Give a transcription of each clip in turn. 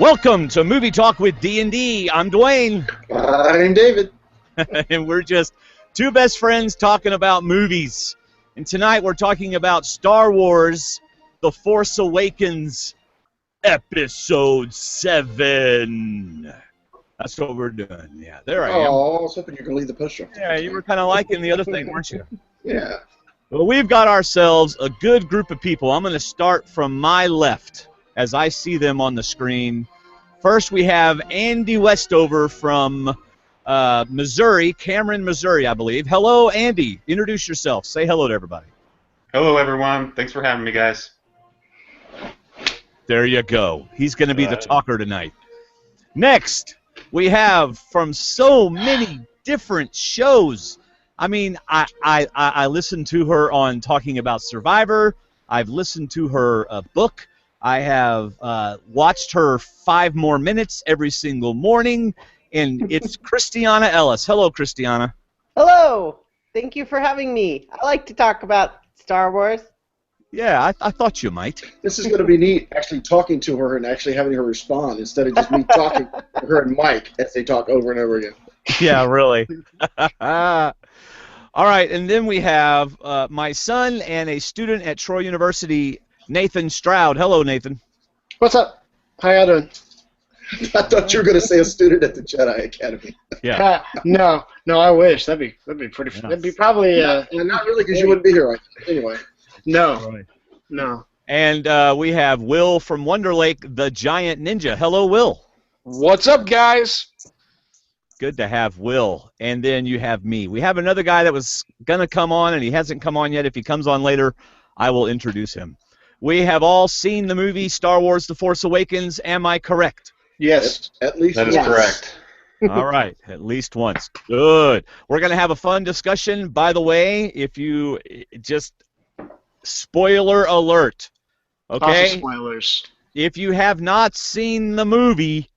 Welcome to Movie Talk with D&D. I'm Dwayne. I'm David. And we're just two best friends talking about movies. And tonight we're talking about Star Wars, The Force Awakens, Episode 7. That's what we're doing. Yeah, there I am. Oh, I was hoping you could leave the poster. Yeah, you were kind of liking the other thing, weren't you? Yeah. Well, we've got ourselves a good group of people. I'm going to start from my left as I see them on the screen. First, we have Andy Westover from Missouri, Cameron, Missouri, I believe. Hello, Andy. Introduce yourself. Say hello to everybody. Hello, everyone. Thanks for having me, guys. There you go. He's going to be the talker tonight. Next, we have from so many different shows. I mean, I listened to her on talking about Survivor. I've listened to her book. I have watched her 5 more minutes every single morning, and it's Christiana Ellis. Hello, Christiana. Hello. Thank you for having me. I like to talk about Star Wars. Yeah, I thought you might. This is going to be neat, actually talking to her and actually having her respond instead of just me talking to her and Mike as they talk over and over again. Yeah, really. All right, and then we have my son and a student at Troy University, Nathan Stroud. Hello, Nathan. What's up? How y'all doing? I thought you were going to say a student at the Jedi Academy. Yeah. No, I wish. That'd be pretty. Yeah. That'd be probably. Not really, because you wouldn't be here. Anyway. No. Right. No. And we have Will from Wonder Lake, the Giant Ninja. Hello, Will. What's up, guys? Good to have Will. And then you have me. We have another guy that was going to come on, and he hasn't come on yet. If he comes on later, I will introduce him. We have all seen the movie Star Wars The Force Awakens. Am I correct? Yes. At least That is once. correct. All right, at least once. Good. We're going to have a fun discussion. By the way, if you just spoiler alert, okay? Lots of spoilers. If you have not seen the movie,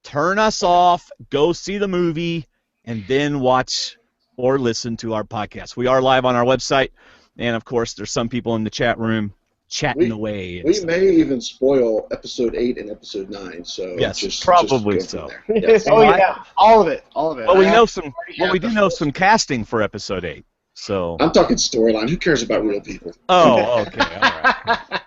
turn us off, go see the movie, and then watch or listen to our podcast. We are live on our website, and of course, there's some people in the chat room chatting away. We may even spoil Episode 8 and Episode 9, so Yes, probably so. Yes. Oh yeah, all of it. Well, we know some. Well, we do know some casting for Episode 8. So. I'm talking storyline. Who cares about real people? Oh, okay. All right.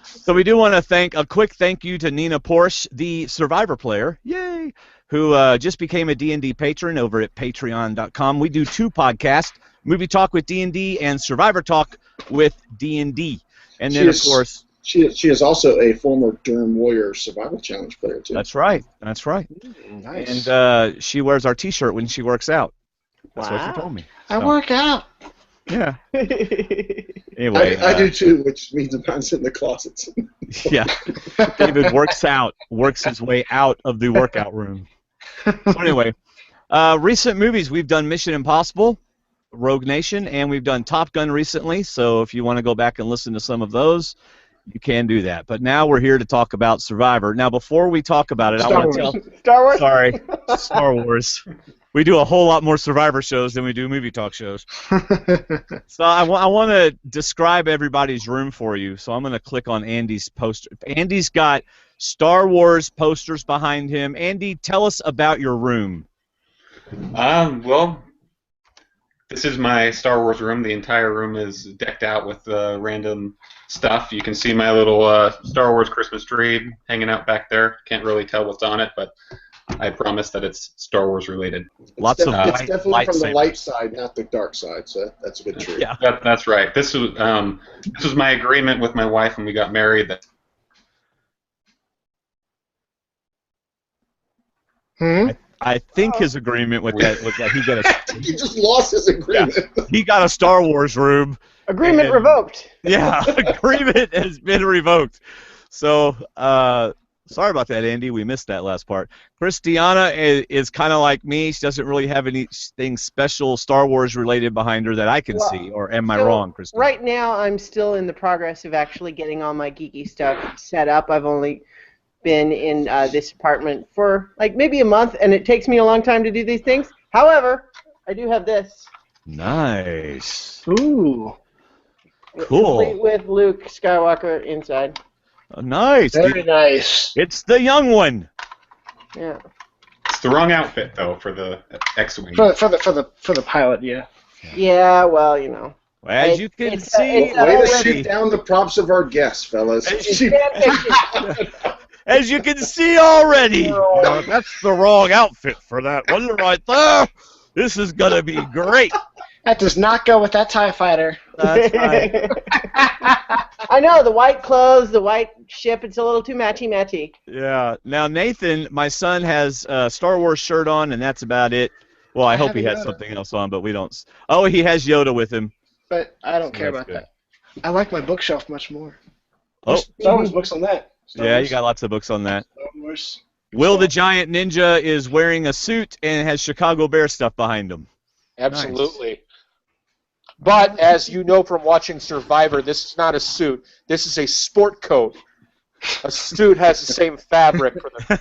So we do want to thank a quick thank you to Nina Porsche, the Survivor player, yay, who just became a D&D patron over at Patreon.com. We do 2 podcasts: Movie Talk with D&D and Survivor Talk with D&D. And then, of course, she is also a former Durham Warrior Survival Challenge player too. That's right. That's right. Nice. And she wears our T-shirt when she works out. That's what Wow. she told me. I So, work out. Yeah. Anyway, I do too, which means mine's in the closets. yeah. David works his way out of the workout room. So anyway, recent movies, we've done Mission Impossible, Rogue Nation, and we've done Top Gun recently, so if you want to go back and listen to some of those, you can do that. But now we're here to talk about Survivor. Now, before we talk about it, I want to tell... Star Wars? Sorry, Star Wars. We do a whole lot more Survivor shows than we do movie talk shows. So I want to describe everybody's room for you, so I'm going to click on Andy's poster. Andy's got Star Wars posters behind him. Andy, tell us about your room. Well, this is my Star Wars room. The entire room is decked out with random stuff. You can see my little Star Wars Christmas tree hanging out back there. Can't really tell what's on it, but I promise that it's Star Wars related. Lots of It's white definitely from the lightsabers. light side, not the dark side. So that's a good trick. Yeah. That's right. This was my agreement with my wife when we got married. That I think his agreement with that was that He just lost his agreement. he got a Star Wars room. Agreement And- revoked. Yeah, agreement has been revoked. So, sorry about that, Andy. We missed that last part. Christiana is kind of like me. She doesn't really have anything special Star Wars related behind her that I can see. Or am I So, wrong, Christiana? Right now, I'm still in the progress of actually getting all my geeky stuff set up. I've only been in this apartment for like maybe a month, and it takes me a long time to do these things. However, I do have this. Nice. Ooh. Cool. Complete with Luke Skywalker inside. Nice. Very nice. It's the young one. Yeah. It's the wrong outfit though for the X-wing. For the pilot, yeah. Yeah, well, you know. As you can it's see, a- Way to already- shoot down the props of our guests, fellas. as you can see already, that's the wrong outfit for that one right there. This is gonna be great. That does not go with that TIE fighter. That's right. I know, the white clothes, the white ship, it's a little too matchy-matchy. Yeah. Now Nathan, my son, has a Star Wars shirt on, and that's about it. Well, I hope he have has Yoda. something else on, but we don't. Oh, he has Yoda with him. But I don't care That's about good. that. I like my bookshelf much more. Oh. Star Wars books on that. Star Yeah, Wars. you got lots of books on that. Star Wars. Will the Giant Ninja is wearing a suit and has Chicago Bear stuff behind him. Absolutely. But as you know from watching Survivor, this is not a suit. This is a sport coat. A suit has the same fabric for the.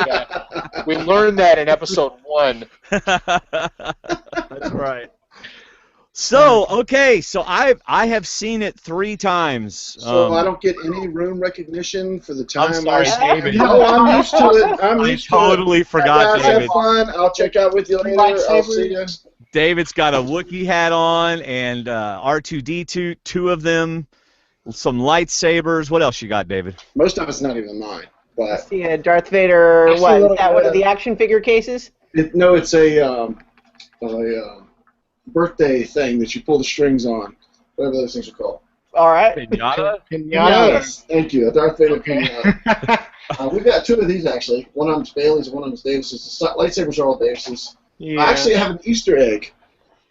Yeah. We learned that in episode 1. That's right. So, okay, so I have seen it 3 times. So I don't get any room recognition for the time. I'm sorry, David. No, I'm used to it. I'm I used totally to it. forgot, Guys, have David. fun. I'll check out with you later. I'll see you. David's got a Wookiee hat on and R2D2, 2 of them, some lightsabers. What else you got, David? Most of it's not even mine, but See, Darth Vader, I see what? a Is little that one of bit. the action figure cases? no, it's a birthday thing that you pull the strings on. Whatever those things are called. All right. Pinata? Pinata. Yes, thank you. A Darth Vader pinata. We've got 2 of these actually. One of them's Bailey's, one of them's Davis's. The lightsabers are all Davis's. Yeah. I actually have an Easter egg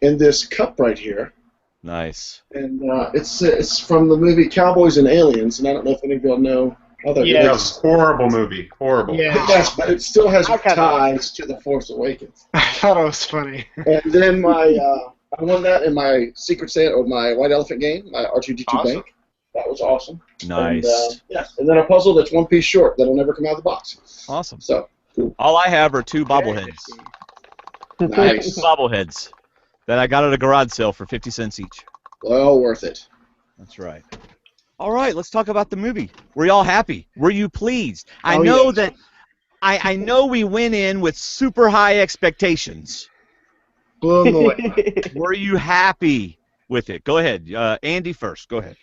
in this cup right here, Nice. and it's from the movie Cowboys and Aliens, and I don't know if any of y'all know how that Yeah. That relates. was a horrible movie. Horrible. Yeah. Yes, but it still has I kinda- ties to the Force Awakens. I thought it was funny. And then I won that in my Secret Santa or my White Elephant game, my R2D2 Awesome. bank. That was awesome. Nice. And, yes, and then a puzzle that's 1 piece short that'll never come out of the box. Awesome. So All I have are 2 bobbleheads. nice. Bobbleheads that I got at a garage sale for 50 cents each. Well worth it. That's right. All right, let's talk about the movie. Were y'all happy? Were you pleased? I Oh, know yes. that I know we went in with super high expectations. Blew him away. Were you happy with it? Go ahead. Andy first. Go ahead.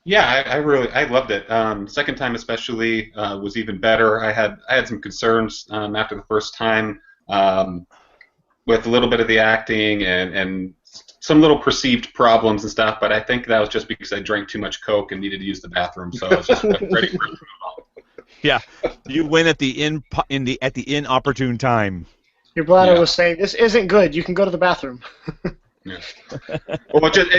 Yeah, I loved it. Second time especially was even better. I had some concerns after the first time with a little bit of the acting and some little perceived problems and stuff. But I think that was just because I drank too much Coke and needed to use the bathroom, so I was just ready for it to move on. Yeah, you went at the inopportune time. Your bladder Yeah. was saying, "This isn't good. You can go to the bathroom." Yeah. Well, just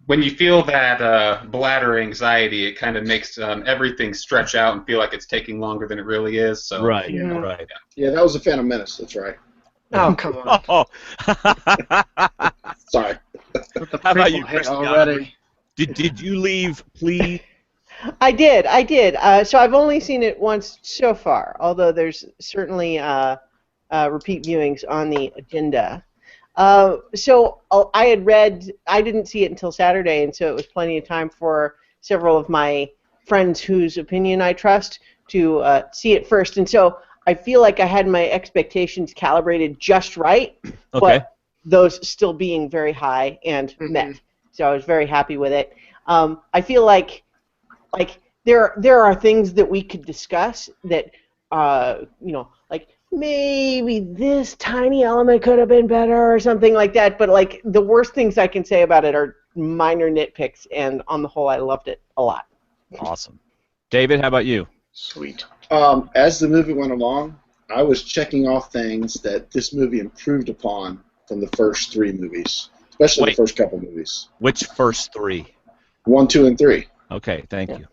when you feel that bladder anxiety, it kind of makes everything stretch out and feel like it's taking longer than it really is. So Right. Yeah. Right. Yeah, that was a Phantom Menace. That's right. Oh, come on. Oh. Sorry. With the How about prequel you, hit Christiana? already. Did you leave, please? I did. So I've only seen it once so far, although there's certainly repeat viewings on the agenda. So I had read, I didn't see it until Saturday, and so it was plenty of time for several of my friends whose opinion I trust to see it first. And so I feel like I had my expectations calibrated just right, Okay. but those still being very high and met. So I was very happy with it. I feel like there are things that we could discuss that like maybe this tiny element could have been better or something like that, but like the worst things I can say about it are minor nitpicks, and on the whole I loved it a lot. Awesome. David, how about you? Sweet. As the movie went along, I was checking off things that this movie improved upon from the first 3 movies, especially Wait. the first couple movies. Which first 3? 1, 2, and 3. Okay, thank you.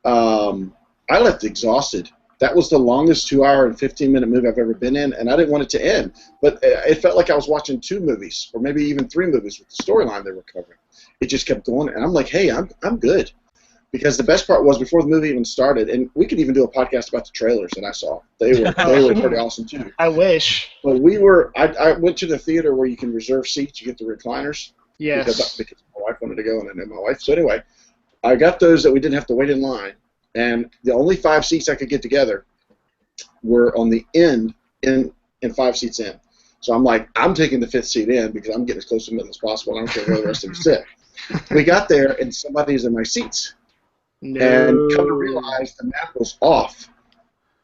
I left exhausted. That was the longest 2-hour and 15-minute movie I've ever been in, and I didn't want it to end. But it felt like I was watching 2 movies, or maybe even 3 movies with the storyline they were covering. It just kept going, and I'm like, hey, I'm good. Because the best part was before the movie even started, and we could even do a podcast about the trailers that I saw. They were pretty awesome too. I wish. But I went to the theater where you can reserve seats, you get the recliners. Yes. Because my wife wanted to go, and I know my wife. So anyway, I got those that we didn't have to wait in line, and the only 5 seats I could get together were on the end in 5 seats in. So I'm like, I'm taking the 5th seat in because I'm getting as close to the middle as possible. I don't care where the rest of them sit. We got there, and somebody's in my seats. No. And come to realize the map was off.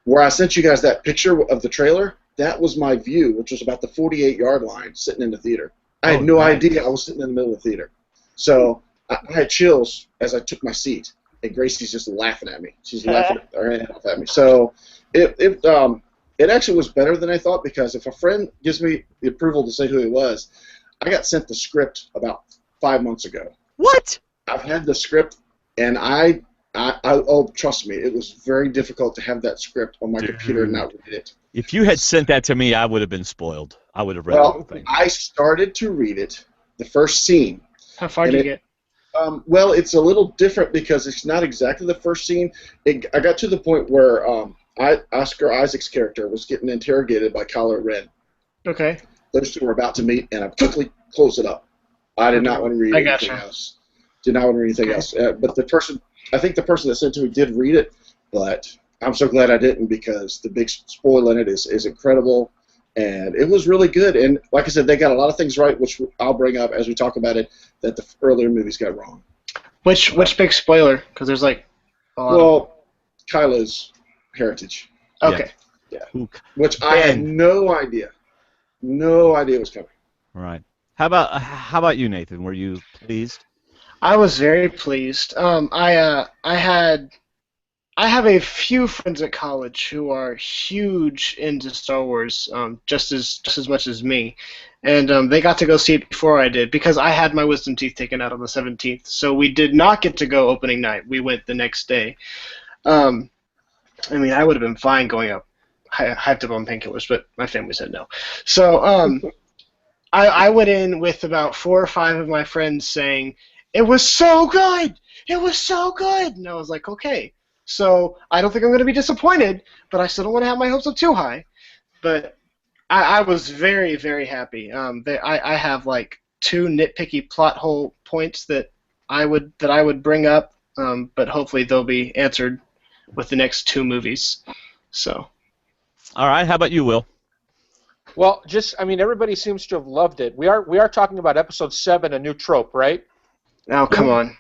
Where I sent you guys that picture of the trailer, that was my view, which was about the 48-yard line sitting in the theater. I had no idea I was sitting in the middle of the theater. So I had chills as I took my seat, and Gracie's just laughing at me. She's laughing her head off at me. So it actually was better than I thought, because if a friend gives me the approval to say who he was, I got sent the script about 5 months ago. What? I've had the script, and oh, trust me, it was very difficult to have that script on my computer and not read it. If you had sent that to me, I would have been spoiled. I would have read the whole thing. I started to read it, the first scene. How far did you get? Well, it's a little different because it's not exactly the first scene. I got to the point where Oscar Isaac's character was getting interrogated by Kylo Ren. Okay. Those two were about to meet, and I quickly closed it up. I did not want to read anything else. Did not want to read anything else. But I think the person that sent it to me did read it, but I'm so glad I didn't, because the big spoil in it is incredible, and it was really good. And like I said, they got a lot of things right, which I'll bring up as we talk about it, that the earlier movies got wrong. Which big spoiler? Because there's like a lot. Well, Kylo's heritage. Okay. Yeah. Which I had no idea was coming. Right. How about you, Nathan? Were you pleased? I was very pleased. I have a few friends at college who are huge into Star Wars, just as much as me, and they got to go see it before I did, because I had my wisdom teeth taken out on the 17th. So we did not get to go opening night. We went the next day. I mean, I would have been fine going up, hyped up on painkillers, but my family said no. So I went in with about 4 or 5 of my friends saying, "It was so good! It was so good!" And I was like, okay. So I don't think I'm going to be disappointed, but I still don't want to have my hopes up too high. But I was very, very happy. I have like 2 nitpicky plot hole points that I would bring up, but hopefully they'll be answered with the next 2 movies. So. All right. How about you, Will? Well, everybody seems to have loved it. We are talking about Episode 7, A New Trope, right? Oh, come on.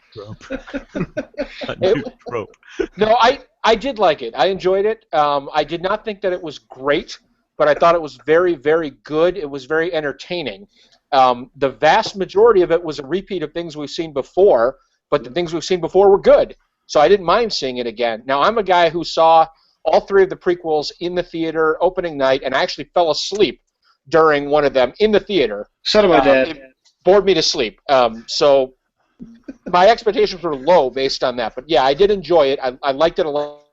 A new trope. No, I did like it. I enjoyed it. I did not think that it was great, but I thought it was very, very good. It was very entertaining. The vast majority of it was a repeat of things we've seen before, but the things we've seen before were good. So I didn't mind seeing it again. Now, I'm a guy who saw all 3 of the prequels in the theater opening night, and I actually fell asleep during one of them in the theater. So did my dad. It bored me to sleep. So my expectations were low based on that. But yeah, I did enjoy it. I liked it a lot.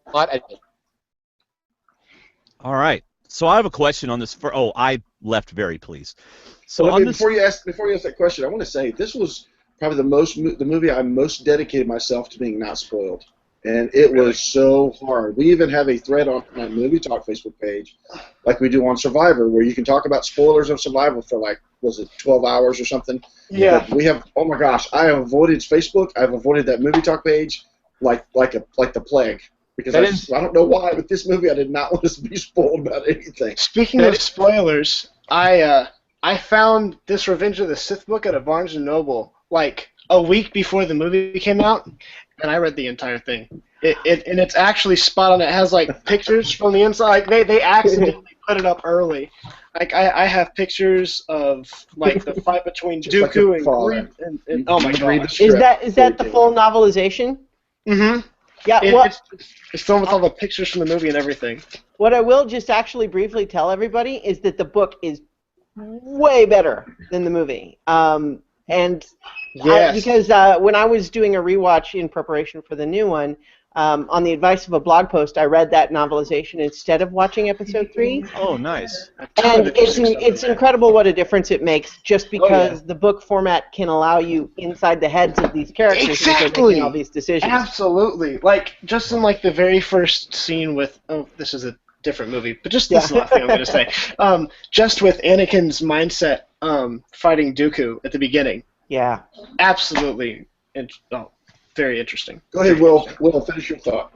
All right. So I have a question on this. I left very pleased. So before you ask that question, I want to say this was probably the movie I most dedicated myself to being not spoiled. And it was so hard. We even have a thread on my Movie Talk Facebook page, like we do on Survivor, where you can talk about spoilers of Survivor for 12 hours or something. Yeah. But we have, oh my gosh, I have avoided Facebook. I've avoided that Movie Talk page like the plague. Because I don't know why, but this movie I did not want to be spoiled about anything. Speaking of spoilers, I found this Revenge of the Sith book at a Barnes & Noble like a week before the movie came out, and I read the entire thing. And it's actually spot on. It has like pictures from the inside. Like they accidentally put it up early. Like I have pictures of like the fight between Dooku and oh my god. Is that the full novelization? Mm-hmm. Yeah. It's filmed with all the pictures from the movie and everything. What I will just actually briefly tell everybody is that the book is way better than the movie. Yes. Because when I was doing a rewatch in preparation for the new one, on the advice of a blog post, I read that novelization instead of watching Episode 3. Oh, nice. And it's incredible what a difference it makes, just because the book format can allow you inside the heads of these characters as they're making all these decisions. Absolutely. Like, just in like the very first scene with, this is a different movie, but just this last thing I'm going to say. Just with Anakin's mindset fighting Dooku at the beginning. Yeah. Absolutely. very interesting. Go ahead, Will. Will, finish your thought.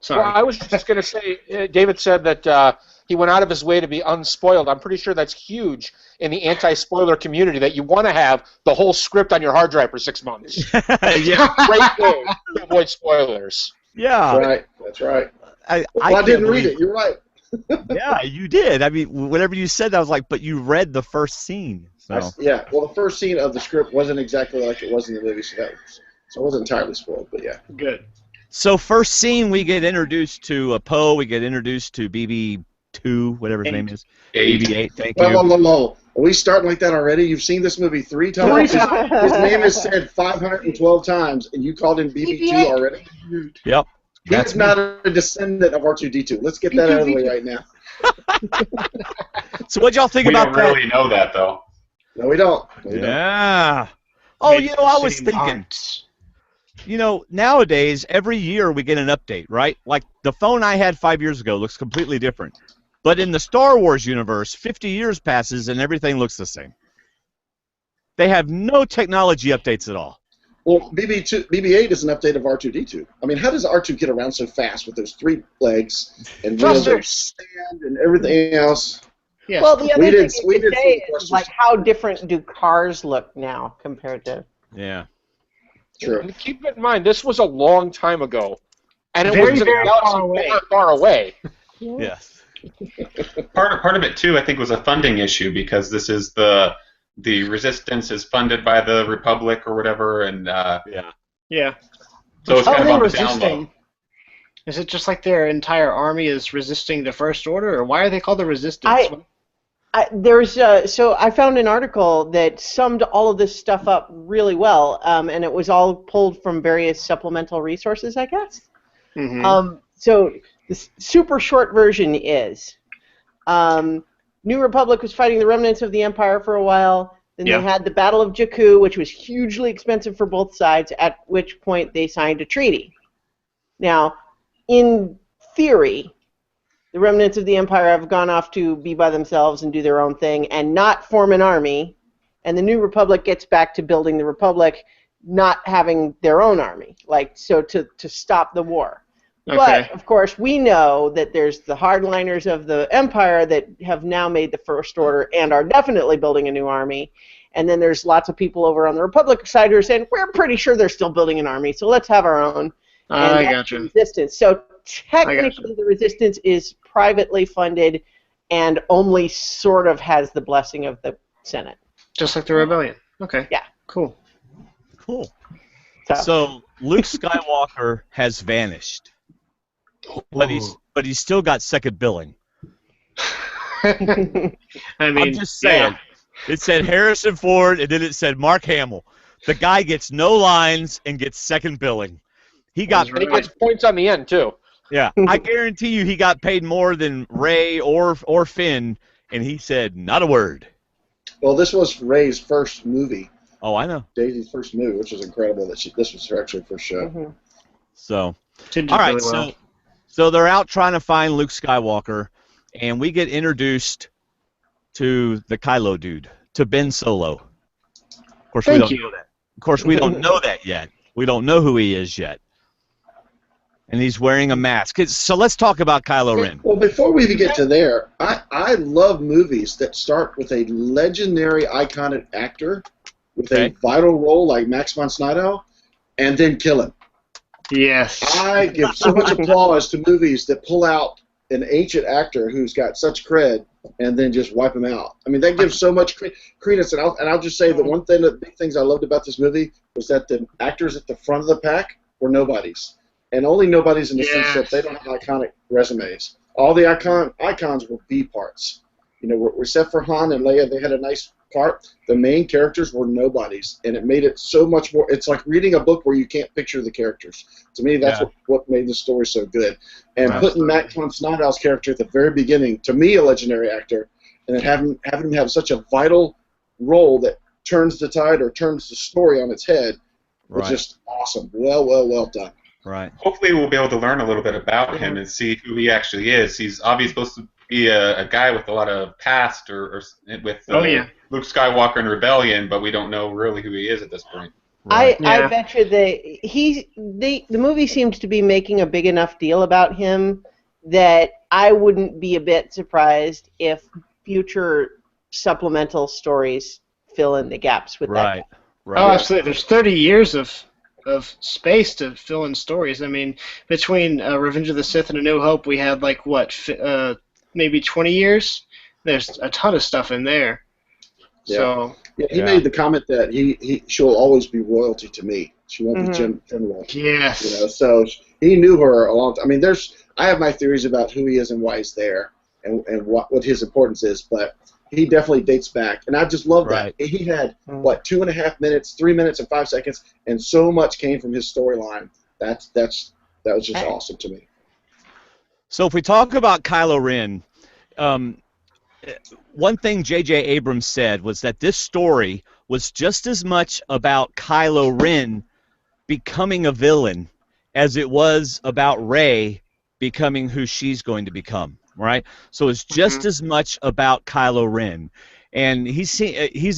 Sorry. Well, I was just going to say, David said that he went out of his way to be unspoiled. I'm pretty sure that's huge in the anti-spoiler community, that you want to have the whole script on your hard drive for 6 months. Yeah. Great way to avoid spoilers. Yeah. That's right. That's right. I Well, I didn't read it. You're right. Yeah, you did. I mean, whenever you said that, I was like, but you read the first scene. So. Yeah. Well, the first scene of the script wasn't exactly like it was in the movie, so I wasn't entirely spoiled. But yeah. Good. So first scene, we get introduced to Poe. We get introduced to BB-2, whatever his name is. BB-8. Thank you. Whoa. Are we starting like that already? You've seen this movie 3 times. His name is said 512 times, and you called him BB-2 already. Yep. That's not a descendant of R2-D2. Let's get that out of the way right now. So what y'all think about that? We don't really know that, though. No, we don't. Yeah. Oh, I was thinking. Nowadays, every year we get an update, right? Like the phone I had 5 years ago looks completely different. But in the Star Wars universe, 50 years passes and everything looks the same. They have no technology updates at all. Well, BB-8 is an update of R2-D2. I mean, how does R2 get around so fast with those 3 legs and wheels of sand and everything else? Yeah. Well, the other thing you could say is, questions. like, how different do cars look now compared to... Yeah. True. And keep in mind, this was a long time ago, and it Very, was very far away. far away. Yes. Part of it too, I think, was a funding issue, because this is the Resistance is funded by the Republic or whatever, and Yeah. so it's How kind are of they on the down low. resisting? Is it just like their entire army is resisting the First Order, or why are they called the Resistance? So I found an article that summed all of this stuff up really well, and it was all pulled from various supplemental resources, I guess. Mm-hmm. So the super short version is, New Republic was fighting the remnants of the Empire for a while. Then they had the Battle of Jakku, which was hugely expensive for both sides, at which point they signed a treaty. Now, in theory, the remnants of the Empire have gone off to be by themselves and do their own thing and not form an army, and the New Republic gets back to building the Republic, not having their own army, to stop the war. Okay. But, of course, we know that there's the hardliners of the Empire that have now made the First Order and are definitely building a new army. And then there's lots of people over on the Republic side who are saying, we're pretty sure they're still building an army, so let's have our own. I gotcha. Resistance. So technically the Resistance is privately funded and only sort of has the blessing of the Senate. Just like the Rebellion. Okay. Yeah. Cool. So Luke Skywalker has vanished. But he's still got second billing. I mean, I'm just saying. It said Harrison Ford, and then it said Mark Hamill. The guy gets no lines and gets second billing. He gets points on the end too. Yeah, I guarantee you, he got paid more than Ray or Finn, and he said not a word. Well, this was Ray's first movie. Oh, I know. Daisy's first movie, which was incredible that this was her actually first show. Mm-hmm. So, all right, so they're out trying to find Luke Skywalker, and we get introduced to the Kylo dude, to Ben Solo. Of course, we don't know that. Of course, we don't know that yet. We don't know who he is yet. And he's wearing a mask. So let's talk about Kylo Ren. Well, before we even get to there, I love movies that start with a legendary, iconic actor with a vital role like Max von Sydow, and then kill him. Yes. I give so much applause to movies that pull out an ancient actor who's got such cred and then just wipe him out. I mean, that gives so much credence. And I'll just say that one thing, the big things I loved about this movie was that the actors at the front of the pack were nobodies. And only nobodies in the sense that they don't have iconic resumes. All the icons were B parts. You know, except for Han and Leia, they had a nice part. The main characters were nobodies, and it made it so much more. It's like reading a book where you can't picture the characters. To me, that's what made the story so good. And putting Matt von Sydow's character at the very beginning, to me, a legendary actor, and then having him have such a vital role that turns the tide or turns the story on its head was just awesome. Well done. Right. Hopefully we'll be able to learn a little bit about him and see who he actually is. He's obviously supposed to be a guy with a lot of past or with Luke Skywalker and Rebellion, but we don't know really who he is at this point. Right. I bet you the movie seems to be making a big enough deal about him that I wouldn't be a bit surprised if future supplemental stories fill in the gaps with that guy. Right. Right. Oh, absolutely. There's 30 years of space to fill in stories. I mean, between Revenge of the Sith and A New Hope, we had like what, maybe 20 years. There's a ton of stuff in there. Yeah. So yeah, he made the comment that she'll always be royalty to me. She won't be general. yes, You know, so he knew her a long time. I mean, I have my theories about who he is and why he's there, and what his importance is, but he definitely dates back, and I just love that. He had 2.5 minutes, 3 minutes and 5 seconds, and so much came from his storyline. That was just awesome to me. So if we talk about Kylo Ren, one thing J.J. Abrams said was that this story was just as much about Kylo Ren becoming a villain as it was about Rey becoming who she's going to become, right? So it's just as much about Kylo Ren. And he's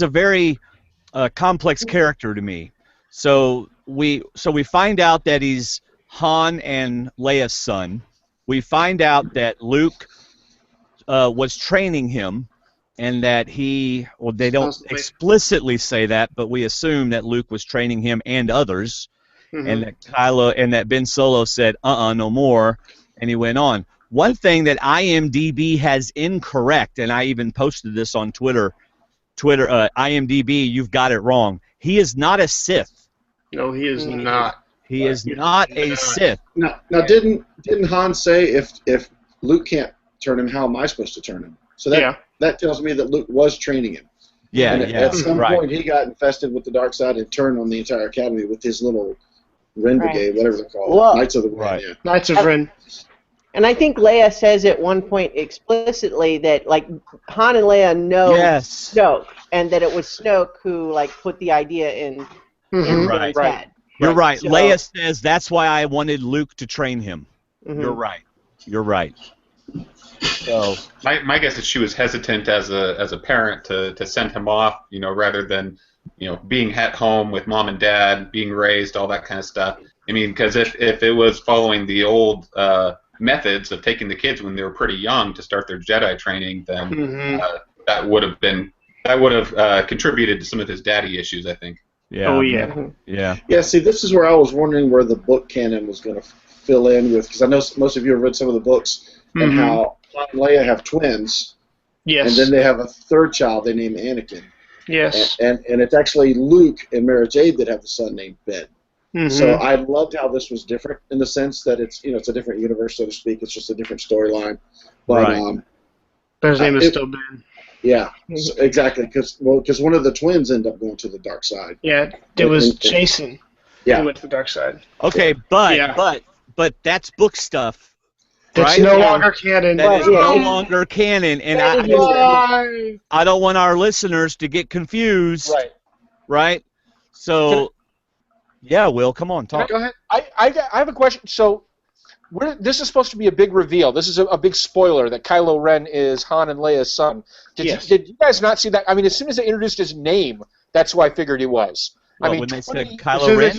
a very complex character to me. So we find out that he's Han and Leia's son. We find out that Luke was training him, and that they don't explicitly say that, but we assume that Luke was training him and others, and that Ben Solo said, no more, and he went on. One thing that IMDb has incorrect, and I even posted this on Twitter, IMDb, you've got it wrong. He is not a Sith. No, he is not. He is not a Sith. Now didn't Han say if Luke can't turn him, how am I supposed to turn him? So that tells me that Luke was training him. Yeah, and at some point he got infested with the dark side and turned on the entire academy with his little Ren Brigade, whatever they're called, Knights of the Ren. Yeah. Knights of Ren. And I think Leia says at one point explicitly that like Han and Leia know Snoke, and that it was Snoke who like put the idea in his head. You're right. So, Leia says that's why I wanted Luke to train him. You're right. You're right. So my guess is she was hesitant as a parent to send him off, rather than being at home with mom and dad, being raised, all that kind of stuff. I mean, because if it was following the old methods of taking the kids when they were pretty young to start their Jedi training, then that would have contributed to some of his daddy issues, I think. Yeah. Oh yeah. Yeah. See, this is where I was wondering where the book canon was going to fill in with, because I know most of you have read some of the books and how Han and Leia have twins. Yes. And then they have a third child they name Anakin. Yes. And it's actually Luke and Mara Jade that have the son named Ben. So I loved how this was different in the sense that it's it's a different universe, so to speak. It's just a different storyline. But but his name is still Ben. Yeah, so exactly. Because one of the twins ended up going to the dark side. Yeah, it was Jason. Yeah, who went to the dark side. Okay, but that's book stuff. That's no longer canon. That is no longer canon, and I don't want our listeners to get confused. Right. So. Yeah, Will, come on, talk. Go ahead. I have a question. So, this is supposed to be a big reveal. This is a big spoiler that Kylo Ren is Han and Leia's son. Did you guys not see that? I mean, as soon as they introduced his name, that's who I figured he was. Well, when they said Kylo Ren?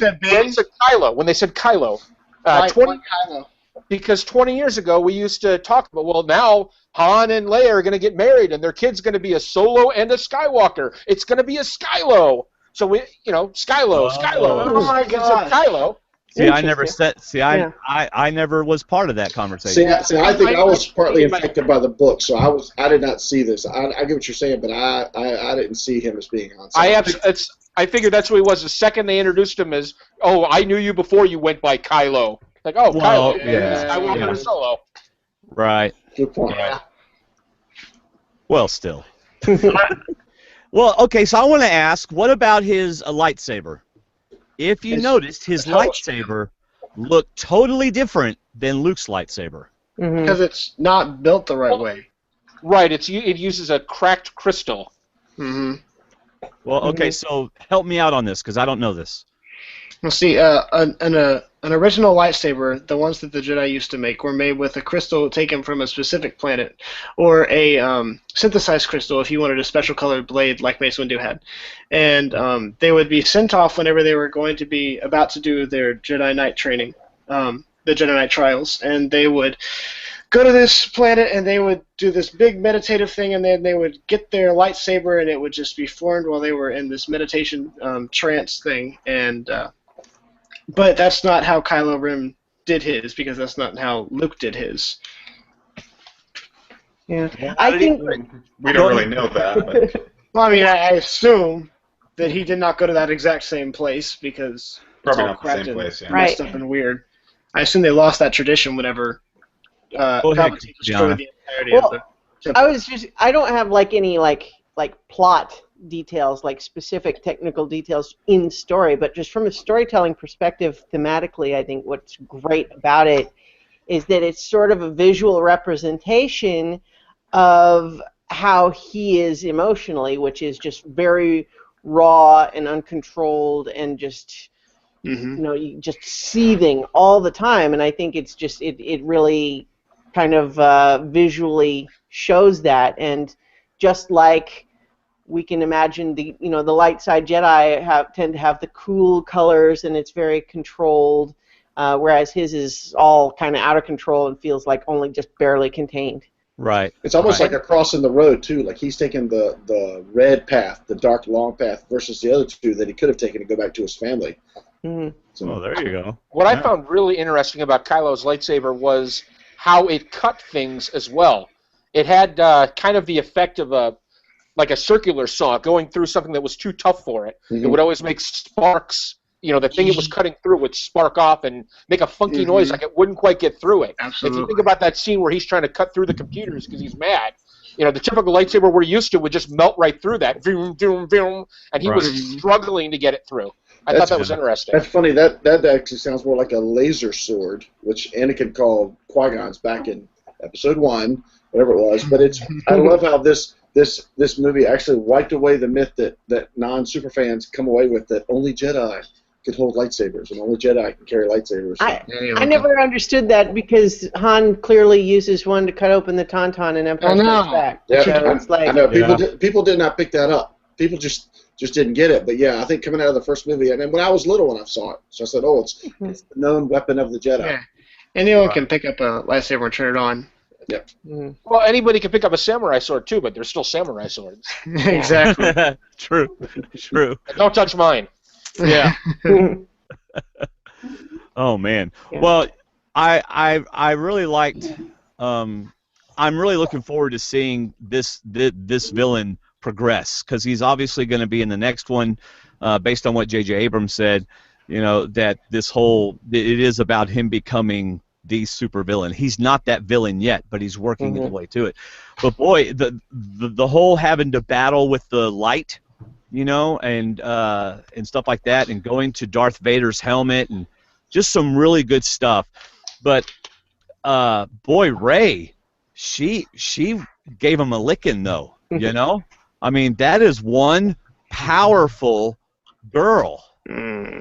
When they said Kylo. 20 Kylo. Because 20 years ago, we used to talk about, well, now Han and Leia are going to get married, and their kid's going to be a Solo and a Skywalker. It's going to be a Skylo. So we, Skylo. Oh my God. Kylo. See, I never said. See, I never was part of that conversation. See, I think I was partly infected by the book, so I did not see this. I get what you're saying, but I didn't see him as being on. I figured that's who he was. The second they introduced him as, I knew you before you went by Kylo. Like, Kylo. Yeah. Solo. Right. Good point. Right. Well, still. Well, okay, so I want to ask, what about his lightsaber? If you noticed, his lightsaber looked totally different than Luke's lightsaber. Because it's not built the right way. Right, it uses a cracked crystal. Well, okay, so help me out on this, because I don't know this. Well, see, an original lightsaber, the ones that the Jedi used to make, were made with a crystal taken from a specific planet, or a synthesized crystal if you wanted a special colored blade like Mace Windu had. And they would be sent off whenever they were going to be about to do their Jedi Knight training, the Jedi Knight trials, and they would go to this planet and they would do this big meditative thing, and then they would get their lightsaber and it would just be formed while they were in this meditation trance thing. And but that's not how Kylo Ren did his, because that's not how Luke did his. Yeah, I think We don't really know that, but Well, I mean, I assume that he did not go to that exact same place, because probably all not the cracked same and place. Yeah. Right. messed up and weird. I assume they lost that tradition whenever Go ahead, Palpatine Gianna. destroyed the entirety of the temple. I don't have like any like plot details, like specific technical details in story, but just from a storytelling perspective, thematically, I think what's great about it is that it's sort of a visual representation of how he is emotionally, which is just very raw and uncontrolled and just just seething all the time. And I think it's just it really kind of visually shows that. And just like we can imagine the light side Jedi tend to have the cool colors and it's very controlled, whereas his is all kind of out of control and feels like only just barely contained. Right. It's almost like a cross in the road too. Like he's taking the red path, the dark long path, versus the other two that he could have taken to go back to his family. Mm-hmm. So, Oh, there you go. What I found really interesting about Kylo's lightsaber was how it cut things as well. It had kind of the effect of a circular saw going through something that was too tough for it. Mhm. It would always make sparks. The thing it was cutting through would spark off and make a funky noise like it wouldn't quite get through it. Absolutely. If you think about that scene where he's trying to cut through the computers because he's mad, the typical lightsaber we're used to would just melt right through that, vroom, vroom, vroom, and he was struggling to get it through. I thought that was interesting. That's funny. That actually sounds more like a laser sword, which Anakin called Qui-Gon's back in Episode 1, whatever it was. But I love how this movie actually wiped away the myth that non-super fans come away with, that only Jedi could hold lightsabers and only Jedi can carry lightsabers. I never understood that, because Han clearly uses one to cut open the Tauntaun in Empire Strikes Back. Yeah, So it's like, I know people did not pick that up. People just didn't get it. But yeah, I think coming out of the first movie, and when I was little when I saw it, so I said, oh, it's the known weapon of the Jedi. Yeah. Anyone can pick up a lightsaber and turn it on. Yep. Well, anybody can pick up a samurai sword too, but they're still samurai swords. Exactly. True. Don't touch mine. Yeah. Oh man. Yeah. Well, I really liked. I'm really looking forward to seeing this villain progress, because he's obviously going to be in the next one, based on what J.J. Abrams said. That it is about him becoming the super villain. He's not that villain yet, but he's working his way to it. But boy, the whole having to battle with the light, and stuff like that, and going to Darth Vader's helmet, and just some really good stuff. But boy, Rey, she gave him a licking though. I mean, that is one powerful girl.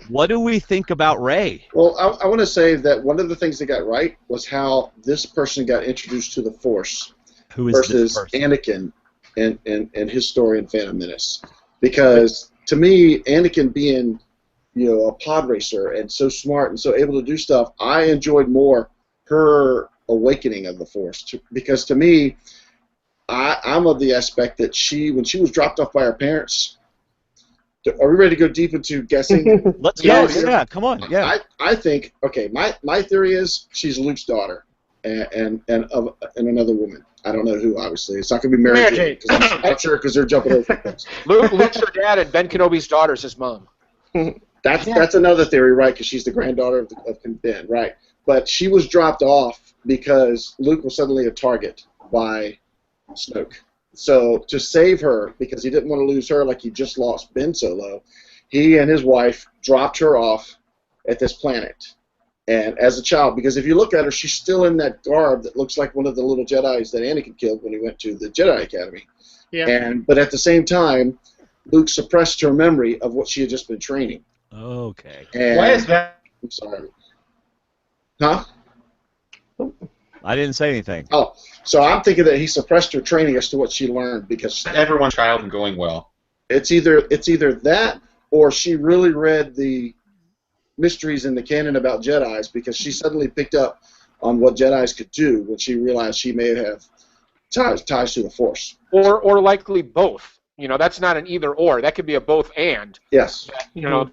What do we think about Rey? Well, I want to say that one of the things they got right was how this person got introduced to the Force. Who is this versus person? Anakin and his story in Phantom Menace. Because to me, Anakin being, a pod racer and so smart and so able to do stuff, I enjoyed more her awakening of the Force. Because to me, I'm of the aspect that when she was dropped off by her parents. Are we ready to go deep into guessing? Let's go. Yeah, come on. Yeah. I think, okay, my theory is she's Luke's daughter and another woman. I don't know who, obviously. It's not going to be Mary Jane, because I'm not sure, because they're jumping over things. Luke's her dad, and Ben Kenobi's daughter's his mom. That's another theory, right, because she's the granddaughter of Ben, right. But she was dropped off because Luke was suddenly a target by Snoke. So to save her, because he didn't want to lose her like he just lost Ben Solo, he and his wife dropped her off at this planet. And as a child, because if you look at her, she's still in that garb that looks like one of the little Jedis that Anakin killed when he went to the Jedi Academy. Yeah. But at the same time, Luke suppressed her memory of what she had just been training. Okay. And Why is that? I'm sorry. Huh? I didn't say anything. Oh, so I'm thinking that he suppressed her training as to what she learned because Everyone's child and going well. it's either that or she really read the mysteries in the canon about Jedis because she suddenly picked up on what Jedis could do when she realized she may have ties to the Force. Or likely both. You know, that's not an either or. That could be a both and. Yes. You know,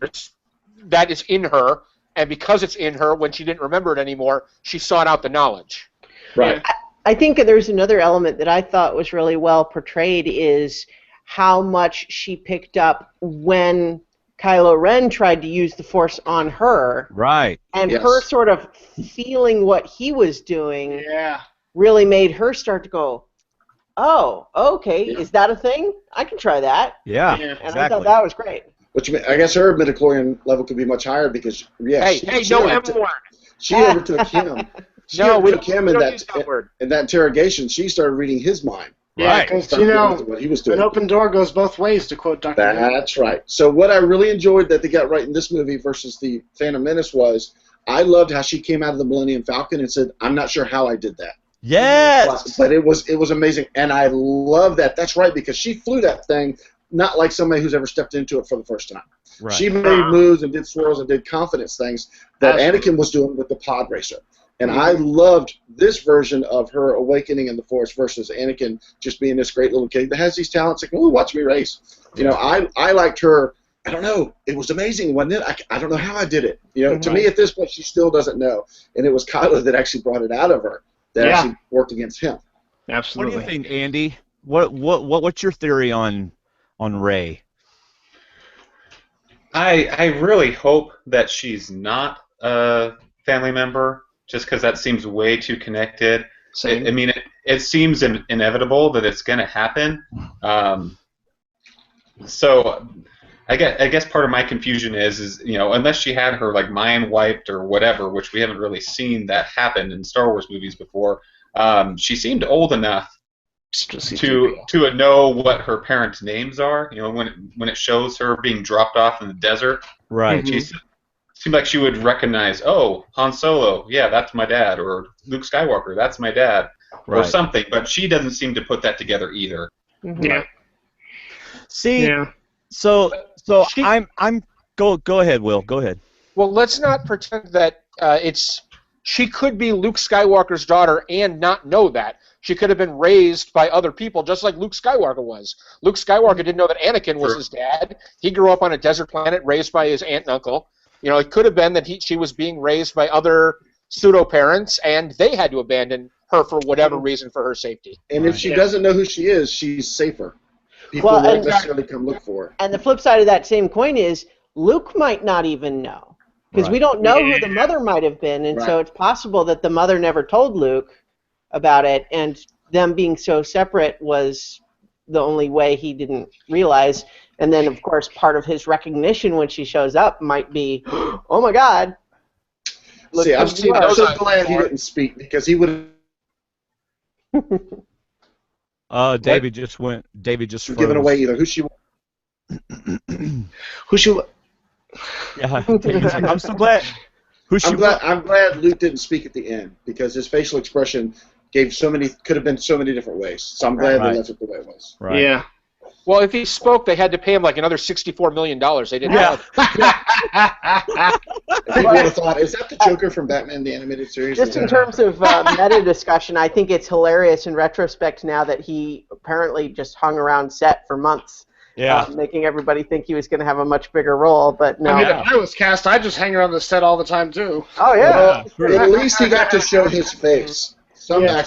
that is in her, and because it's in her, when she didn't remember it anymore, she sought out the knowledge. Right. I think there's another element that I thought was really well portrayed is how much she picked up when Kylo Ren tried to use the Force on her. Right. And Yes. her sort of feeling what he was doing Yeah. really made her start to go, oh, okay, Yeah. is that a thing? I can try that. Yeah. Yeah. And I Exactly. thought that was great. Which I guess her midichlorian level could be much higher because Hey, no M word. she overtook him. She No, we overtook don't, him we in don't use that that word. in that interrogation. She started reading his mind. Yeah, Right. because, Started you realizing know, what he was an doing. open door goes both ways, to quote Dr. Who. That's right. So what I really enjoyed that they got right in this movie versus the Phantom Menace was I loved how she came out of the Millennium Falcon and said, "I'm not sure how I did that." Yes. But it was amazing, and I love that. That's right, because she flew that thing not like somebody who's ever stepped into it for the first time. Right. She made moves and did swirls and did confidence things that Absolutely. Anakin was doing with the pod racer. And I loved this version of her awakening in the Force versus Anakin just being this great little kid that has these talents. Like, oh, watch me race. You know, I liked her. I don't know. It was amazing, wasn't it? I don't know how I did it. You know, to me at this point, she still doesn't know. And it was Kylo that actually brought it out of her that actually worked against him. What Absolutely. do you think, Andy? What's your theory on Rey? I really hope that she's not a family member, just because that seems way too connected. Same. I mean, it seems inevitable that it's going to happen. So I guess part of my confusion is you know, unless she had her like mind wiped or whatever, which we haven't really seen that happen in Star Wars movies before. She seemed old enough to know what her parents' names are. You know, when it shows her being dropped off in the desert, Right. she seemed like she would recognize, oh, Han Solo, yeah, that's my dad, or Luke Skywalker, that's my dad, or Right. something. But she doesn't seem to put that together either. Yeah. See, Yeah. so She- I'm go ahead, Will. Go ahead. Well, let's not pretend that she could be Luke Skywalker's daughter and not know that. She could have been raised by other people, just like Luke Skywalker was. Luke Skywalker didn't know that Anakin was his dad. He grew up on a desert planet, raised by his aunt and uncle. You know, it could have been that she was being raised by other pseudo-parents, and they had to abandon her for whatever reason for her safety. And if she doesn't know who she is, she's safer. People Well, won't and- necessarily come look for her. And the flip side of that same coin is Luke might not even know. Because we don't know who the mother might have been, and so Right. it's possible that the mother never told Luke about it, and them being so separate was the only way he didn't realize. And then, of course, part of his recognition when she shows up might be, oh my God. Look See, I'm who you so are. glad he didn't speak because he would have David just went. David just froze. given away either who she was. Who should? Yeah. David's like, I'm so glad. Who she? I'm glad Luke didn't speak at the end because his facial expression could have been so many different ways. So I'm glad Right. they left it the way it was. Right. Yeah. Well, if he spoke, they had to pay him like another $64 million. They didn't Yeah. have. If people would have thought, is that the Joker from Batman the Animated Series? Just in terms of meta discussion, I think it's hilarious in retrospect now that he apparently just hung around set for months, Yeah. making everybody think he was going to have a much bigger role, but no. I mean, if I was cast, I'd just hang around the set all the time too. Oh, yeah. At least he got to show his face. Some Yeah.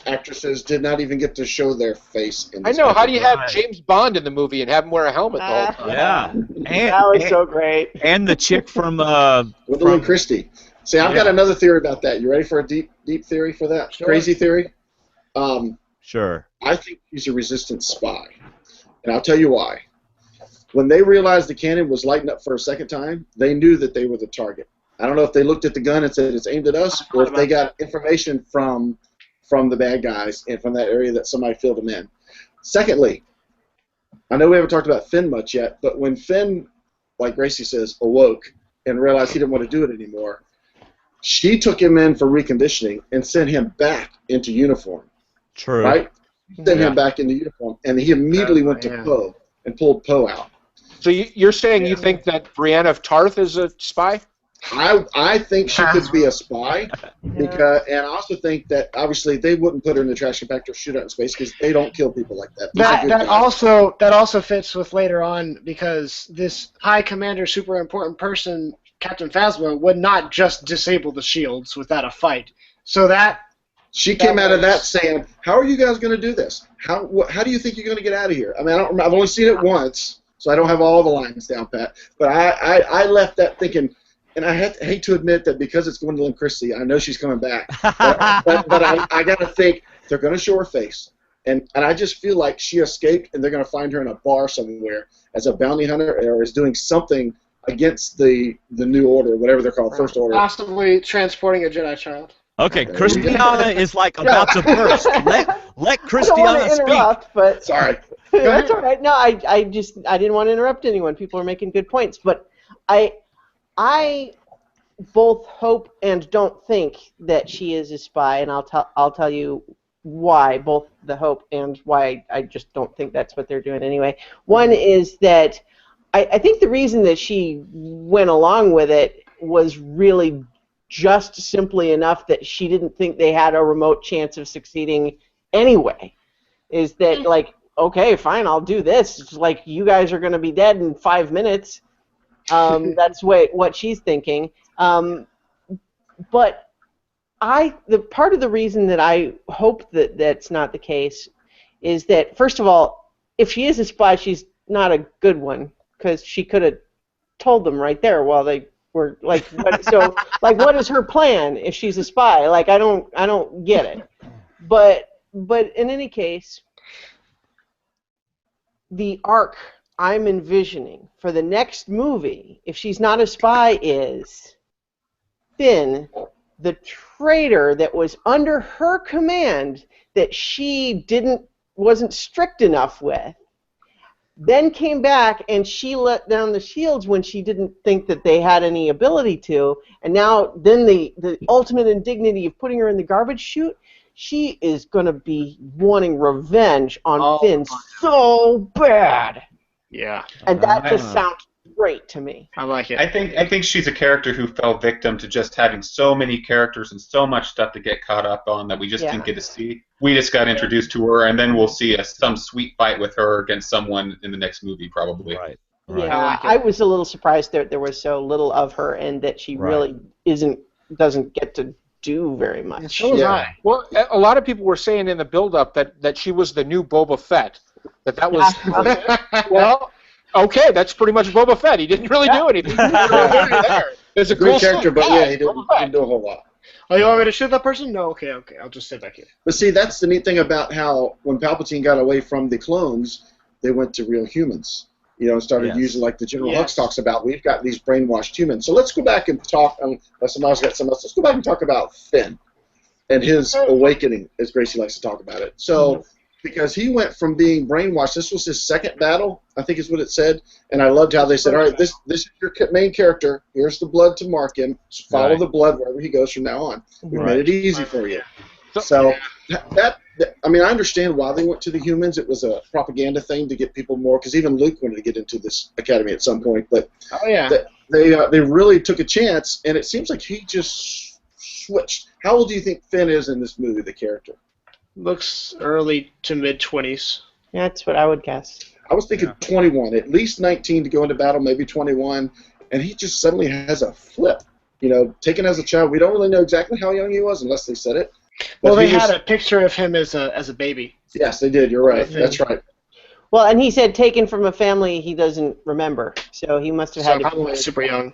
actresses did not even get to show their face. In I this know. movie. How do you have James Bond in the movie and have him wear a helmet the whole time? Yeah. That was And, so great. and the chick from Gwendolyn Christie. See, I've got another theory about that. You ready for a deep theory for that? Sure. Crazy theory? Sure. I think she's a resistance spy. And I'll tell you why. When they realized the cannon was lighting up for a second time, they knew that they were the target. I don't know if they looked at the gun and said it's aimed at us, or if they got information from the bad guys and from that area that somebody filled them in. Secondly, I know we haven't talked about Finn much yet, but when Finn like Gracie says, awoke and realized he didn't want to do it anymore, she took him in for reconditioning and sent him back into uniform. True. Right? Sent him back into uniform, and he immediately went to Poe and pulled Poe out. So you're saying you think that Brienne of Tarth is a spy? I think she could be a spy, because, and I also think that obviously they wouldn't put her in the trash compactor or shoot her in space because they don't kill people like that. That also fits with later on, because this high commander, super important person, Captain Phasma, would not just disable the shields without a fight. So she came out of that saying, "How are you guys going to do this? How do you think you're going to get out of here?" I mean, I've only seen it once, so I don't have all the lines down pat. But I left that thinking. And I hate to admit that because it's Gwendolyn Christie, I know she's coming back. But I got to think they're going to show her face. And I just feel like she escaped, and they're going to find her in a bar somewhere as a bounty hunter or is doing something against the New Order, whatever they're called, First Order. Possibly transporting a Jedi child. Okay, Christiana is like about to burst. Let Christiana I don't want to interrupt, speak. but Sorry. That's all right. No, I didn't want to interrupt anyone. People are making good points, but I both hope and don't think that she is a spy, and I'll tell you why, both the hope and why I just don't think that's what they're doing anyway. One is that I think the reason that she went along with it was really just simply enough that she didn't think they had a remote chance of succeeding anyway. Is that like, okay, fine, I'll do this. It's like, you guys are going to be dead in 5 minutes. That's what she's thinking. But the part of the reason that I hope that that's not the case is that, first of all, if she is a spy, she's not a good one, because she could have told them right there while they were like, what is her plan if she's a spy? Like, I don't get it. But in any case, the arc I'm envisioning for the next movie, if she's not a spy, is Finn, the traitor that was under her command that she wasn't strict enough with, then came back and she let down the shields when she didn't think that they had any ability to, and now then the ultimate indignity of putting her in the garbage chute, she is going to be wanting revenge on Finn so bad. Yeah. And that just sounds great to me. I like it. I think she's a character who fell victim to just having so many characters and so much stuff to get caught up on that we just didn't get to see. We just got introduced to her, and then we'll see some sweet fight with her against someone in the next movie, probably. Right. Yeah, I was a little surprised that there was so little of her, and that she really doesn't get to do very much. So was I. Well, a lot of people were saying in the build-up that she was the new Boba Fett. That was well. Okay, that's pretty much Boba Fett. He didn't really do anything. There's a Great cool character, but he didn't do a whole lot. Oh, you want me to shoot that person? No, okay, I'll just sit back here. But see, that's the neat thing about how when Palpatine got away from the clones, they went to real humans. And started using, like the General Hux talks about, we've got these brainwashed humans. So let's go back and talk, unless somebody else got something else, let's go back and talk about Finn and his awakening, as Gracie likes to talk about it. So, because he went from being brainwashed, this was his second battle, I think is what it said, and I loved how they said, all right, this is your main character, here's the blood to mark him, so follow the blood wherever he goes from now on. We made it easy for you. So, I mean, I understand why they went to the humans. It was a propaganda thing to get people more, because even Luke wanted to get into this academy at some point, but they really took a chance, and it seems like he just switched. How old do you think Finn is in this movie, the character? Looks early to mid-20s. That's what I would guess. I was thinking 21, at least 19 to go into battle, maybe 21, and he just suddenly has a flip. Taken as a child, we don't really know exactly how young he was unless they said it. Well, they had a picture of him as a baby. Yes, they did. You're right. That's right. Well, and he said taken from a family he doesn't remember, so he must have had to probably super young.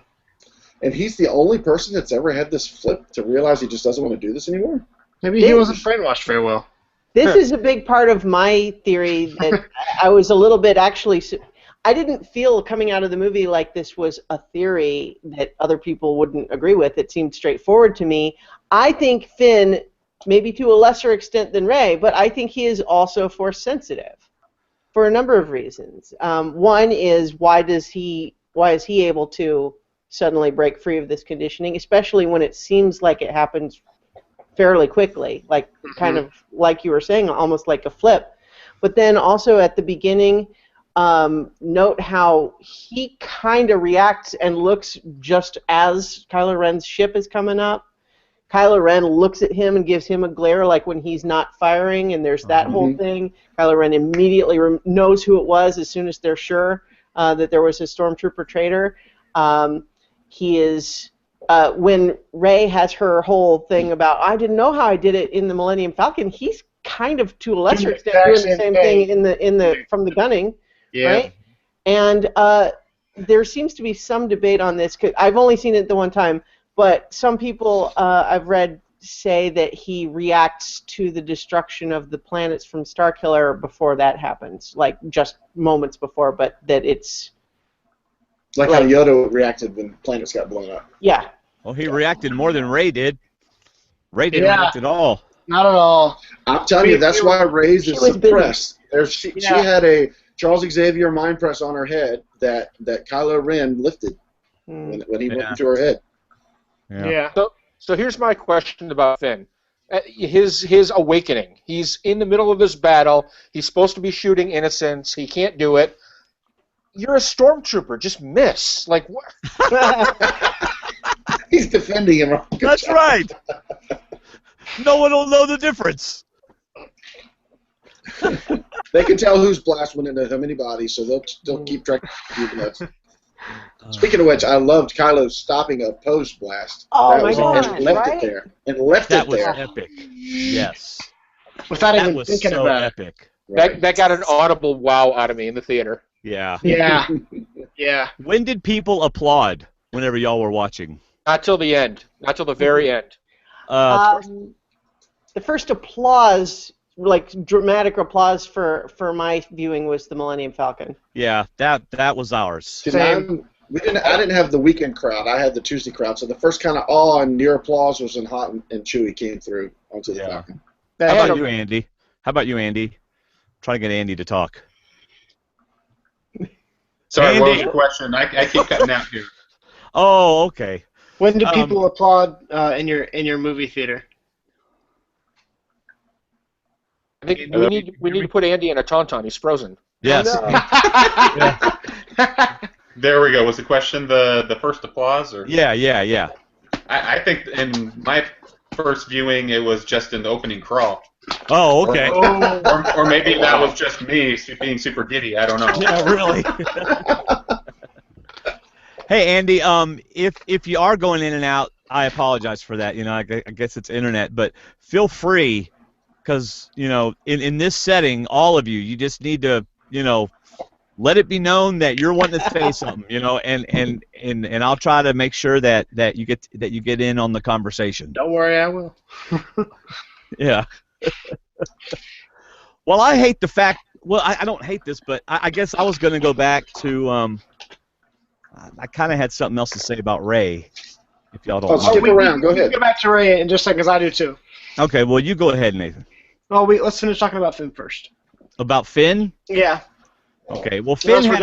And he's the only person that's ever had this flip to realize he just doesn't want to do this anymore. Maybe he wasn't brainwashed very well. This is a big part of my theory that I was a little bit actually. I didn't feel coming out of the movie like this was a theory that other people wouldn't agree with. It seemed straightforward to me. I think Finn, maybe to a lesser extent than Rey, but I think he is also Force sensitive for a number of reasons. One is, why does he why is he able to suddenly break free of this conditioning, especially when it seems like it happens fairly quickly, like kind of like you were saying, almost like a flip. But then also at the beginning, note how he kind of reacts and looks just as Kylo Ren's ship is coming up. Kylo Ren looks at him and gives him a glare like when he's not firing, and there's that whole thing. Kylo Ren immediately knows who it was as soon as they're sure that there was a stormtrooper traitor. He is, when Rey has her whole thing about, I didn't know how I did it in the Millennium Falcon, he's kind of, to a lesser extent, doing the same thing from the gunning, right? And there seems to be some debate on this. 'Cause I've only seen it the one time, but some people I've read say that he reacts to the destruction of the planets from Starkiller before that happens, like just moments before, but that it's... Like how Yoda reacted when planets got blown up. Yeah. Well, he reacted more than Rey did. Rey didn't react at all. Not at all. I'm telling you, that's why Rey's is suppressed. She had a Charles Xavier mind press on her head that Kylo Ren lifted when he went into her head. Yeah. So here's my question about Finn. His awakening. He's in the middle of this battle. He's supposed to be shooting innocents. He can't do it. You're a stormtrooper. Just miss. Like what? He's defending him. That's right. No one will know the difference. They can tell whose blast went into how many bodies, so they'll keep track of the Speaking of which, I loved Kylo stopping a post blast. Oh my gosh! And left it there. And left it there. That was epic. Yes. Without That even was thinking so about epic. Right. That got an audible wow out of me in the theater. Yeah. it. Yeah. Yeah. When did people applaud whenever y'all were watching? Not till the end. Not till the very end. The first applause, like dramatic applause for my viewing, was the Millennium Falcon. Yeah, that was ours. I didn't have the weekend crowd. I had the Tuesday crowd. So the first kind of awe and near applause was when Hot and Chewie came through onto the Falcon. How about you, Andy? Try to get Andy to talk. Sorry, Andy. what was the question? I keep cutting out here. Oh, okay. When do people applaud in your movie theater? I think we need to put Andy in a tauntaun. He's frozen. Yes. There we go. Was the question the first applause? Or? Yeah. I think in my first viewing, it was just in the opening crawl. Oh, okay. Or maybe that was just me being super giddy. I don't know. Yeah, really. Hey, Andy. If you are going in and out, I apologize for that. I guess it's internet, but feel free, because in this setting, all of you just need to let it be known that you're wanting to say something, and I'll try to make sure that you get in on the conversation. Don't worry, I will. Yeah. Well, I hate the fact. Well, I don't hate this, but I guess I was going to go back to. I kind of had something else to say about Rey. If y'all don't. Stick around. Go ahead. Go back to Rey in just a second, because I do too. Okay. Well, you go ahead, Nathan. Well, let's finish talking about Finn first. About Finn? Yeah. Okay. Well, Finn had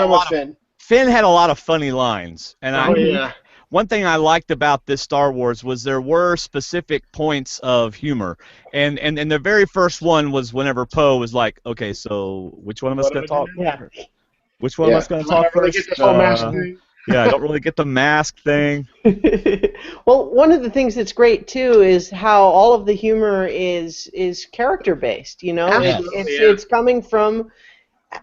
a lot of funny lines, and one thing I liked about this Star Wars was there were specific points of humor, and the very first one was whenever Poe was like, "Okay, so which one of us going to talk? Which one of us going to talk first?" Get this whole mask thing. Yeah, I don't really get the mask thing. Well, one of the things that's great too is how all of the humor is character based. It's coming from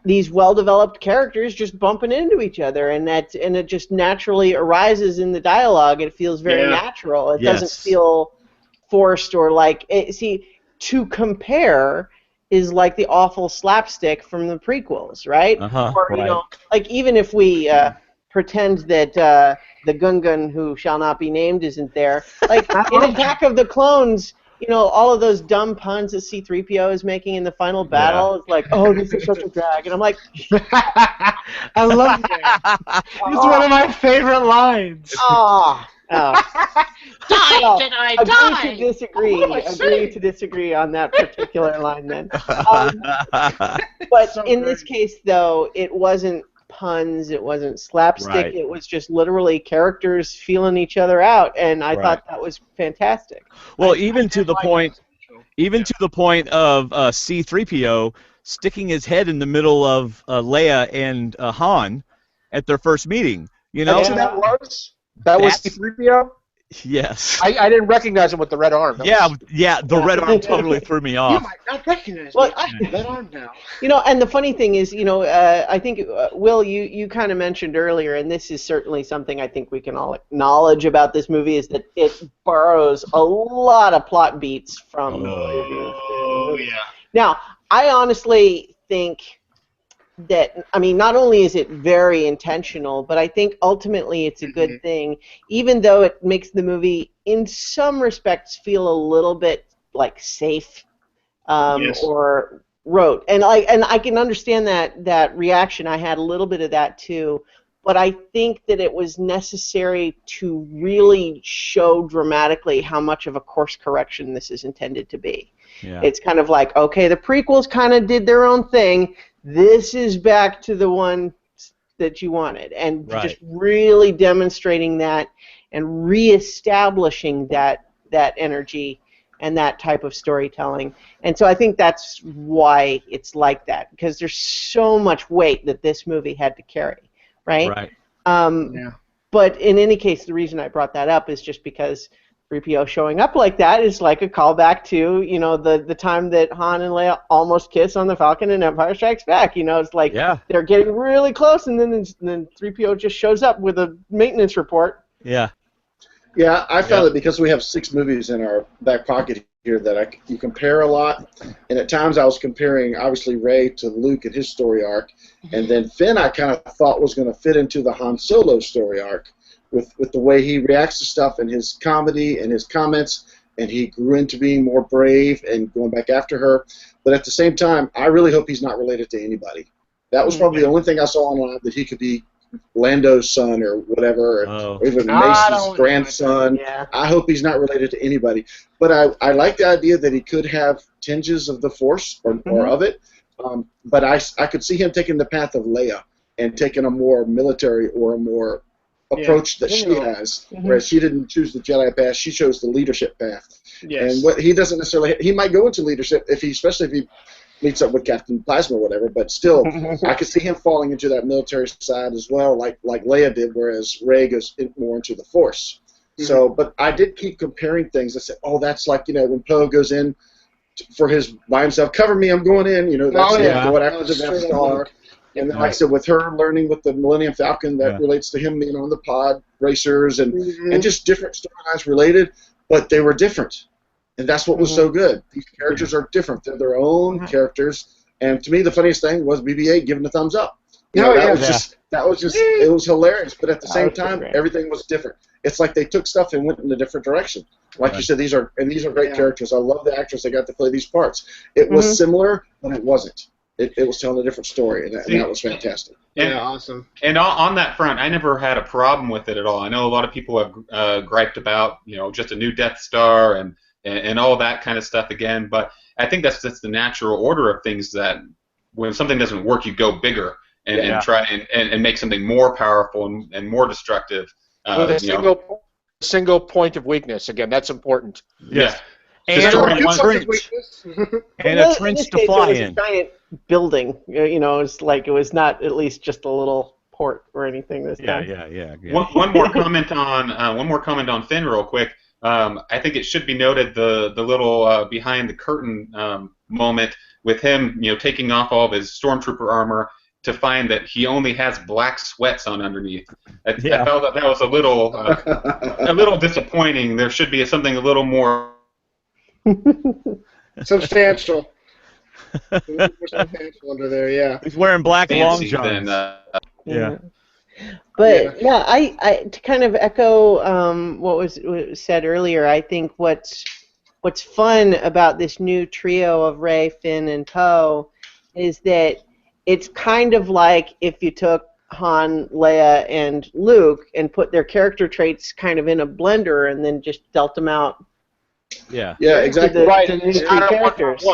these well-developed characters just bumping into each other, and it just naturally arises in the dialogue. It feels very natural. It doesn't feel forced or like it. See, to compare is like the awful slapstick from the prequels, right? Or like even if we pretend that the Gungan who shall not be named isn't there, like in Attack of the Clones. All of those dumb puns that C-3PO is making in the final battle. It's like, oh, this is such a drag. And I'm like... I love that. It's one of my favorite lines. Die, Jedi, die! Agree to disagree on that particular line then. But in this case, though, it wasn't puns, it wasn't slapstick, Right. it was just literally characters feeling each other out, and I thought that was fantastic. Well, even to the point of C-3PO sticking his head in the middle of Leia and Han at their first meeting. You know? That's who that was? That was That's- C-3PO? Yes. I didn't recognize him with the red arm. The red arm totally threw me You off. might not recognize Well, me. I have that arm now. You know, and the funny thing is, you know, I think, Will, you kind of mentioned earlier, and this is certainly something I think we can all acknowledge about this movie, is that it borrows a lot of plot beats from Oh, yeah. Now, I honestly think that, I mean, not only is it very intentional, but I think ultimately it's a good thing, even though it makes the movie, in some respects, feel a little bit like safe or rote. And I can understand that reaction. I had a little bit of that too. But I think that it was necessary to really show dramatically how much of a course correction this is intended to be. Yeah. It's kind of like, okay, the prequels kind of did their own thing. This is back to the one that you wanted. And just really demonstrating that and reestablishing that energy and that type of storytelling. And so I think that's why it's like that, because there's so much weight that this movie had to carry, right? But in any case, the reason I brought that up is just because 3PO showing up like that is like a callback to, you know, the time that Han and Leia almost kiss on the Falcon in Empire Strikes Back. You know, it's like they're getting really close, and then 3PO just shows up with a maintenance report. Yeah. Yeah, I found that because we have 6 movies in our back pocket here that you compare a lot, and at times I was comparing, obviously, Rey to Luke and his story arc, and then Finn I kind of thought was going to fit into the Han Solo story arc with the way he reacts to stuff and his comedy and his comments, and he grew into being more brave and going back after her. But at the same time, I really hope he's not related to anybody. That was probably the only thing I saw online, that he could be Lando's son or whatever, or even Mason's grandson. I hope he's not related to anybody. But I like the idea that he could have tinges of the Force or of it. But I could see him taking the path of Leia and taking a more military or a more approach that she has, whereas she didn't choose the Jedi path, she chose the leadership path. And what he doesn't necessarily, he might go into leadership especially if he meets up with Captain Phasma or whatever, but still, I could see him falling into that military side as well, like Leia did, whereas Rey goes more into the Force. So, but I did keep comparing things. I said, oh, that's like, you know, when Poe goes in by himself, cover me, I'm going in, you know, that's what happens in that Star. And then, like I said, with her learning with the Millennium Falcon, that relates to him being on the pod racers and just different storylines related, but they were different. And that's what was so good. These characters are different. They're their own characters. And to me, the funniest thing was BB-8 giving the thumbs up. That was just, it was hilarious. But at the same time, everything was different. It's like they took stuff and went in a different direction. Like you said, these are great characters. I love the actors that got to play these parts. It was similar, but it wasn't. It was telling a different story, and that was fantastic. Awesome. And on that front, I never had a problem with it at all. I know a lot of people have griped about, you know, just a new Death Star and all that kind of stuff again, but I think that's the natural order of things, that when something doesn't work, you go bigger and try and make something more powerful and more destructive. With a single point of weakness. Again, that's important. Yeah. And a trench to fly in. It was a giant building. You know, it's like it was not at least just a little port or anything this time. Yeah. One more comment on Finn, real quick. I think it should be noted the little behind the curtain moment with him, you know, taking off all of his stormtrooper armor to find that he only has black sweats on underneath. I felt that was a little disappointing. There should be something a little more substantial. Substantial under there, He's wearing black long johns. But I to kind of echo what was said earlier, I think what's fun about this new trio of Rey, Finn, and Poe is that it's kind of like if you took Han, Leia, and Luke and put their character traits kind of in a blender and then just dealt them out. Yeah, exactly. To these three characters.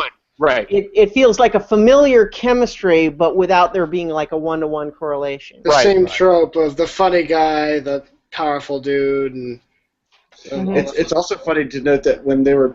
Right. it feels like a familiar chemistry, but without there being like a one-to-one correlation. The Right, same right. trope of the funny guy, the powerful dude, and It's also funny to note that when they were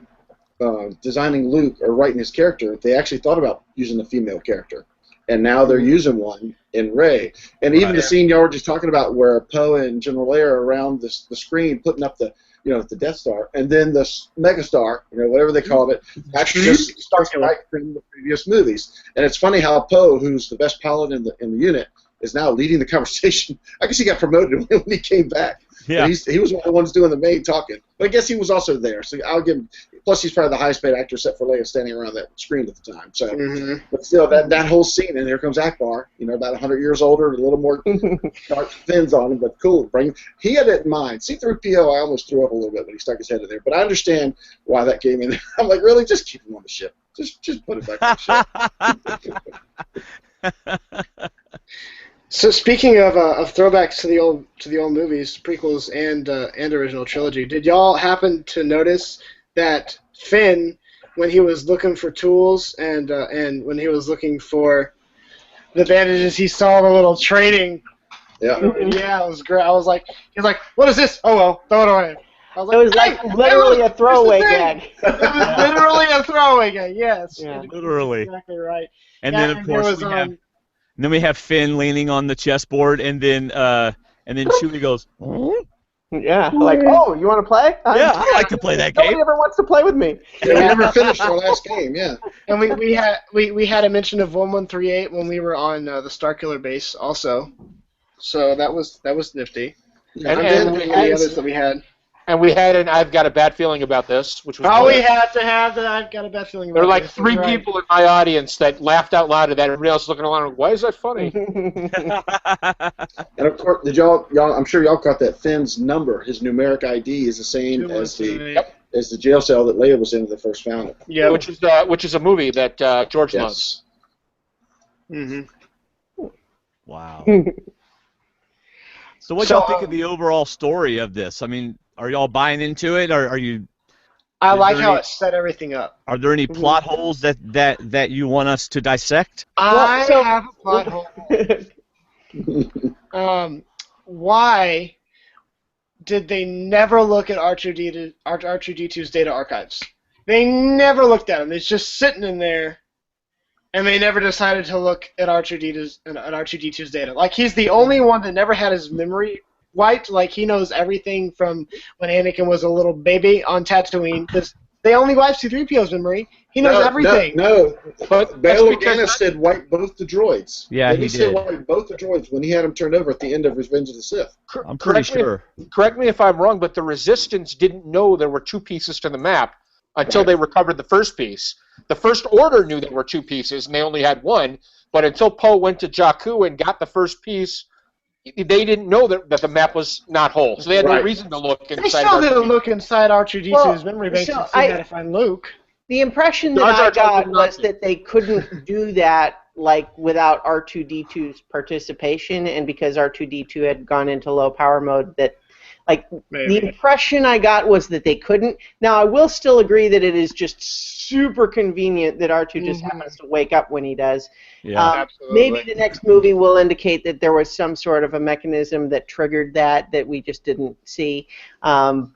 designing Luke or writing his character, they actually thought about using a female character, and now they're using one in Rey. And even the scene y'all were just talking about, where Poe and General Leia are around the screen putting up the the Death Star, and then the Megastar, whatever they called it, actually just starts right from the previous movies. And it's funny how Poe, who's the best pilot in the unit, is now leading the conversation. I guess he got promoted when he came back. Yeah. He was one of the ones doing the main talking. But I guess he was also there, so I'll give him. Plus, he's probably the highest paid actor, except for Leia standing around that screen at the time. So, but still, that whole scene, and here comes Akbar, about 100 years older, a little more dark fins on him, but cool. He had it in mind. C-3PO, I almost threw up a little bit when he stuck his head in there, but I understand why that came in. I'm like, really, just keep him on the ship. Just put it back on the ship. So speaking of throwbacks to the old movies, prequels and original trilogy, did y'all happen to notice that Finn, when he was looking for tools and when he was looking for the bandages, he saw the little training. Yeah. Yeah, it was great. He was like, "What is this? Oh well, throw it away." I was It was like literally a throwaway gag. It was literally a throwaway gag. Yes. Yeah. Literally. Exactly right. And Yeah, then of course we have Finn leaning on the chessboard, and then Chewie goes, Yeah, like, oh, you want to play? yeah, I like to play that Nobody game. ever wants to play with me. Yeah, we never finished our last game. Yeah. And we had a mention of 1138 when we were on the Starkiller base also, so that was nifty. And the others that we had. And we had an I've got a bad feeling about this, which was We had to have that. I've got a bad feeling about there were like this. 3 Right. people in my audience that laughed out loud at that. Everybody else looking along, why is that funny? And of course, did y'all? I'm sure y'all caught that Finn's number. His numeric ID is the same as the jail cell that Leia was in when they first found it. Yeah. Which is a movie that George loves. Mm-hmm. Wow. So what y'all think of the overall story of this? I mean, are y'all buying into it, or are you? I like how it set everything up. Are there any plot holes that you want us to dissect? I have a plot hole. Why did they never look at R2D2's data archives? They never looked at them. It's just sitting in there, and they never decided to look at R2D2's data. Like, he's the only one that never had his memory wiped. Like, he knows everything from when Anakin was a little baby on Tatooine, because they only wiped C-3PO's memory. He knows everything. No, But Bail Organa said wipe both the droids. Yeah, he said did. wipe both the droids when he had them turned over at the end of Revenge of the Sith. I'm pretty sure. Correct me if I'm wrong, but the Resistance didn't know there were 2 pieces to the map until they recovered the first piece. The First Order knew there were 2 pieces, and they only had 1. But until Poe went to Jakku and got the first piece, they didn't know that the map was not whole. So they had no reason to look inside. They still didn't look inside R2D2's memory bank to see how to find Luke. The impression that I got was that they couldn't do that without R2D2's participation, and because R2D2 had gone into low power mode, that the impression I got was that they couldn't. Now, I will still agree that it is just super convenient that R2 just happens to wake up when he does. Yeah, maybe the next movie will indicate that there was some sort of a mechanism that triggered that we just didn't see. When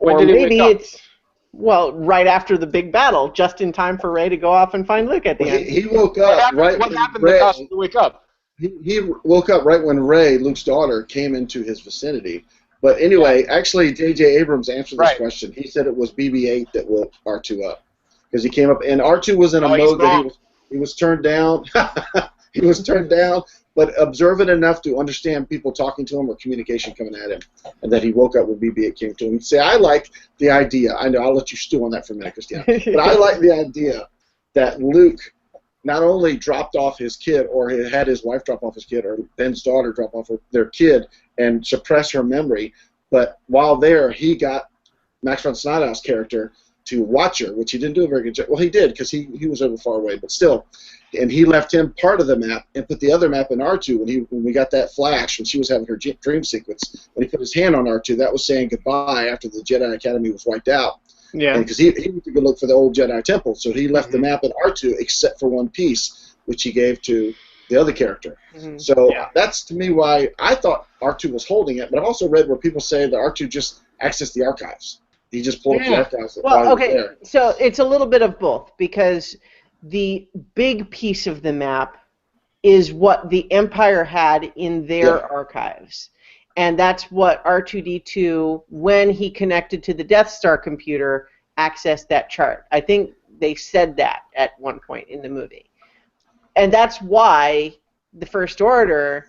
or did he maybe wake up? it's right after the big battle, just in time for Rey to go off and find Luke at the end. He woke up What happened to cause him to wake up? He woke up right when Rey, Luke's daughter, came into his vicinity. But anyway, actually, J.J. Abrams answered this question. He said it was BB-8 that woke R2 up, because he came up, and R2 was in a mode that he was turned down. He was turned down, but observant enough to understand people talking to him or communication coming at him, and that he woke up when BB-8 came to him. Say, I like the idea. I know I'll let you stew on that for a minute, Christiana, but I like the idea that Luke not only dropped off his kid, or he had his wife drop off his kid, or Ben's daughter drop off their kid and suppress her memory, but while there, he got Max von Sydow's character to watch her, which he didn't do a very good job. Well, he did, because he was over far away, but still. And he left him part of the map and put the other map in R2 when we got that flash, when she was having her dream sequence. When he put his hand on R2, that was saying goodbye after the Jedi Academy was wiped out. Yeah. Because he went to go look for the old Jedi Temple, so he left the map at R2 except for one piece, which he gave to the other character. So that's to me why I thought R2 was holding it, but I've also read where people say that R2 just accessed the archives. He just pulled up the archives. Well, okay, so it's a little bit of both, because the big piece of the map is what the Empire had in their archives. And that's what R2-D2, when he connected to the Death Star computer, accessed that chart. I think they said that at one point in the movie. And that's why the First Order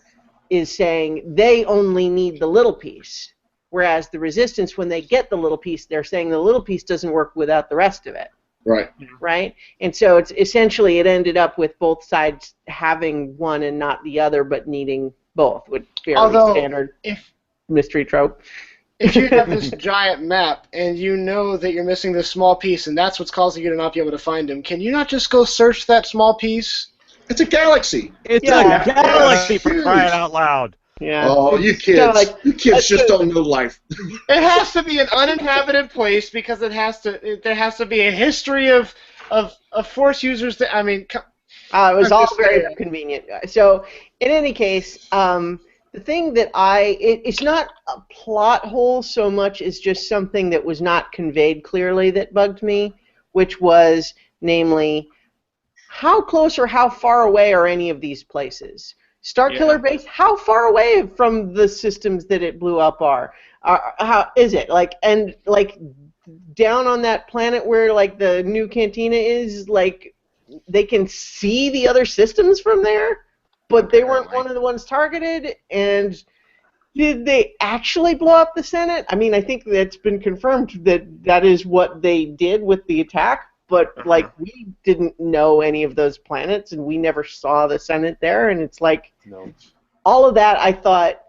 is saying they only need the little piece. Whereas the Resistance, when they get the little piece, they're saying the little piece doesn't work without the rest of it. Right. Right? And so it's essentially it ended up with both sides having one and not the other, but needing both, which is fairly standard mystery trope. If you have this giant map and you know that you're missing this small piece and that's what's causing you to not be able to find him, can you not just go search that small piece? It's a galaxy. It's a galaxy for crying out loud. Yeah. Oh, you kids! You kids just don't know life. It has to be an uninhabited place because there has to be a history of Force users. It was all very convenient. So, in any case, the thing that it's not a plot hole so much as just something that was not conveyed clearly that bugged me, which was, namely, how close or how far away are any of these places? Starkiller Base, how far away from the systems that it blew up are? How is it? Down on that planet where the new cantina is, they can see the other systems from there, but they weren't one of the ones targeted. And did they actually blow up the Senate? I mean, I think that's been confirmed that is what they did with the attack. But we didn't know any of those planets, and we never saw the Senate there. And it's all of that. I thought,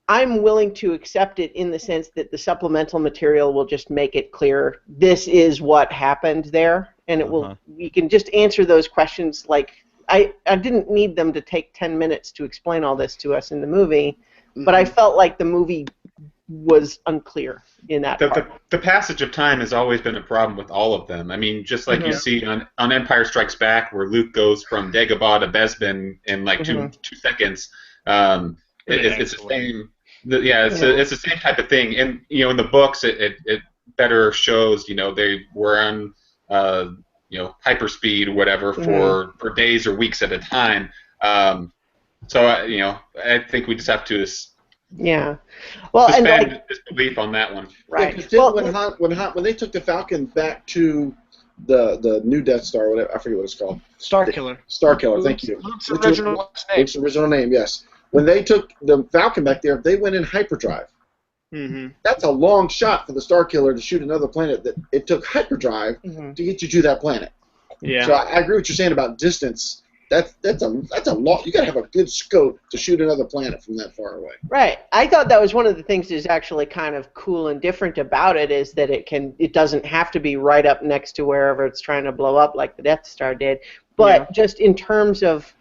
I'm willing to accept it in the sense that the supplemental material will just make it clear this is what happened there, and it will. We can just answer those questions. I didn't need them to take 10 minutes to explain all this to us in the movie, but I felt like the movie was unclear in that part. The passage of time has always been a problem with all of them. I mean, just like you see on Empire Strikes Back, where Luke goes from Dagobah to Bespin in two seconds. It's the same. It's the same type of thing. And in the books, it better shows. They were on hyperspeed or whatever for days or weeks at a time. So I think we just have to. Well, suspend disbelief on that one. Right. When they took the Falcon back to the new Death Star, whatever, I forget what it's called. Starkiller. Starkiller. Thank you. Luke's original name. Luke's original name. Yes. When they took the Falcon back there, they went in hyperdrive. That's a long shot for the Starkiller to shoot another planet that it took hyperdrive to get you to that planet. Yeah. So I agree with what you're saying about distance. That's a lot. You got to have a good scope to shoot another planet from that far away. Right. I thought that was one of the things that's actually kind of cool and different about it is that it doesn't have to be right up next to wherever it's trying to blow up like the Death Star did. But just in terms of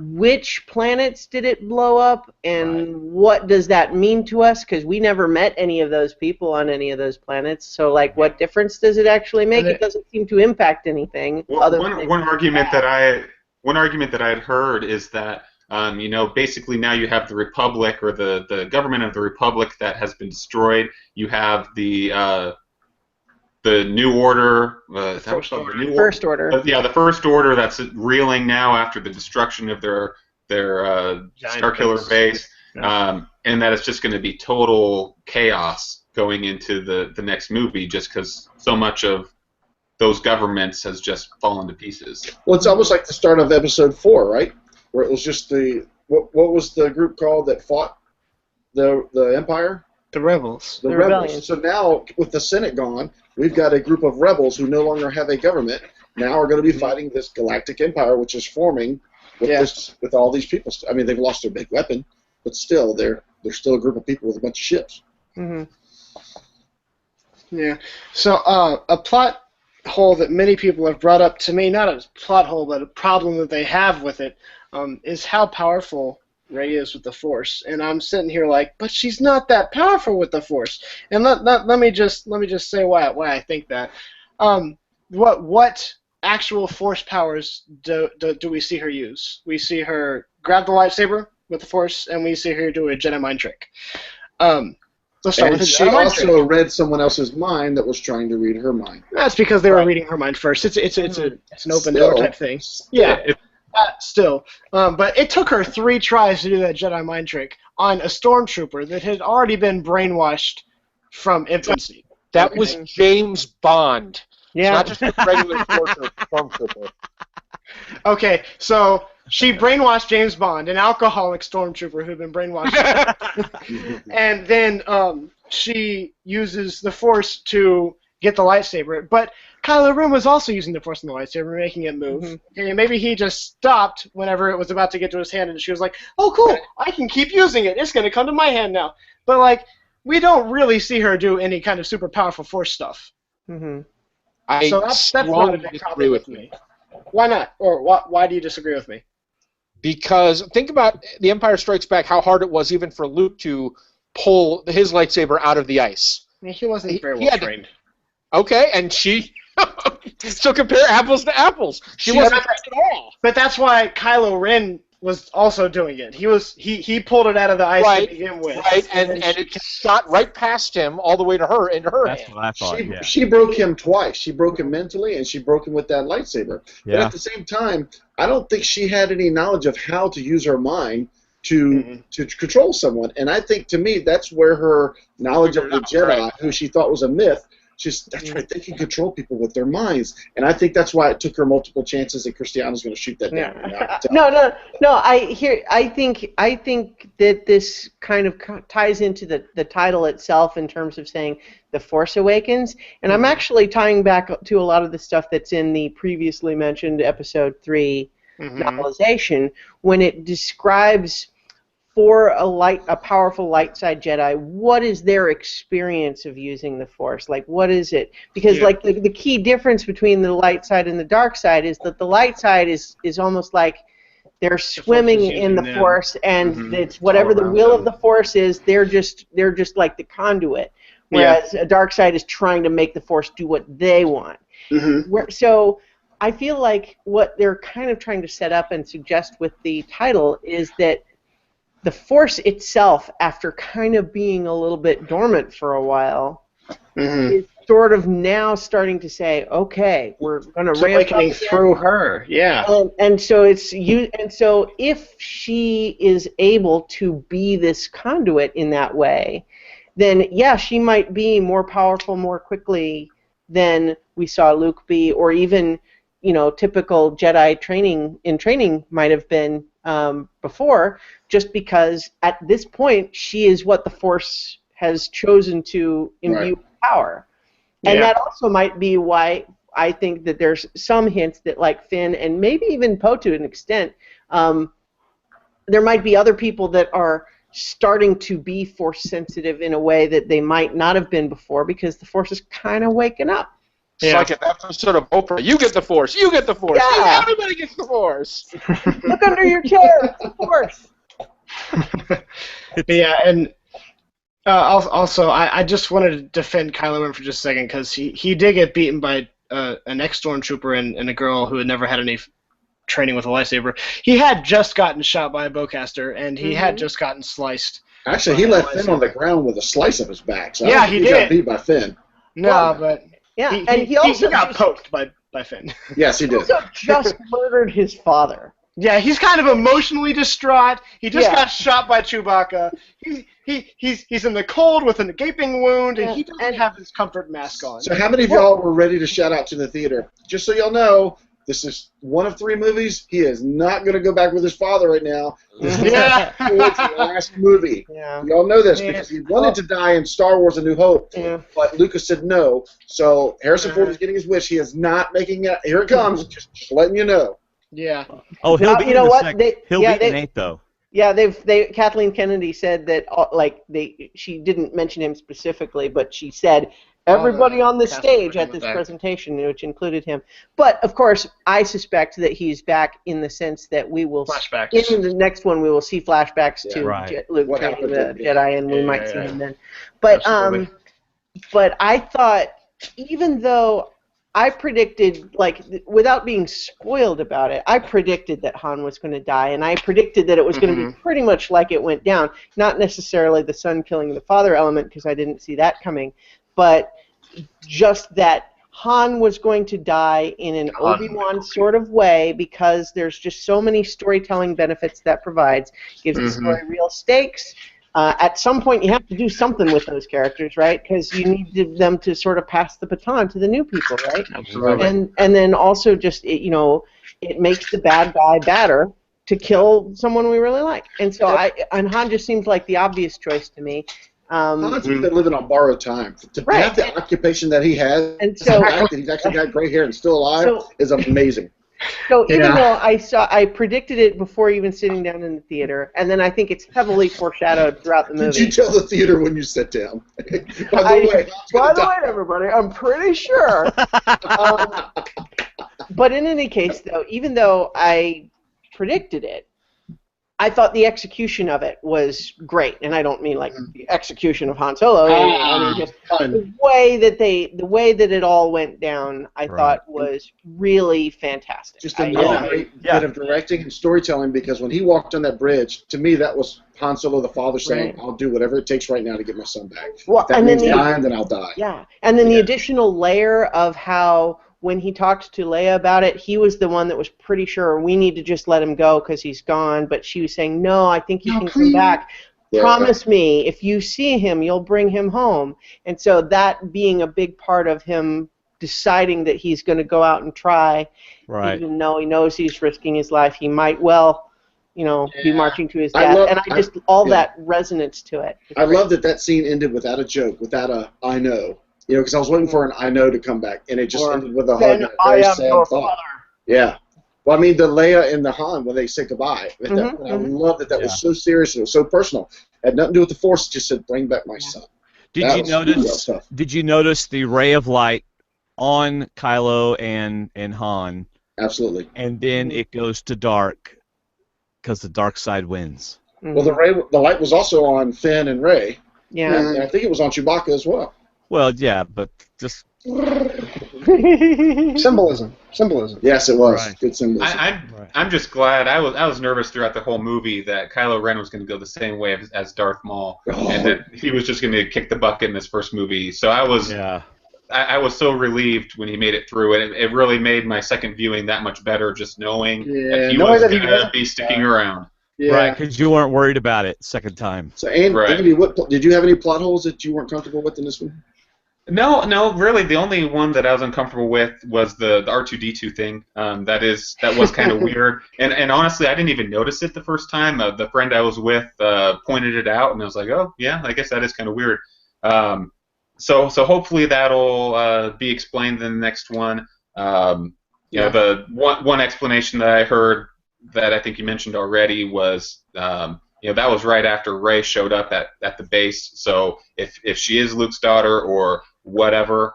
which planets did it blow up and what does that mean to us? Because we never met any of those people on any of those planets. So what difference does it actually make? It doesn't seem to impact anything. Well, one argument that I had heard is that basically now you have the Republic or the government of the Republic that has been destroyed. You have the New Order. First Order. The First Order that's reeling now after the destruction of their Starkiller base, and that it's just going to be total chaos going into the next movie, just because so much of those governments has just fallen to pieces. Well, it's almost like the start of Episode 4, right? Where it was just what was the group called that fought the Empire? The Rebels. The Rebels. So now, with the Senate gone, we've got a group of rebels who no longer have a government. Now are going to be fighting this galactic empire, which is forming with all these people. I mean, they've lost their big weapon, but still, they're still a group of people with a bunch of ships. Yeah. So a plot hole that many people have brought up to me, not a plot hole, but a problem that they have with it, is how powerful Rey is with the Force, and I'm sitting here like, but she's not that powerful with the Force. And let me just say why I think that. What actual Force powers do we see her use? We see her grab the lightsaber with the Force, and we see her do a Jedi mind trick. Let's start with And the she Jedi mind also trick. read someone else's mind that was trying to read her mind. That's because they were Right. reading her mind first. It's an open Still. door type thing. Still. Yeah. Still. But it took her 3 tries to do that Jedi mind trick on a stormtrooper that had already been brainwashed from infancy. That was James Bond. Yeah. It's not just a regular stormtrooper. Okay, so she brainwashed James Bond, an alcoholic stormtrooper who'd been brainwashed. And then she uses the Force to get the lightsaber. But Kylo Ren was also using the Force and the lightsaber, making it move. Okay, maybe he just stopped whenever it was about to get to his hand, and she was like, "Oh, cool! I can keep using it. It's gonna come to my hand now." But like, we don't really see her do any kind of super powerful Force stuff. Mm-hmm. I So that's not a strongly big disagree problem with with you. me. Why not? Or why do you disagree with me? Because think about The Empire Strikes Back, how hard it was even for Luke to pull his lightsaber out of the ice. I mean, he wasn't very He well had to- trained. Okay, and she... so compare apples to apples. She wasn't trained at all. But that's why Kylo Ren was also doing it. He pulled it out of the ice Right, to begin with. Right, and it just shot right past him all the way to her, into her That's hand. what I thought. Yeah. She broke him twice. She broke him mentally, and she broke him with that lightsaber. But Yeah. at the same time, I don't think she had any knowledge of how to use her mind to control someone. And I think, to me, that's where her knowledge of the Jedi, who she thought was a myth, that's right, they can control people with their minds. And I think that's why it took her multiple chances, and Christiana's going to shoot that down. No. I think that this kind of ties into the title itself in terms of saying the Force Awakens, and I'm actually tying back to a lot of the stuff that's in the previously mentioned Episode 3 novelization when it describes for a powerful light side Jedi, what is their experience of using the Force? Like, what is it? Because like the key difference between the light side and the dark side is that the light side is almost like they're swimming in the Force, and it's whatever the will of the Force is. They're just like the conduit, whereas a dark side is trying to make the Force do what they want. So I feel like what they're kind of trying to set up and suggest with the title is that the Force itself, after kind of being a little bit dormant for a while, is sort of now starting to say, "Okay, we're going to ramp up through her." Yeah. And so it's you. And so if she is able to be this conduit in that way, then yeah, she might be more powerful more quickly than we saw Luke be, or even typical Jedi training might have been before, just because at this point she is what the Force has chosen to imbue with power. And that also might be why I think that there's some hints that, like Finn and maybe even Poe to an extent, there might be other people that are starting to be Force sensitive in a way that they might not have been before, because the Force is kind of waking up. It's like an episode of Oprah. You get the Force. You get the Force. Yeah. Everybody gets the Force. Look under your chair. It's the Force. And also, I just wanted to defend Kylo Ren for just a second, because he did get beaten by an ex-stormtrooper and a girl who had never had any training with a lightsaber. He had just gotten shot by a bowcaster, and he had just gotten sliced. Actually, he left Finn on the ground with a slice of his back. So Yeah, I don't think he got did. beat by Finn. No, but he got poked by Finn. Yes, he did. also just murdered his father. Yeah, he's kind of emotionally distraught. He just got shot by Chewbacca. He's in the cold with a gaping wound, and he doesn't have his comfort mask on. So how many of y'all were ready to shout out to the theater? Just so y'all know, this is one of 3 movies. He is not going to go back with his father right now. This is his last movie. Yeah. Y'all know this because he wanted to die in Star Wars A New Hope, but Lucas said no. So Harrison Ford is getting his wish. He is not making it. Here it comes. Just letting you know. Yeah. Oh, he'll be You know what? He'll be in 8 though. Yeah, Kathleen Kennedy said that she didn't mention him specifically, but she said everybody on the cast stage members at this back. presentation, which included him. But of course, I suspect that he's back in the sense that we will Flashbacks. in the next one we will see flashbacks Yeah. to Right. Luke What training happened the to- Jedi, and we Yeah, might yeah, see yeah. him then. But Absolutely. but I thought, even though I predicted, like, without being spoiled about it, I predicted that Han was going to die, and I predicted that it was going to be pretty much like it went down. Not necessarily the son killing the father element, because I didn't see that coming, but just that Han was going to die in an Obi-Wan sort of way, because there's just so many storytelling benefits that provides. Gives the story real stakes. At some point, you have to do something with those characters, right? Because you need them to sort of pass the baton to the new people, right? Absolutely. And then also just it makes the bad guy badder to kill someone we really like. And so and Han just seems like the obvious choice to me. Han's been living on borrowed time. To Right. have the occupation that he has, And so- the fact that he's actually got gray hair and still alive So- is amazing. So even Yeah. though I predicted it before even sitting down in the theater, and then I think it's heavily foreshadowed throughout the movie. Did you tell the theater when you sat down? By the By way, the way, everybody, I'm pretty sure. But in any case, though, even though I predicted it, I thought the execution of it was great, and I don't mean like the execution of Han Solo. I mean just the way that it all went down, I thought was really fantastic. just another great bit of directing and storytelling, because when he walked on that bridge, to me that was Han Solo, the father, saying, Right. "I'll do whatever it takes right now to get my son back. Well, If that and means then dying, then I'll die." Yeah, and then the Yeah. additional layer of how when he talked to Leia about it, he was the one that was pretty sure we need to just let him go because he's gone, but she was saying, no, I think he can come back. Yeah. Promise me, if you see him, you'll bring him home. And so that being a big part of him deciding that he's going to go out and try, even though he knows he's risking his life, he might well, be marching to his death. That resonance to it. I love that scene ended without a joke, without a "I know." Because I was waiting for an "I know" to come back, and it just ended with a hug and a very sad thought. Yeah. Well, I mean, the Leia and the Han, when they say goodbye, at that point, I love that was so serious and it was so personal. It had nothing to do with the Force. It just said, "Bring back my son." Did you notice the ray of light on Kylo and Han? Absolutely. And then it goes to dark because the dark side wins. Well, the light was also on Finn and Rey. Yeah. And I think it was on Chewbacca as well. Well, yeah, but just Symbolism. Yes, it was. Right. Good symbolism. I'm just glad. I was nervous throughout the whole movie that Kylo Ren was going to go the same way as Darth Maul, and that he was just going to kick the bucket in this first movie. So I was so relieved when he made it through, and it really made my second viewing that much better, just knowing that he was going to be sticking around. Yeah. Right, because you weren't worried about it second time. So, Andy, did you have any plot holes that you weren't comfortable with in this one? No, really. The only one that I was uncomfortable with was the R2-D2 thing. That was kind of weird. And honestly, I didn't even notice it the first time. The friend I was with pointed it out, and I was like, oh, yeah, I guess that is kind of weird. So hopefully that'll be explained in the next one. The one explanation that I heard that I think you mentioned already was that was right after Rey showed up at the base. So if she is Luke's daughter or whatever,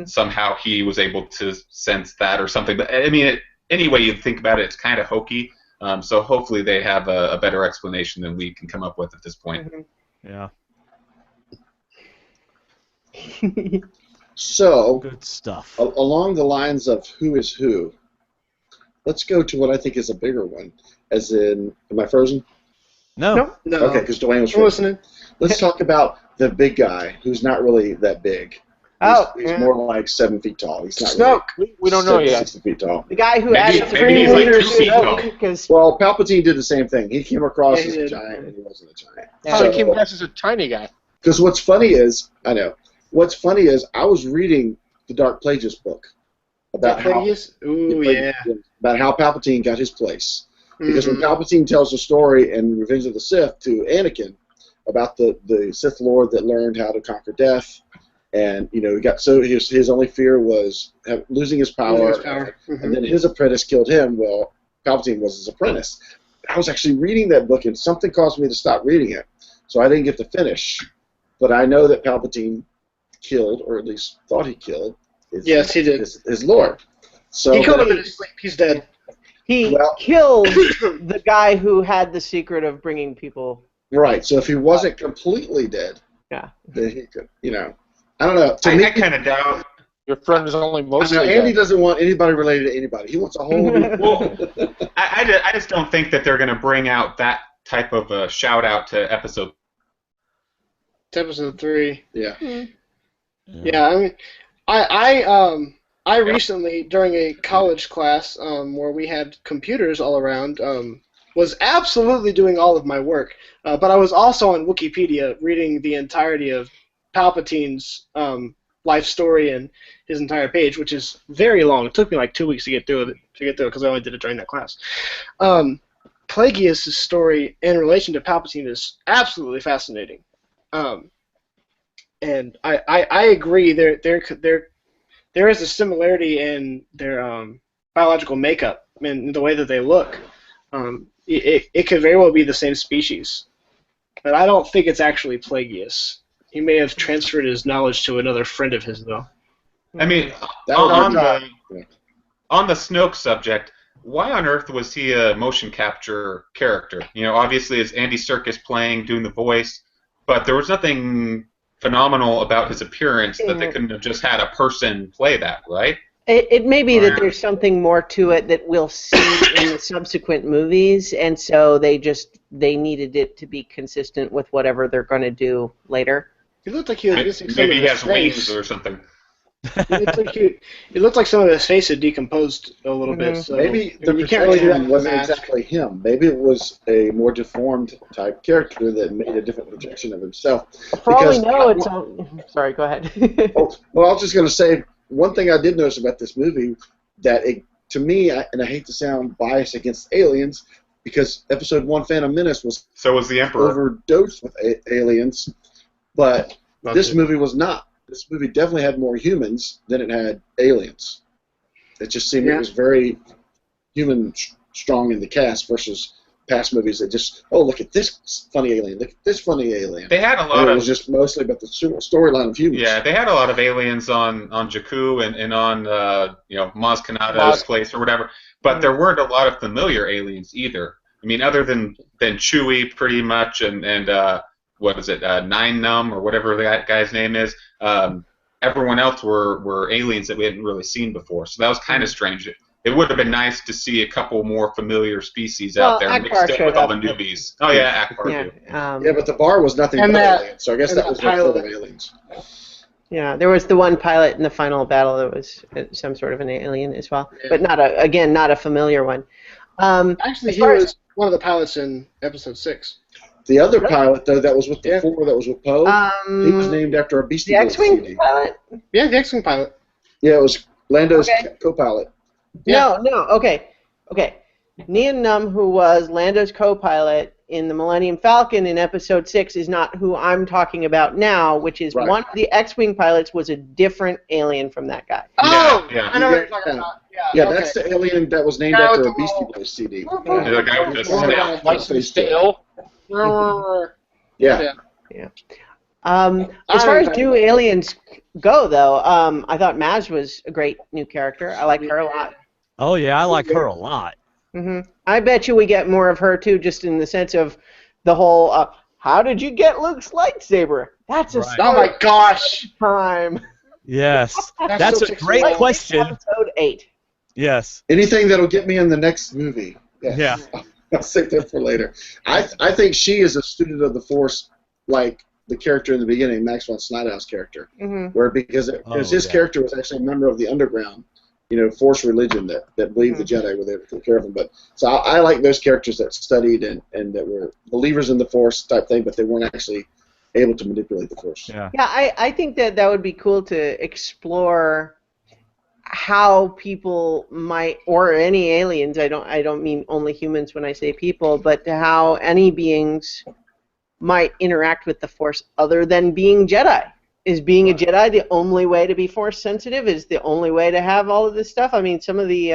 somehow he was able to sense that or something. But I mean, any way you think about it, it's kind of hokey. So hopefully they have a better explanation than we can come up with at this point. Yeah. So good stuff. Along the lines of who is who, let's go to what I think is a bigger one. As in, am I frozen? No. Okay, because Dwayne was frozen. Listening. Let's talk about the big guy who's not really that big. He's more like 7 feet tall. He's not Snoke. really We don't know yet. 60 feet tall. The guy who Maybe added he's like 2 feet tall. Well, Palpatine did the same thing. He came across as a giant, and he wasn't a giant. How he came across as a tiny guy. Because what's funny is, I was reading the Dark Plagueis book about how Palpatine got his place. Because when Palpatine tells the story in Revenge of the Sith to Anakin about the Sith Lord that learned how to conquer death, and he got his only fear was losing his power, and then his apprentice killed him. Well, Palpatine was his apprentice. I was actually reading that book, and something caused me to stop reading it, so I didn't get to finish. But I know that Palpatine killed, or at least thought he killed. Yes, he did. His Lord. So He killed him in his sleep. He's dead. He Well- killed the guy who had the secret of bringing people. Right. So if he wasn't completely dead, Yeah. then he could. I don't know. To me, I kind of doubt. Your friend is only I mostly know Andy dead. doesn't want anybody related to anybody. He wants a whole. Well, I just don't think that they're going to bring out that type of a shout out to episode. It's episode 3. Yeah. Yeah, I mean, I recently, during a college class where we had computers all around, was absolutely doing all of my work. But I was also on Wikipedia reading the entirety of Palpatine's life story and his entire page, which is very long. It took me like 2 weeks to get through it because I only did it during that class. Plagueis' story in relation to Palpatine is absolutely fascinating. And I agree. There is a similarity in their biological makeup and the way that they look. It could very well be the same species, but I don't think it's actually Plagueis. He may have transferred his knowledge to another friend of his, though. I mean, That would on be- on the Snoke subject, why on earth was he a motion capture character? Obviously it's Andy Serkis playing, doing the voice, but there was nothing phenomenal about his appearance that they couldn't have just had a person play that, right? It may be that there's something more to it that we'll see in the subsequent movies, and so they needed it to be consistent with whatever they're going to do later. He looked like he was missing some Maybe of he his has wings face. or something. It looked like some of his face had decomposed a little bit. So Maybe the you can't really do that projection with wasn't a mask. exactly him. Maybe it was a more deformed type character that made a different projection of himself. For all we Because know, it's all... Sorry, go ahead. Well, I was just going to say, one thing I did notice about this movie, that to me, and I hate to sound biased against aliens, because Episode 1 Phantom Menace was So was the Emperor. overdosed with aliens, but Not this good. movie was not. This movie definitely had more humans than it had aliens. It just seemed it was very human strong in the cast versus past movies that just, oh, look at this funny alien, look at this funny alien. They had a And lot it of was just mostly about the storyline of humans. Yeah, they had a lot of aliens on Jakku and on Maz Kanata's place or whatever, but there weren't a lot of familiar aliens either. I mean, other than Chewie, pretty much, and what is it, Nine Numb or whatever that guy's name is. Everyone else were aliens that we hadn't really seen before, so that was kind of strange. It would have been nice to see a couple more familiar species out there Akbar mixed in with all the newbies. Oh yeah, Akbar too. Yeah, but the bar was nothing And but that- aliens, so I guess and that that was full pilot- of aliens. Yeah, there was the one pilot in the final battle that was some sort of an alien as well, Yeah. but not a familiar one. Actually, as he far as- was one of the pilots in Episode 6. The other pilot, though, that was with the four, that was with Poe, he was named after a Beastie the Boys X-wing CD. pilot? Yeah, the X-Wing pilot. Yeah, it was Lando's Okay. co-pilot. Yeah. No, okay. Nien Nunb, who was Lando's co-pilot in the Millennium Falcon in Episode 6, is not who I'm talking about now, which is Right. one of the X-wing pilots was a different alien from that guy. Oh, yeah. I know what you're talking about. Yeah, okay. that's the alien that was named Guy after with a the Beastie little- Boys CD. The guy with the snout. License to ill. Yeah. As far as new aliens go, though, I thought Maz was a great new character. I like her a lot. Oh yeah, I like her a lot. I bet you we get more of her too, just in the sense of the whole. How did you get Luke's lightsaber? That's a Right. Oh my gosh! time. Yes, That that's still a takes great me- question. Episode 8. Yes. Anything that'll get me in the next movie. Yes. Yeah. I'll save that for later. I think she is a student of the Force, like the character in the beginning, Max von Sydow's character, where because his character was actually a member of the underground, Force religion that believed the Jedi were there to take care of him. But so I like those characters that studied and that were believers in the Force type thing, but they weren't actually able to manipulate the Force. Yeah. Yeah, I think that would be cool to explore how people might, or any aliens. I don't mean only humans when I say people, but how any beings might interact with the Force other than being Jedi. Is being a Jedi the only way to be Force sensitive? Is the only way to have all of this stuff? I mean, some of the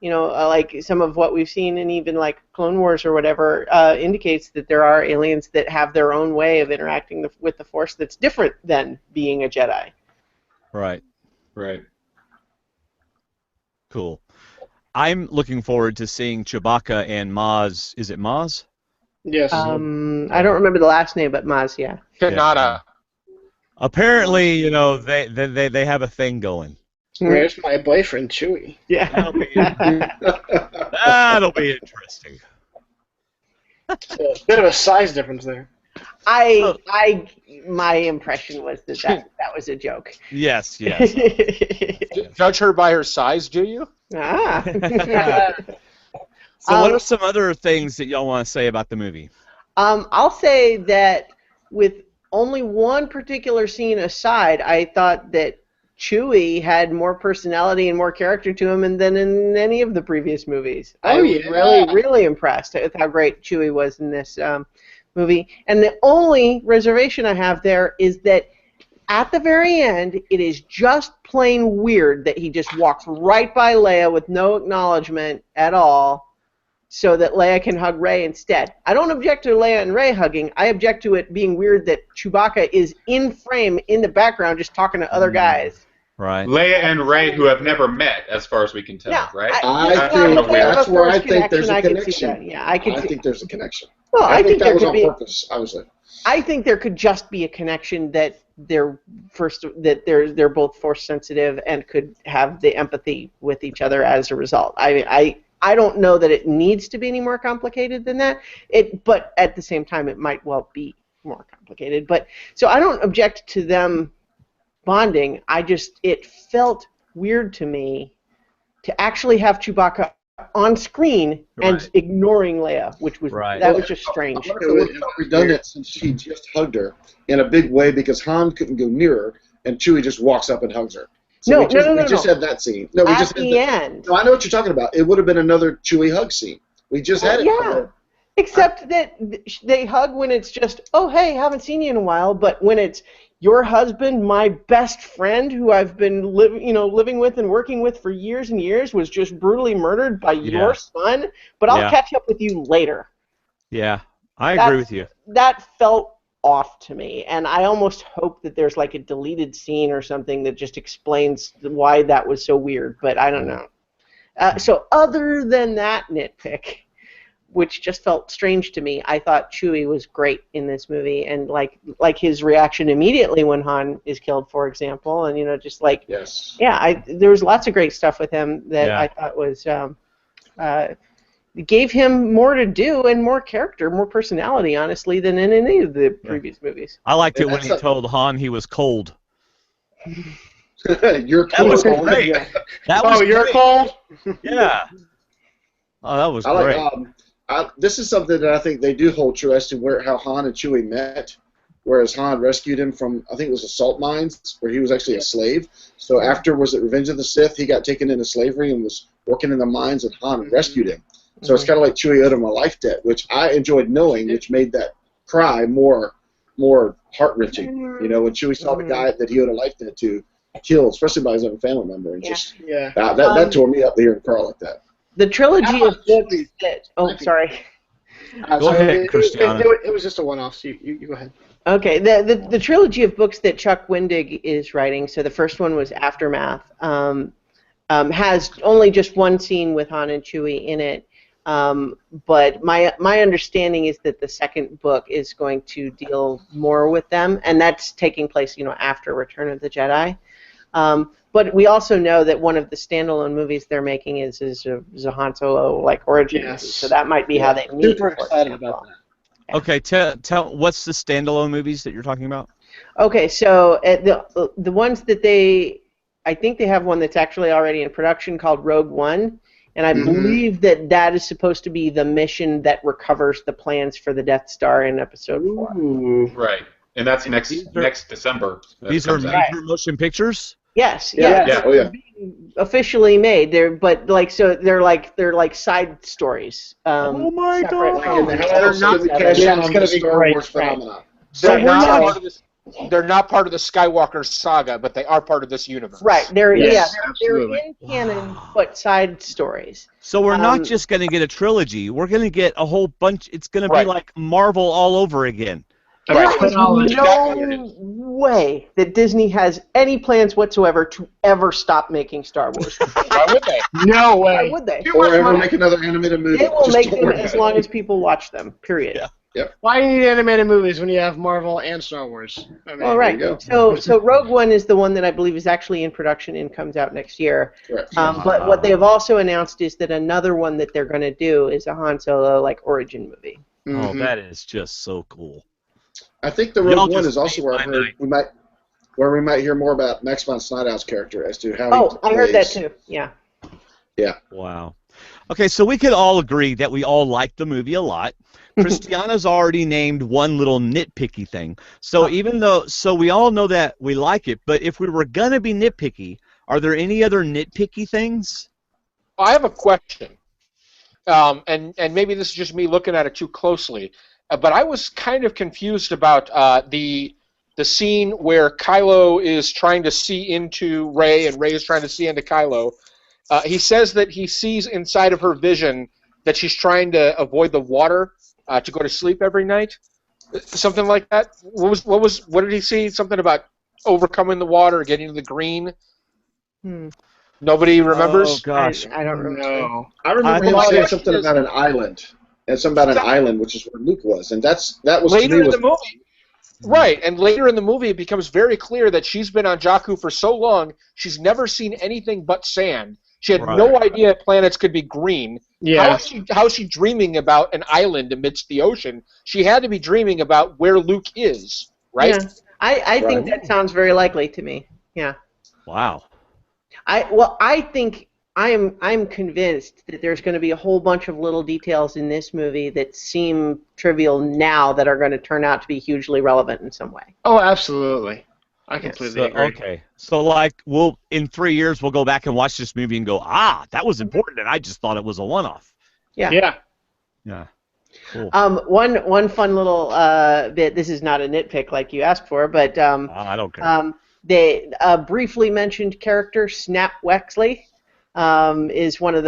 like some of what we've seen in even like Clone Wars or whatever indicates that there are aliens that have their own way of interacting with the Force that's different than being a Jedi. Right. Right. Cool. I'm looking forward to seeing Chewbacca and Maz. Is it Maz? Yes. I don't remember the last name, but Maz, yeah. Kanata. Apparently, they have a thing going. Where's my boyfriend, Chewie? Yeah. That'll be interesting. So, a bit of a size difference there. My impression was that was a joke. Yes, yes. Judge her by her size, do you? Ah. So what are some other things that y'all want to say about the movie? I'll say that with only one particular scene aside, I thought that Chewie had more personality and more character to him than in any of the previous movies. I was really, really impressed with how great Chewie was in this movie. And the only reservation I have there is that at the very end, it is just plain weird that he just walks right by Leia with no acknowledgement at all so that Leia can hug Rey instead. I don't object to Leia and Rey hugging. I object to it being weird that Chewbacca is in frame in the background just talking to other guys. Right. Leia and Rey, who have never met, as far as we can tell, right? That's where I think there's a connection. Yeah, I think there's a connection. Well, I think that was on purpose. I think there could just be a connection that they're both Force sensitive and could have the empathy with each other as a result. I don't know that it needs to be any more complicated than that. But at the same time, it might well be more complicated. But so I don't object to them bonding. It felt weird to me to actually have Chewbacca on screen and ignoring Leia, which was that was just strange. It was redundant since she just hugged her in a big way because Han couldn't go near her, and Chewie just walks up and hugs her. So we just had that scene. No, we just had the end. No, I know what you're talking about. It would have been another Chewie hug scene. We just had it. Yeah. Except that they hug when it's just, oh hey, haven't seen you in a while, but when it's your husband, my best friend, who I've been living with and working with for years and years, was just brutally murdered by your son. But I'll catch up with you later. Yeah, I agree with you. That felt off to me, and I almost hope that there's like a deleted scene or something that just explains why that was so weird. But I don't know. So other than that nitpick, which just felt strange to me, I thought Chewie was great in this movie, and like his reaction immediately when Han is killed, for example, and there was lots of great stuff with him that I thought was gave him more to do and more character, more personality, honestly, than in any of the previous movies. I liked it when he told Han he was cold. You're cold. That was great. You're cold? Yeah. Oh, that was great. This is something that I think they do hold true as to how Han and Chewie met, whereas Han rescued him from, I think it was a salt mines, where he was actually a slave. So after, was it Revenge of the Sith, he got taken into slavery and was working in the mines, and Han rescued him. So it's kind of like Chewie owed him a life debt, which I enjoyed knowing, which made that cry more heart-wrenching. When Chewie saw the guy that he owed a life debt to killed, especially by his own family member, and that tore me up to hear him cry like that. The trilogy of books that... Oh, sorry. Go ahead, Christiana. It was just a one-off, so you go ahead. Okay, the trilogy of books that Chuck Wendig is writing, so the first one was Aftermath, has only just one scene with Han and Chewie in it, but my understanding is that the second book is going to deal more with them, and that's taking place, after Return of the Jedi. But we also know that one of the standalone movies they're making is a Han Solo origin movie, so that might be how they meet. Super excited about that. Yeah. Okay, tell what's the standalone movies that you're talking about? Okay, so the ones that I think they have one that's actually already in production called Rogue One, and I believe that is supposed to be the mission that recovers the plans for the Death Star in Episode 4. Right, and that's next December. These are major motion pictures? Yes. Being officially made. They're like side stories. Oh my god! It's going to be great. phenomenon. So they're not part of the Skywalker saga, but they are part of this universe. Right. They're Yes, they're absolutely. in canon, but side stories. So we're not just going to get a trilogy. We're going to get a whole bunch. It's going to be Right. like Marvel all over again. There Right. is Chronology. no way that Disney has any plans whatsoever to ever stop making Star Wars. Why would they? No Why way. would they? Too Or much ever money. make another animated movie. They will Just make don't them worry as about long it. as people watch them. Period. Yeah. Why do you need animated movies when you have Marvel and Star Wars? I mean, All right. There you go. So Rogue One is the one that I believe is actually in production and comes out next year. Correct. But what they have also announced is that another one that they're going to do is a Han Solo origin movie. Oh, Mhm. that is just so cool. I think the Y'all Rogue One just is also made where my I've heard night. we might hear more about Max von Sydow's character as to how Oh, he I heard that plays. too. Yeah. Wow. Okay, so we could all agree that we all like the movie a lot. Christiana's already named one little nitpicky thing. So so we all know that we like it, but if we were gonna be nitpicky, are there any other nitpicky things? I have a question, and maybe this is just me looking at it too closely, but I was kind of confused about the scene where Kylo is trying to see into Rey and Rey is trying to see into Kylo. He says that he sees inside of her vision that she's trying to avoid the water to go to sleep every night, something like that. What did he see? Something about overcoming the water, getting to the green. Nobody remembers. Oh gosh. I don't remember. No. I remember I him think saying my something question about an island, and something about an island, which is where Luke was, and that was to Later me in was the movie, right? And later in the movie, it becomes very clear that she's been on Jakku for so long, she's never seen anything but sand. She had no idea planets could be green. Yeah. How is she dreaming about an island amidst the ocean? She had to be dreaming about where Luke is, right? Yeah. I think that sounds very likely to me. Yeah. Wow. I think I'm convinced that there's going to be a whole bunch of little details in this movie that seem trivial now that are going to turn out to be hugely relevant in some way. Oh, absolutely. I completely agree. Okay. So we'll in 3 years we'll go back and watch this movie and go, that was important, and I just thought it was a one-off. Yeah. Yeah. Yeah. Cool. One fun little bit. This is not a nitpick like you asked for, but I don't care. they briefly mentioned character Snap Wexley is one of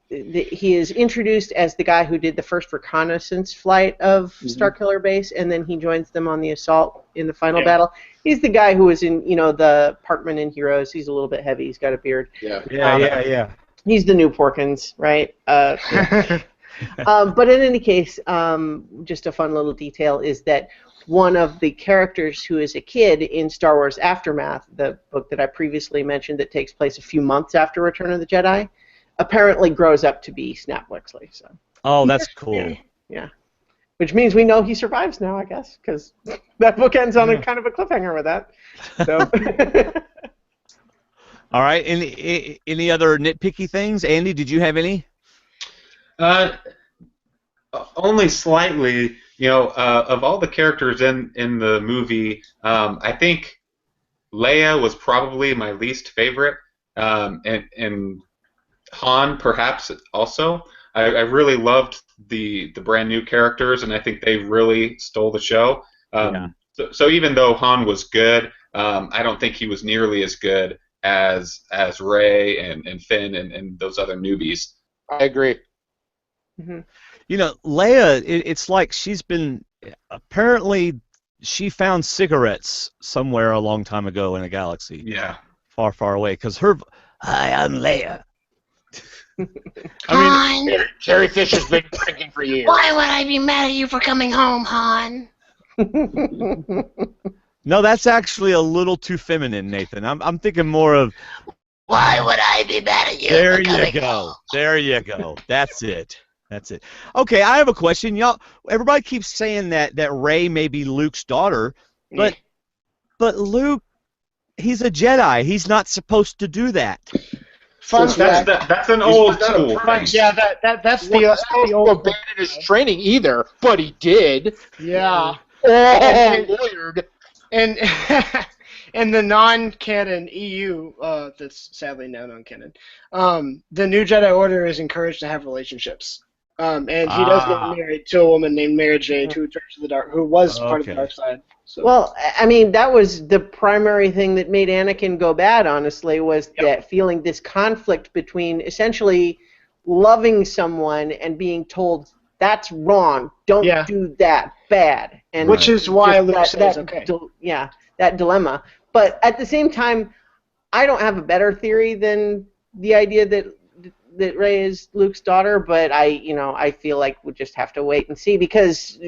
he is introduced as the guy who did the first reconnaissance flight of Starkiller Base, and then he joins them on the assault in the final battle. He's the guy who was in the Parkman in Heroes. He's a little bit heavy. He's got a beard. Yeah. He's the new Porkins, right? But in any case, just a fun little detail is that one of the characters who is a kid in Star Wars Aftermath, the book that I previously mentioned that takes place a few months after Return of the Jedi, apparently grows up to be Snap Wexley. So. Oh, that's cool. Yeah. Which means we know he survives now, I guess, because that book ends on a kind of a cliffhanger with that. So. All right. Any other nitpicky things? Andy, did you have any? Only slightly. Of all the characters in the movie, I think Leia was probably my least favorite, and Han perhaps also. I really loved the brand new characters, and I think they really stole the show. So even though Han was good, I don't think he was nearly as good as Rey and Finn and those other newbies. I agree. Mm-hmm. Leia, it's like apparently she found cigarettes somewhere a long time ago in a galaxy. Yeah. Far, far away. Because hi, I'm Leia. Han, Carrie Fisher's been drinking for years. why would I be mad at you for coming home, Han? No, that's actually a little too feminine, Nathan. I'm thinking more of. Why would I be mad at you There for you coming go. home? There you go. That's it. Okay, I have a question. Everybody keeps saying that Rey may be Luke's daughter, but Luke, he's a Jedi. He's not supposed to do that. Fun That's fact. That's an He's old not a school prince. thing. Yeah, that's the Old old. abandoned his training either, but he did. Yeah. Oh, lawyered. And in the non-canon EU, that's sadly now non-canon, the new Jedi Order is encouraged to have relationships. And he does get married to a woman named Mary Jade, who turns to the dark, who was part of the dark side. So. Well, I mean, that was the primary thing that made Anakin go bad, honestly, was that feeling this conflict between essentially loving someone and being told, that's wrong, don't do that, bad. And which is why Luke says, okay. That dilemma. But at the same time, I don't have a better theory than the idea that Rey is Luke's daughter, but I feel like we'll just have to wait and see because,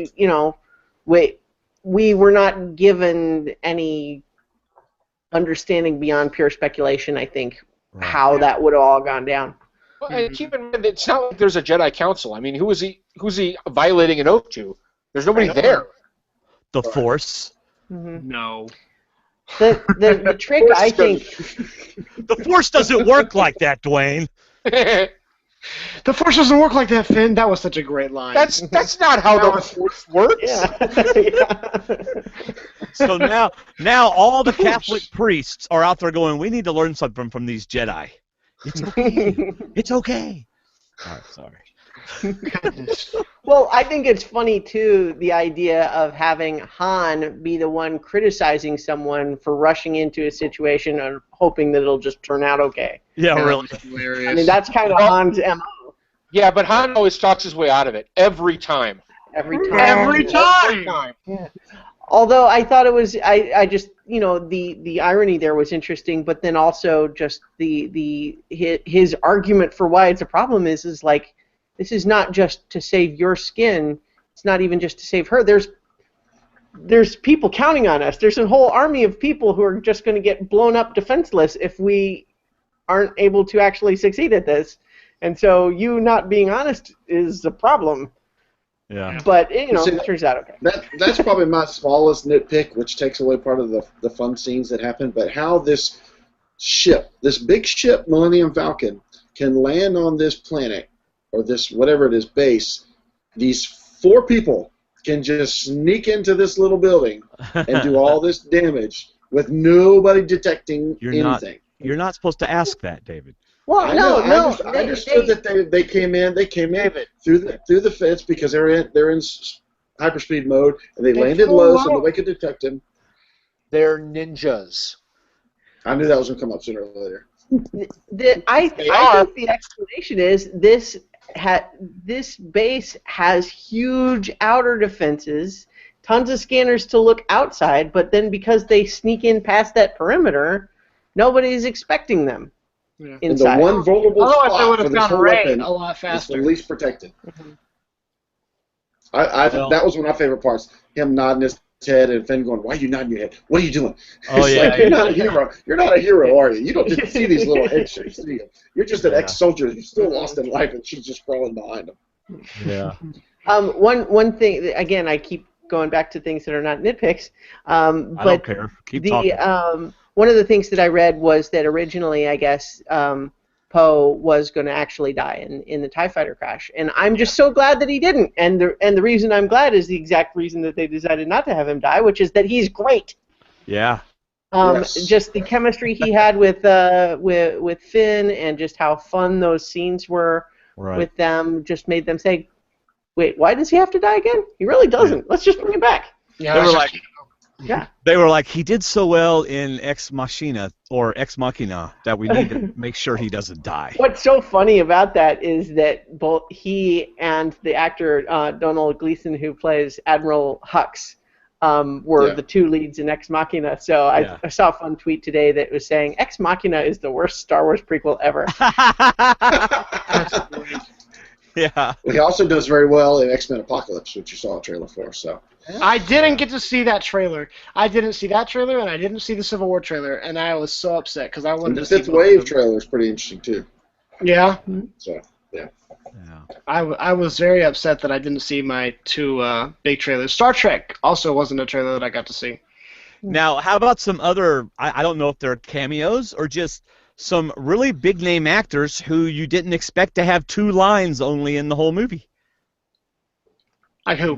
we were not given any understanding beyond pure speculation, I think, how that would have all gone down. Well, and keep in mind, it's not like there's a Jedi Council. I mean, who's he violating an oath to? There's nobody there. The Force. Mm-hmm. No. The trick, I think... The Force doesn't work like that, Dwayne. The Force doesn't work like that, Finn. That was such a great line. That's not how the Force works. Yeah. So now all the Catholic priests are out there going, we need to learn something from these Jedi. It's okay. It's okay. All right, sorry. Well, I think it's funny, too, the idea of having Han be the one criticizing someone for rushing into a situation and hoping that it'll just turn out okay. Yeah, really. Hilarious. I mean, that's kind of Han's MO. Yeah, but Han always talks his way out of it. Every time. Every time. Every time! Yeah. Although I thought it was, I just, the irony there was interesting, but then also just his argument for why it's a problem is like, this is not just to save your skin. It's not even just to save her. There's people counting on us. There's a whole army of people who are just going to get blown up defenseless if we aren't able to actually succeed at this. And so you not being honest is a problem. Yeah. But, it turns out okay. That's probably my smallest nitpick, which takes away part of the fun scenes that happen. But how this big ship, Millennium Falcon, can land on this planet, or this, whatever it is, base, these 4 people can just sneak into this little building and do all this damage with nobody detecting anything. You're not supposed to ask that, David. Well, no. I understood that they came in through the fence because they're in hyperspeed mode, and they landed low so nobody could detect them. They're ninjas. I knew that was going to come up sooner or later. I think the explanation is this base has huge outer defenses, tons of scanners to look outside, but then because they sneak in past that perimeter, nobody's expecting them. Yeah. Inside. And the one vulnerable spot for this whole weapon a lot faster. is the least protected. Mm-hmm. That was one of my favorite parts. Him nodding his head and Finn going, "Why are you nodding your head? What are you doing?" Oh, it's yeah. like, you're not a hero. You're not a hero, are you? You don't just see these little head shakes, do you? You're just an ex-soldier who's still lost in life, and she's just crawling behind him. Yeah. One thing, again, I keep going back to things that are not nitpicks. But I don't care. Keep talking. One of the things that I read was that originally, I guess, Poe was going to actually die in the TIE fighter crash, and I'm just so glad that he didn't. And the reason I'm glad is the exact reason that they decided not to have him die, which is that he's great. Yeah. Just the chemistry he had with Finn, and just how fun those scenes were with them, just made them say, "Wait, why does he have to die again? He really doesn't. Yeah. Let's just bring him back." Yeah. They were like, he did so well in Ex Machina that we need to make sure he doesn't die. What's so funny about that is that both he and the actor Donald Gleason, who plays Admiral Hux, were the 2 leads in Ex Machina. So I saw a fun tweet today that was saying Ex Machina is the worst Star Wars prequel ever. Yeah. Well, he also does very well in X-Men Apocalypse, which you saw a trailer for. So I didn't get to see that trailer. I didn't see that trailer, and I didn't see the Civil War trailer, and I was so upset because I wanted to see. The Fifth Wave trailer is pretty interesting too. Yeah. So yeah. I was very upset that I didn't see my 2 big trailers. Star Trek also wasn't a trailer that I got to see. Now, how about some other? I don't know if they're cameos or just some really big-name actors who you didn't expect to have 2 lines only in the whole movie. Like who?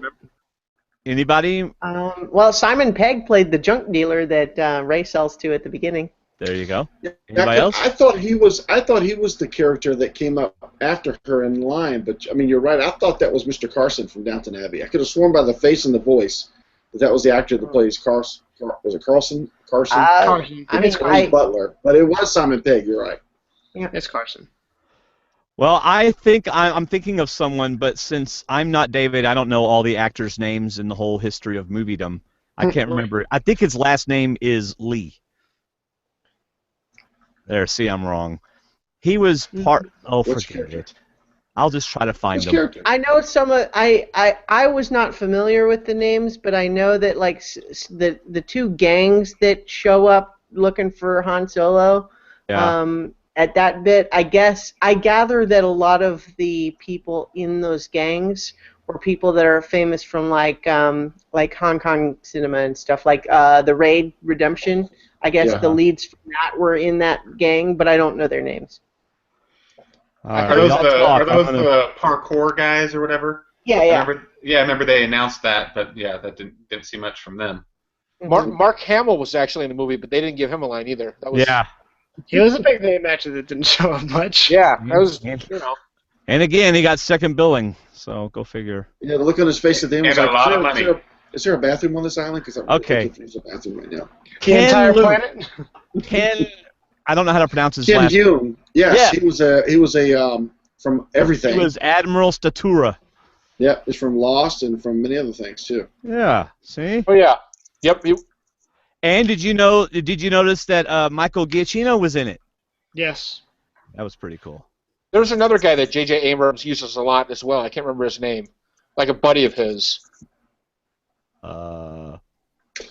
Anybody? Well, Simon Pegg played the junk dealer that Rey sells to at the beginning. There you go. Yeah, Anybody else? I thought he was the character that came up after her in line, but I mean, you're right. I thought that was Mr. Carson from Downton Abbey. I could have sworn by the face and the voice that was the actor that plays Carson. Was it Carson? Carson. Carson. I mean, It's Butler, but it was Simon Pegg. You're right. Yeah, it's Carson. Well, I think I'm thinking of someone, but since I'm not David, I don't know all the actors' names in the whole history of moviedom. I can't remember. I think his last name is Lee. There, see, I'm wrong. He was part. Oh, Which forget character? it. I'll just try to find Which him. character? I know some of I was not familiar with the names, but I know that like the two gangs that show up looking for Han Solo. Yeah. At that bit, I gather that a lot of the people in those gangs were people that are famous from like Hong Kong cinema and stuff, like the Raid Redemption. I guess Yeah. the leads from that were in that gang, but I don't know their names. All Are right, those y'all the talk. are I'm those gonna- the parkour guys or whatever? Yeah, I remember they announced that, but yeah, that didn't see much from them. Mark Hamill was actually in the movie, but they didn't give him a line either. That was, Yeah. He was a big name actually that didn't show up much. Yeah, that was, And- you know. And again, he got second billing, so go figure. Yeah, the look on his face at the end was And like, a lot of money. Is there a bathroom on this island? Because I'm Okay. really confused with the bathroom right now. The entire Luke- planet. Ken, I don't know how to pronounce his Ken last name. Hume. Yes, Yeah. he was a from everything. He was Admiral Statura. Yep, it's from Lost and from many other things too. Yeah, see? Oh yeah. Yep. And did you notice that Michael Giacchino was in it? Yes. That was pretty cool. There's another guy that J.J. Abrams uses a lot as well. I can't remember his name. Like a buddy of his. I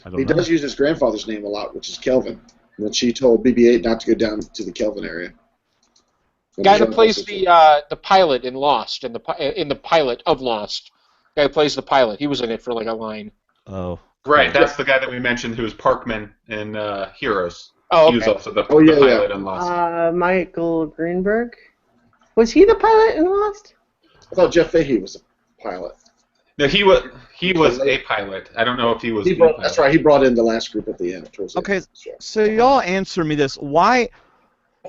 don't He know. does use his grandfather's name a lot, which is Kelvin. When she told BB-8 not to go down to the Kelvin area. Guy that plays the pilot in Lost, in the pilot of Lost. Guy that plays the pilot. He was in it for like a line. Oh. Right, that's the guy that we mentioned who was Parkman in Heroes. Oh, He was okay. also the Oh, yeah, pilot in Lost. Michael Greenberg. Was he the pilot in Lost? I thought Jeff Fahey was a pilot. No, he was a pilot. I don't know if he was. That's right. He brought in the last group at the end. Towards the Okay, end. That's right. so y'all answer me this. Why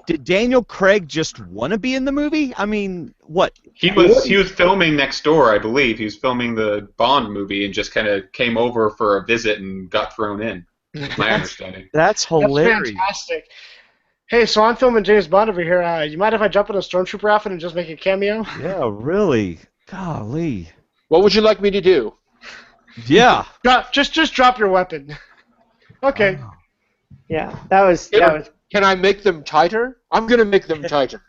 did Daniel Craig just want to be in the movie? I mean, what? He was filming next door, I believe. He was filming the Bond movie and just kind of came over for a visit and got thrown in. My understanding. That's hilarious. That's fantastic. Hey, so I'm filming James Bond over here. You mind if I jump in a stormtrooper outfit and just make a cameo? Yeah, really. Golly. What would you like me to do? Yeah. Just drop your weapon. Okay. Yeah, that was. Can I make them tighter? I'm gonna make them tighter.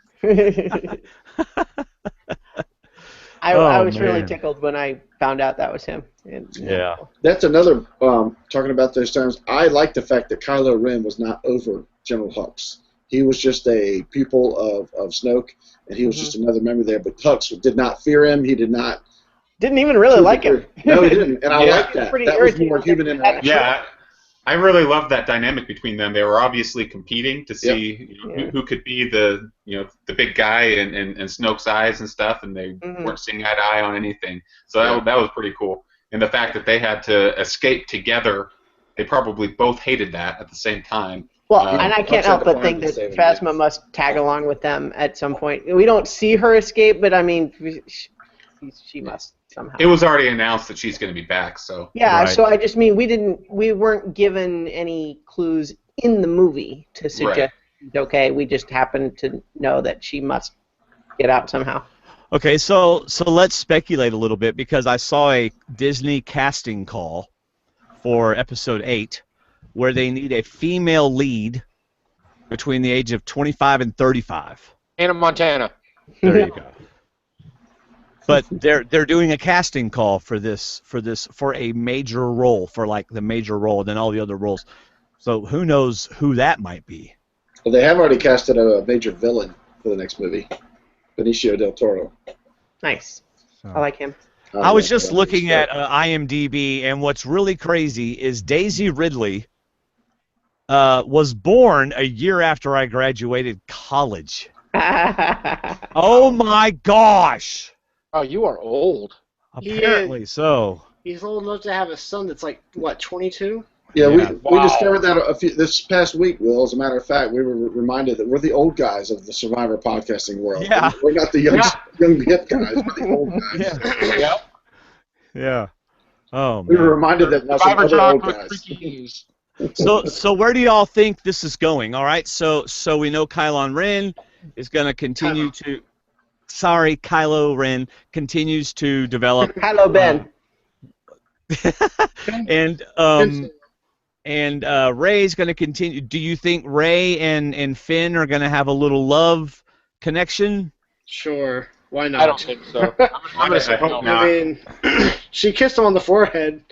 I was really man. tickled when I found out that was him. Yeah. That's another, talking about those terms, I like the fact that Kylo Ren was not over General Hux. He was just a pupil of Snoke, and he was just another member there, but Hux did not fear him. He did not... Didn't even really like him. No, he didn't, and I Yeah. like that. Pretty That was irritating. more human interaction. Yeah, I really loved that dynamic between them. They were obviously competing to see who could be the the big guy in Snoke's eyes and stuff, and they weren't seeing eye to eye on anything. So that was pretty cool. And the fact that they had to escape together, they probably both hated that at the same time. Well, and I can't Hux help had to but think find that the saving Phasma grace. must tag along with them at some point. We don't see her escape, but I mean, she must somehow. It was already announced that she's going to be back, so. Yeah, Right. so I just mean we weren't given any clues in the movie to suggest okay, we just happened to know that she must get out somehow. Okay, so let's speculate a little bit because I saw a Disney casting call for episode 8 where they need a female lead between the age of 25 and 35. Hannah Montana. There you go. But they're doing a casting call for a major role, for like the major role and then all the other roles. So who knows who that might be? Well, they have already casted a major villain for the next movie, Benicio del Toro. Nice. I like him. I was just looking at IMDb, and what's really crazy is Daisy Ridley was born a year after I graduated college. Oh my gosh! Oh, you are old. He Apparently so. He's old enough to have a son that's like, what, 22? Yeah, Yeah. we discovered that this past week, Will. As a matter of fact, we were reminded that we're the old guys of the Survivor podcasting world. Yeah. We're not the young hip guys, we're the old guys. Yeah. Yep. Yeah. Oh We were man. reminded that now some Survivor other John old with guys. freaky knees. So where do y'all think this is going? All right. So we know Kylo Ren is going to continue to. Sorry, Kylo Ren continues to develop. Hello, Ben. And Rey's going to continue. Do you think Rey and Finn are going to have a little love connection? Sure. Why not? I don't think so. I'm gonna say I hope no. not. I mean, she kissed him on the forehead.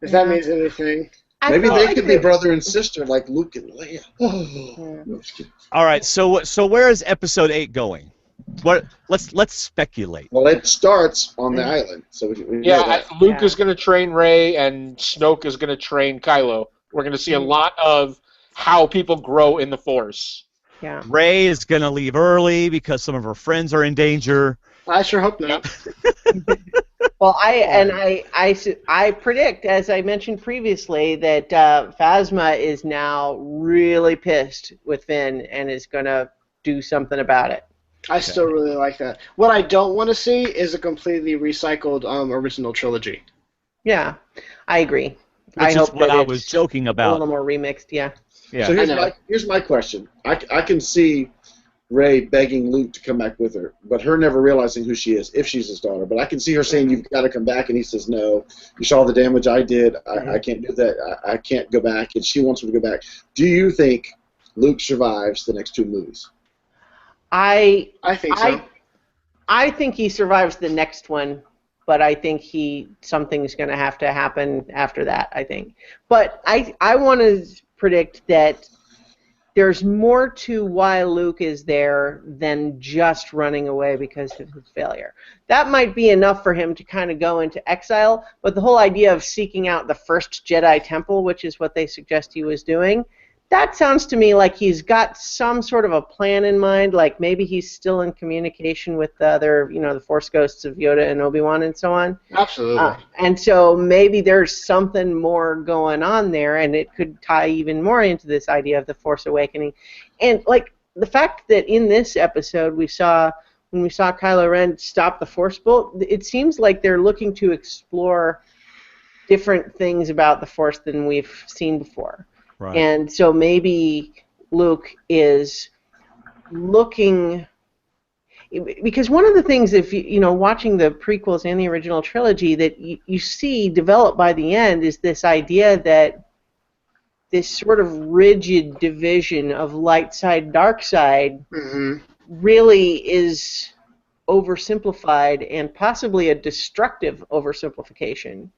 If that means anything. Maybe feel they like could be brother and sister like Luke and Leia. No, just kidding. All right. So where is Episode 8 going? What? Let's speculate. Well, it starts on the island, so we know Yeah, that. Luke Yeah. is going to train Rey, and Snoke is going to train Kylo. We're going to see a lot of how people grow in the Force. Yeah. Rey is going to leave early because some of her friends are in danger. I sure hope not. Well, I predict, as I mentioned previously, that Phasma is now really pissed with Finn and is going to do something about it. I still really like that. What I don't want to see is a completely recycled original trilogy. Yeah, I agree. Which I is hope what that I it's was joking a about. little more remixed. Yeah. Yeah. So I know. here's my question. I can see Rey begging Luke to come back with her, but her never realizing who she is, if she's his daughter. But I can see her saying, "You've got to come back," and he says, "No. You saw the damage I did. I can't do that. I can't go back." And she wants him to go back. Do you think Luke survives the next two movies? I think so. I think he survives the next one, but I think something's going to have to happen after that, I think. But I want to predict that there's more to why Luke is there than just running away because of his failure. That might be enough for him to kind of go into exile, but the whole idea of seeking out the first Jedi temple, which is what they suggest he was doing, that sounds to me like he's got some sort of a plan in mind, like maybe he's still in communication with the other, the Force ghosts of Yoda and Obi-Wan and so on. Absolutely. And so maybe there's something more going on there, and it could tie even more into this idea of the Force Awakening. And like the fact that in this episode when we saw Kylo Ren stop the Force bolt, it seems like they're looking to explore different things about the Force than we've seen before. Right. And so maybe Luke is looking, because one of the things, if watching the prequels and the original trilogy, that you see develop by the end is this idea that this sort of rigid division of light side, dark side really is oversimplified and possibly a destructive oversimplification.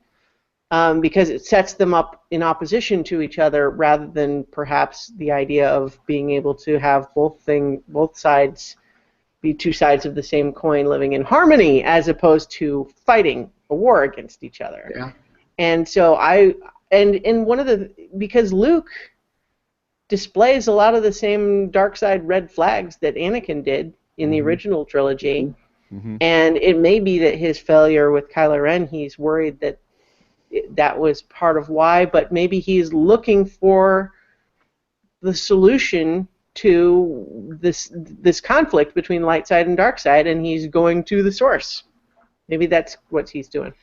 Because it sets them up in opposition to each other rather than perhaps the idea of being able to have both sides be two sides of the same coin living in harmony as opposed to fighting a war against each other. Yeah. And so because Luke displays a lot of the same dark side red flags that Anakin did in the original trilogy, and it may be that his failure with Kylo Ren, he's worried that was part of why, but maybe he's looking for the solution to this conflict between light side and dark side, and he's going to the source. Maybe that's what he's doing.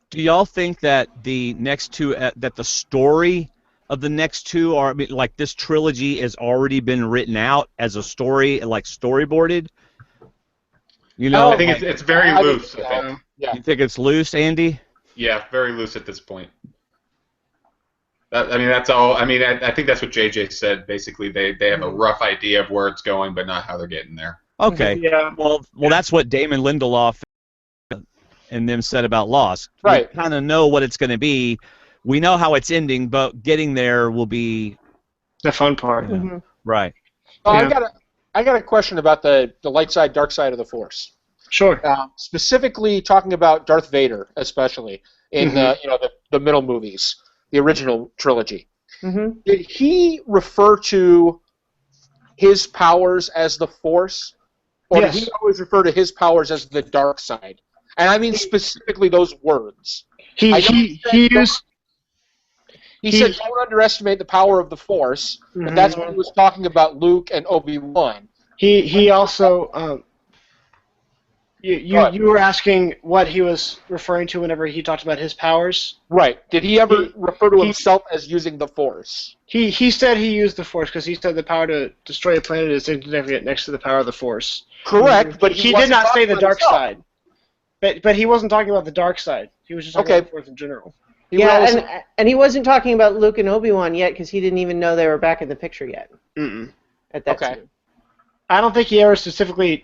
Do y'all think that the next two, that the story of the next two are, like this trilogy has already been written out as a story, like storyboarded? I think it's very loose. I think. Yeah. You think it's loose, Andy? Yeah, very loose at this point. That's all. I think that's what JJ said. Basically, they have a rough idea of where it's going, but not how they're getting there. Okay. Yeah. Well, that's what Damon Lindelof and them said about Lost. Right. We kind of know what it's going to be. We know how it's ending, but getting there will be The fun part. right. I got a question about the light side, dark side of the Force. Sure. Specifically talking about Darth Vader, especially in the middle movies, the original trilogy. Did he refer to his powers as the Force, or Yes. did he always refer to his powers as the dark side? And I mean specifically those words. He used He said, "Don't underestimate the power of the Force," and that's when he was talking about Luke and Obi-Wan. He also you were asking what he was referring to whenever he talked about his powers. Right. Did he ever refer to himself as using the Force? He said he used the Force because he said the power to destroy a planet is insignificant next to the power of the Force. Correct, but he did not say the dark side. But he wasn't talking about the dark side. He was just talking about the Force in general. And he wasn't talking about Luke and Obi-Wan yet because he didn't even know they were back in the picture yet. At that time. I don't think he ever specifically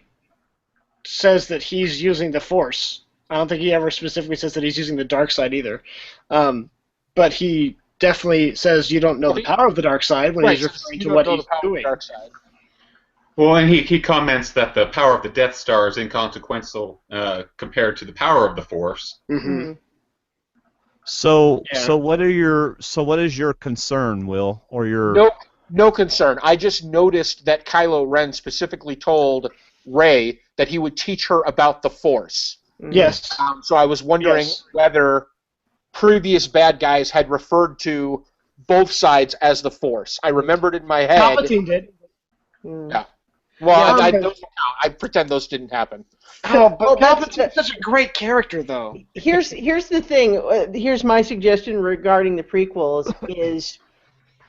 says that he's using the Force. I don't think he ever specifically says that he's using the dark side either. But he definitely says you don't know the power of the dark side when he's referring to what he's doing. Well, and he comments that the power of the Death Star is inconsequential compared to the power of the Force. So what is your concern, Will, or your No concern. I just noticed that Kylo Ren specifically told Rey that he would teach her about the Force. Yes. So I was wondering whether previous bad guys had referred to both sides as the Force. I remembered in my head. Palpatine did. Yeah. Well, I pretend those didn't happen. But Palpatine's such a great character, though. Here's the thing. Here's my suggestion regarding the prequels: is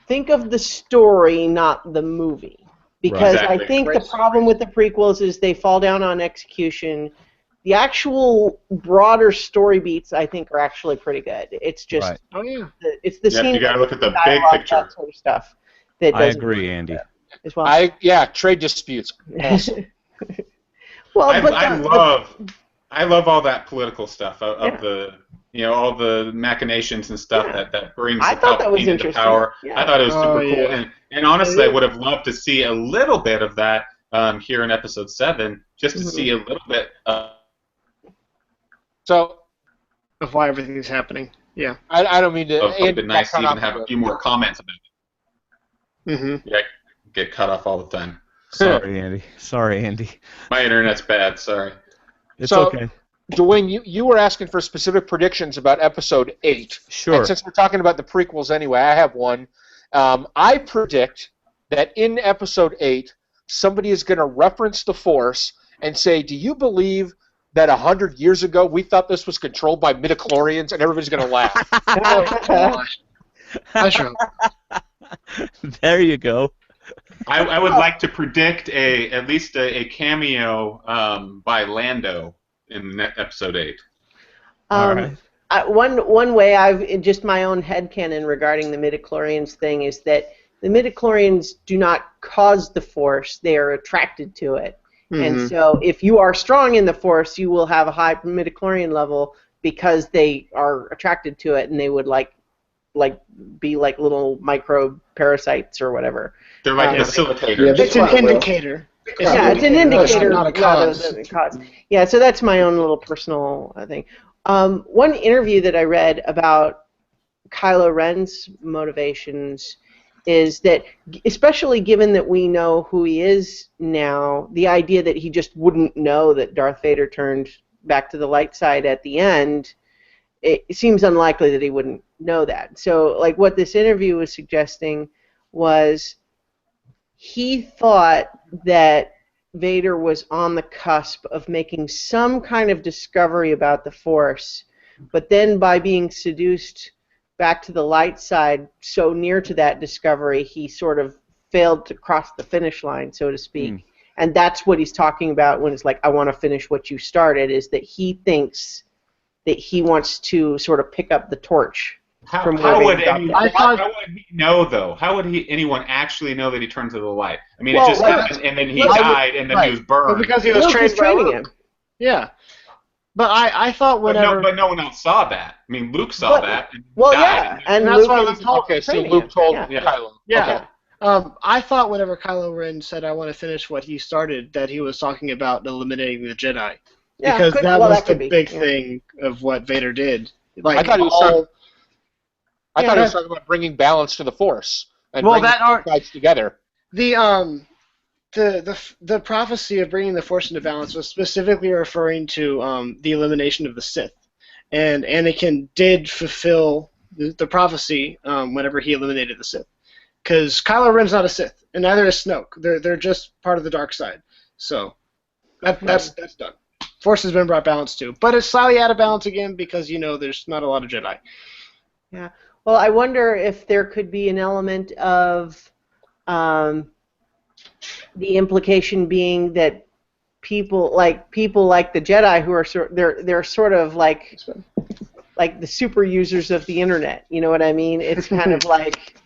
think of the story, not the movie. Because I think the problem with the prequels is they fall down on execution. The actual broader story beats, I think, are actually pretty good. It's just, it's the scene. You got to look at the big picture. That sort of stuff. That I agree, Andy. As well. Trade disputes. Awesome. Well, I love all that political stuff of the all the machinations and stuff that brings Palpatine into power. Yeah. I thought it was super cool, and honestly, I would have loved to see a little bit of that here in Episode 7, just to see a little bit. Of why everything is happening. Yeah. I don't mean to. It would have been nice to even have a few more comments about it. Yeah, get cut off all the time. Sorry, Andy. My internet's bad. Sorry. It's okay. Dwayne, you were asking for specific predictions about Episode 8. Sure. And since we're talking about the prequels anyway, I have one. I predict that in Episode 8, somebody is going to reference the Force and say, "Do you believe that 100 years ago we thought this was controlled by midichlorians?" And everybody's going to laugh. There you go. I would like to predict at least a cameo by Lando in Episode 8. All right. One way I've just my own headcanon regarding the midichlorians thing is that the midichlorians do not cause the Force; they are attracted to it. And so, if you are strong in the Force, you will have a high midichlorian level because they are attracted to it, and they would be like little micro parasites or whatever. They're like facilitators. It's an indicator. It's an indicator, not a cause. Yeah, so that's my own little personal thing. One interview that I read about Kylo Ren's motivations is that, especially given that we know who he is now, the idea that he just wouldn't know that Darth Vader turned back to the light side at the end, it seems unlikely that he wouldn't know that. So, like, what this interview was suggesting was he thought that Vader was on the cusp of making some kind of discovery about the Force, but then by being seduced back to the light side so near to that discovery, he sort of failed to cross the finish line, so to speak. And that's what he's talking about when it's like, I want to finish what you started, is that he thinks that he wants to sort of pick up the torch. How would he know, though? How would anyone actually know that he turned to the light? I mean, it just happened, and then he died, and then he was burned. But because he was training him. Yeah. But I thought whenever... But no one else saw that. I mean, Luke saw that. And well, died. And that's Luke why I told. Okay, so Luke told Kylo. Yeah. Okay. I thought whenever Kylo Ren said, "I want to finish what he started," that he was talking about eliminating the Jedi. Yeah, because that was the big thing of what Vader did. Like, I thought he was talking about bringing balance to the Force and bringing the sides together. The prophecy of bringing the Force into balance was specifically referring to the elimination of the Sith, and Anakin did fulfill the prophecy whenever he eliminated the Sith. Because Kylo Ren's not a Sith, and neither is Snoke. They're just part of the dark side. So that's done. Force has been brought balance too, but it's slightly out of balance again because there's not a lot of Jedi. Yeah. Well, I wonder if there could be an element of the implication being that people like the Jedi who are they're sort of like the super users of the internet. You know what I mean? It's kind of like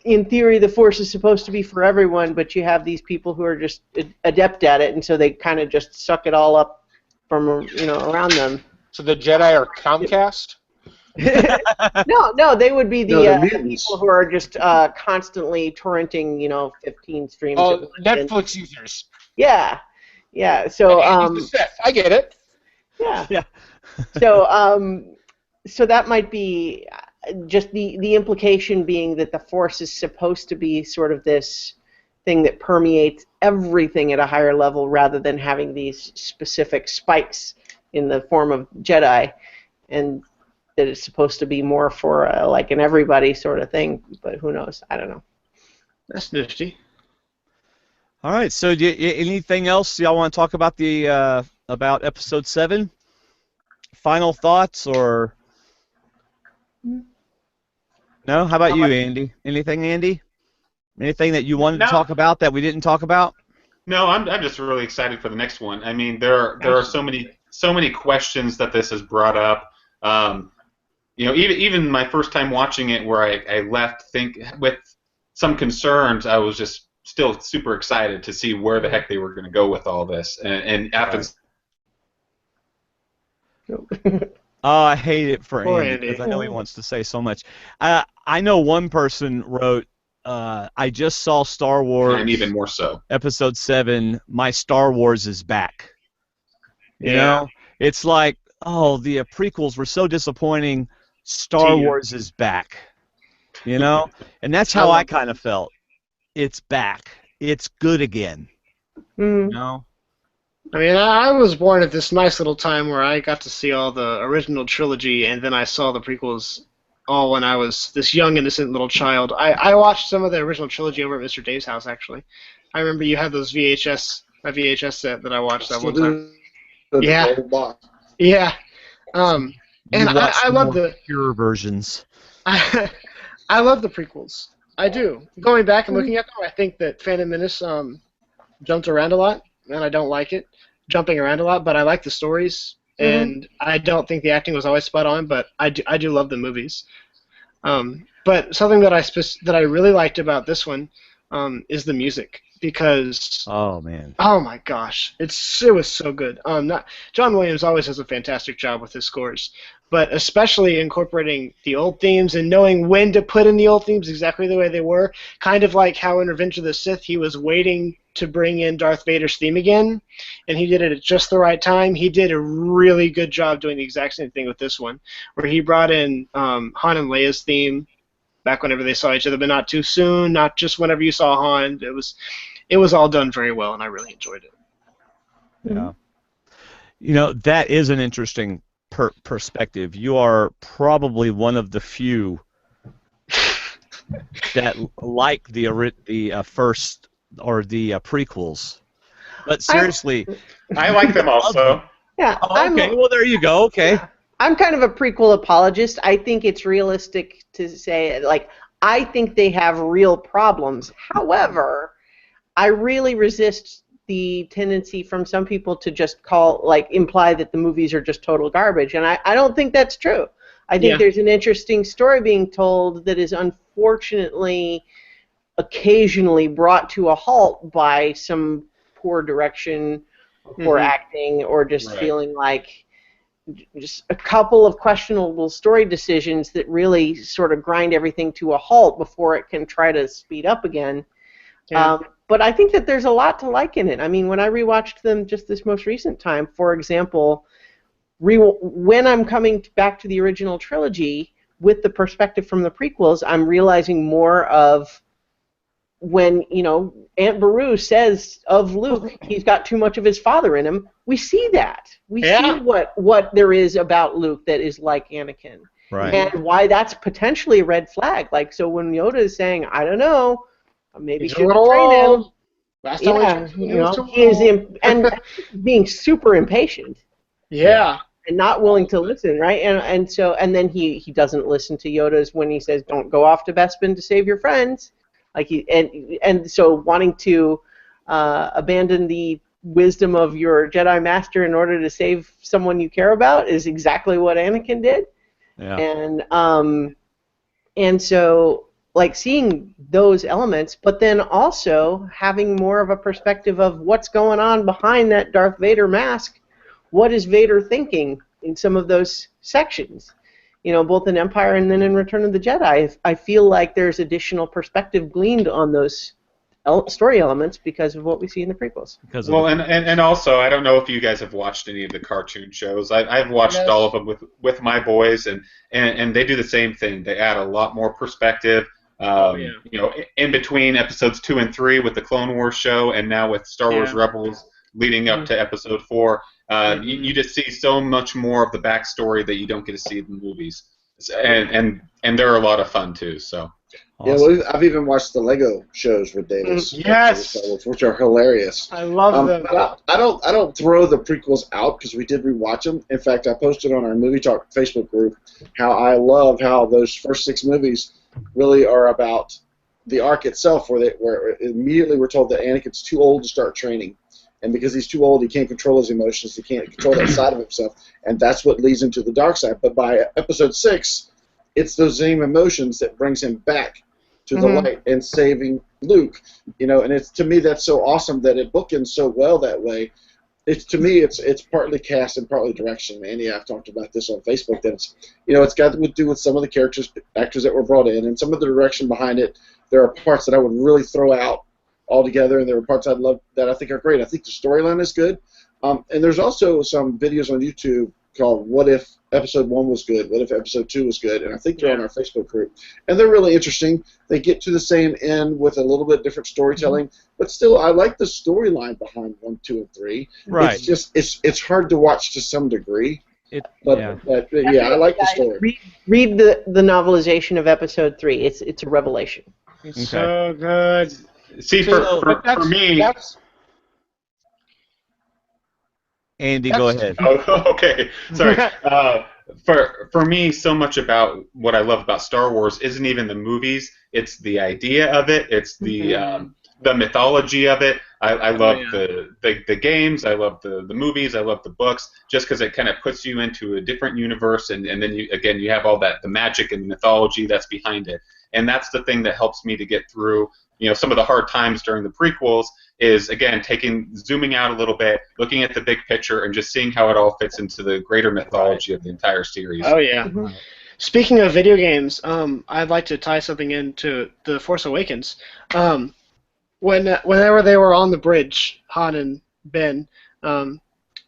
in theory the Force is supposed to be for everyone, but you have these people who are just adept at it, and so they kind of just suck it all up from around them. So the Jedi are Comcast? No, they would be the mutants. people who are just constantly torrenting, 15 streams. at Oh, once. Netflix users. Yeah. So He's the Sith. I get it. yeah. So that might be just the implication being that the Force is supposed to be sort of this thing that permeates everything at a higher level rather than having these specific spikes in the form of Jedi, and that it's supposed to be more for like an everybody sort of thing, but who knows? I don't know. That's nifty. All right. So, anything else y'all want to talk about about Episode 7? Final thoughts or no? How about you, Andy? Anything, Andy? Anything that you wanted to talk about that we didn't talk about? No, I'm just really excited for the next one. I mean, there are so many questions that this has brought up. Even my first time watching it, where I left with some concerns, I was just still super excited to see where the heck they were going to go with all this. And after. Oh, I hate it for Poor Andy Andy. because I know he wants to say so much. I know one person wrote, I just saw Star Wars. And even more so. Episode 7, my Star Wars is back. You know? It's like, oh, the prequels were so disappointing. Star Wars is back. You know? And that's how I kind of felt. It's back. It's good again. You know? I mean, I was born at this nice little time where I got to see all the original trilogy, and then I saw the prequels all when I was this young, innocent little child. I watched some of the original trilogy over at Mr. Dave's house, actually. I remember you had those a VHS set that I watched that one time. Yeah. Yeah. And I love the pure versions. I love the prequels. I do. Going back and looking at them, I think that Phantom Menace jumped around a lot, and I don't like it. Jumping around a lot, but I like the stories, and I don't think the acting was always spot on, but I do love the movies. But something that I really liked about this one is the music, because oh man, oh my gosh, it was so good. John Williams always does a fantastic job with his scores, but especially incorporating the old themes and knowing when to put in the old themes exactly the way they were, kind of like how in Revenge of the Sith he was waiting to bring in Darth Vader's theme again, and he did it at just the right time. He did a really good job doing the exact same thing with this one, where he brought in Han and Leia's theme back whenever they saw each other, but not too soon, not just whenever you saw Han. It was all done very well, and I really enjoyed it. Yeah. You know, that is an interesting perspective. You are probably one of the few that like the first or the prequels. But seriously, I like them also. Yeah. oh, okay. Well, there you go. Okay. I'm kind of a prequel apologist. I think it's realistic to say, like, I think they have real problems. However, I really resist the tendency from some people to just imply that the movies are just total garbage, and I don't think that's true. I think there's an interesting story being told that is unfortunately occasionally brought to a halt by some poor direction, poor acting, or just feeling like just a couple of questionable story decisions that really sort of grind everything to a halt before it can try to speed up again. Yeah. But I think that there's a lot to like in it. I mean, when I rewatched them just this most recent time, for example, when I'm coming back to the original trilogy with the perspective from the prequels, I'm realizing more of when, Aunt Beru says of Luke, he's got too much of his father in him. We see that. We see what there is about Luke that is like Anakin. Right. And why that's potentially a red flag. Like, so when Yoda is saying, I don't know, maybe He's a should little train him. old. Last time we Yeah, checked, he you was know, too he is old. and being super impatient Yeah. and not willing to listen, right? And then he doesn't listen to Yoda's when he says, "Don't go off to Bespin to save your friends," like and so wanting to abandon the wisdom of your Jedi Master in order to save someone you care about is exactly what Anakin did. Yeah. And so like seeing those elements, but then also having more of a perspective of what's going on behind that Darth Vader mask. What is Vader thinking in some of those sections? You know, both in Empire and then in Return of the Jedi. I feel like there's additional perspective gleaned on those story elements because of what we see in the prequels. Well, and also, I don't know if you guys have watched any of the cartoon shows. I've watched all of them with my boys, and they do the same thing. They add a lot more perspective. You know, in between episodes 2 and 3 with the Clone Wars show, and now with Star Wars Rebels leading up to episode 4, you just see so much more of the backstory that you don't get to see in the movies, and they're a lot of fun too. So. Awesome. Yeah, well, I've even watched the Lego shows with Davis. Yes. Which are hilarious. I love them. But I don't throw the prequels out because we did rewatch them. In fact, I posted on our Movie Talk Facebook group how I love how those first 6 movies really are about the arc itself, where immediately we're told that Anakin's too old to start training. And because he's too old, he can't control his emotions. He can't control that side of himself. And that's what leads him to the dark side. But by episode 6, it's those same emotions that brings him back to the light and saving Luke. You know, and it's, to me, that's so awesome that it bookends so well that way. To me, it's partly cast and partly direction. Andy, I've talked about this on Facebook. That it's got to do with some of the actors that were brought in, and some of the direction behind it. There are parts that I would really throw out altogether, and there are parts I'd love that I think are great. I think the storyline is good, and there's also some videos on YouTube called "What If Episode 1 Was Good? What If Episode 2 Was Good?" And I think they're on our Facebook group, and they're really interesting. They get to the same end with a little bit different storytelling, but still, I like the storyline behind 1, 2, and 3. Right. It's just it's hard to watch to some degree. But I like the story. Read the novelization of Episode 3. It's a revelation. It's so good. See, for me. Andy, go ahead. Oh, okay. Sorry. For me, so much about what I love about Star Wars isn't even the movies. It's the idea of it. It's the mythology of it. I love the games. I love the movies. I love the books. Just because it kind of puts you into a different universe, and then you have all the magic and mythology that's behind it. And that's the thing that helps me to get through. You know, some of the hard times during the prequels is, again, zooming out a little bit, looking at the big picture, and just seeing how it all fits into the greater mythology of the entire series. Oh, yeah. Speaking of video games, I'd like to tie something into The Force Awakens. Whenever they were on the bridge, Han and Ben,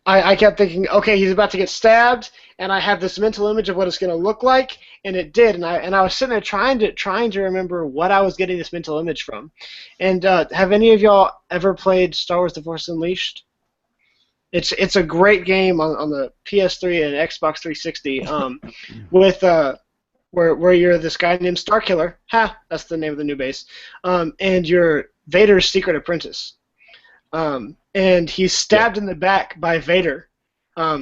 I kept thinking, okay, he's about to get stabbed, and I have this mental image of what it's going to look like, and it did, and I was sitting there trying to remember what I was getting this mental image from. And have any of y'all ever played Star Wars: The Force Unleashed? It's a great game on the PS3 and Xbox 360 with where you're this guy named Starkiller. That's the name of the new base, and you're Vader's secret apprentice. And he's stabbed in the back by Vader.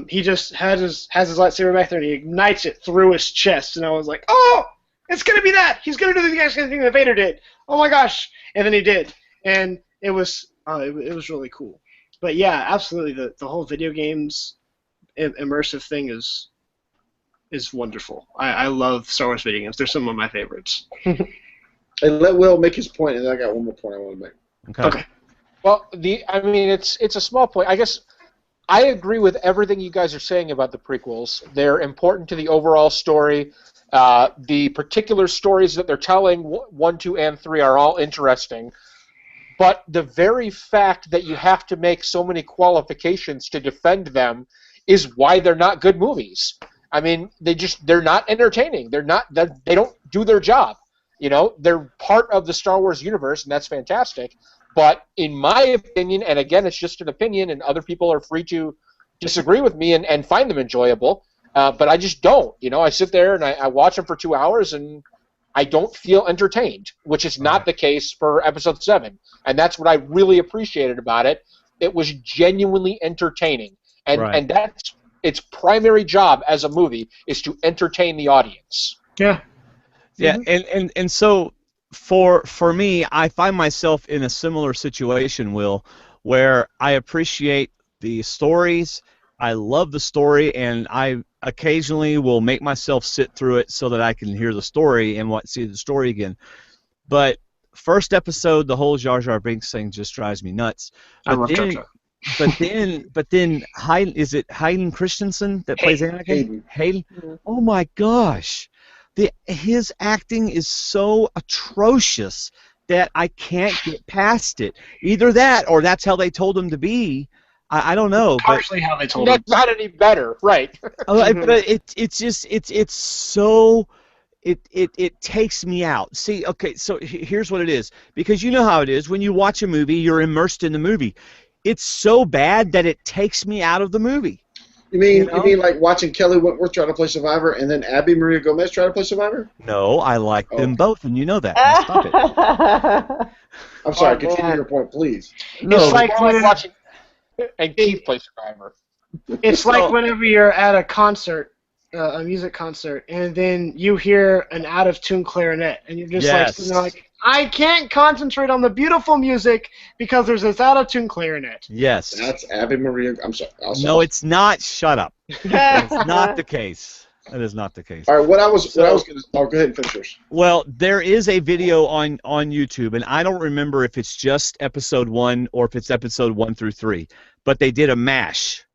He just has his lightsaber back there, and he ignites it through his chest. And I was like, oh, it's going to be that. He's going to do the exact same thing that Vader did. Oh, my gosh. And then he did. And it was really cool. But, yeah, absolutely, the whole video games immersive thing is wonderful. I love Star Wars video games. They're some of my favorites. And let Will make his point, and then I got one more point I want to make. Okay. Well, it's a small point. I guess I agree with everything you guys are saying about the prequels. They're important to the overall story. The particular stories that they're telling, 1, 2, and 3, are all interesting. But the very fact that you have to make so many qualifications to defend them is why they're not good movies. I mean, they're not entertaining. They don't do their job. You know, they're part of the Star Wars universe, and that's fantastic. But in my opinion, and again, it's just an opinion, and other people are free to disagree with me and find them enjoyable, But I just don't. I sit there and I watch them for 2 hours and I don't feel entertained, which is not the case for Episode 7. And that's what I really appreciated about it. It was genuinely entertaining. And that's its primary job as a movie is to entertain the audience. Yeah. Yeah, and so for me, I find myself in a similar situation, Will, where I appreciate the stories. I love the story, and I occasionally will make myself sit through it so that I can hear the story and see the story again. But first episode, the whole Jar Jar Binks thing just drives me nuts. I love Jar Jar. But then, is it Hayden Christensen that plays Anakin? Hayden. Mhm. Oh my gosh, his acting is so atrocious that I can't get past it. Either that, or that's how they told him to be. I don't know. Partially how they told him. That's not any better, right? But it's so. It takes me out. See, okay, so here's what it is. Because you know how it is. When you watch a movie, you're immersed in the movie. It's so bad that it takes me out of the movie. You mean like watching Kelly Whitworth try to play Survivor and then Abby Maria Gomez try to play Survivor? No, I like them both, and you know that. Now stop it. I'm sorry, continue your point, please. No, It's like watching and Keith play Survivor. It's like whenever you're at a concert, a music concert, and then you hear an out-of-tune clarinet, and you're just like, I can't concentrate on the beautiful music because there's this out-of-tune clarinet. Yes. That's Abby Maria. I'm sorry. No, it's not. Shut up. That's not the case. That is not the case. All right, what I was going to. Oh, go ahead and finish yours. Well, there is a video on YouTube, and I don't remember if it's just episode 1 or if it's episode 1 through 3, but they did a mashup.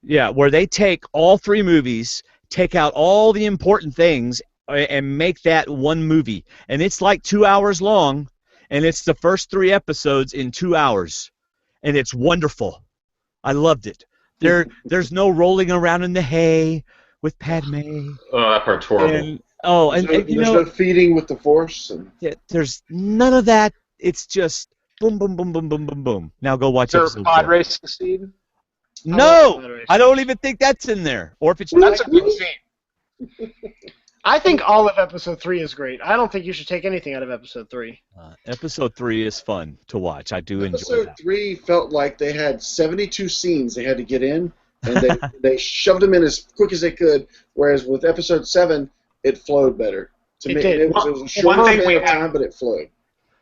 Yeah, where they take all 3 movies, take out all the important things, and make that one movie. And it's like 2 hours long, and it's the first 3 episodes in 2 hours. And it's wonderful. I loved it. There's no rolling around in the hay with Padme. Oh, that part's horrible. And, There's no feeding with the Force. And... Yeah, there's none of that. It's just boom, boom, boom, boom, boom, boom, boom. Now go watch Is there episode a pod 4. racing scene? No, I don't even think that's in there. Or if it's That's a good scene. I think all of Episode 3 is great. I don't think you should take anything out of Episode 3. Episode 3 is fun to watch. I do enjoy Episode that. 3 felt like they had 72 scenes they had to get in, and they shoved them in as quick as they could, whereas with Episode 7, it flowed better. To me, it was a short amount of time, but it flowed.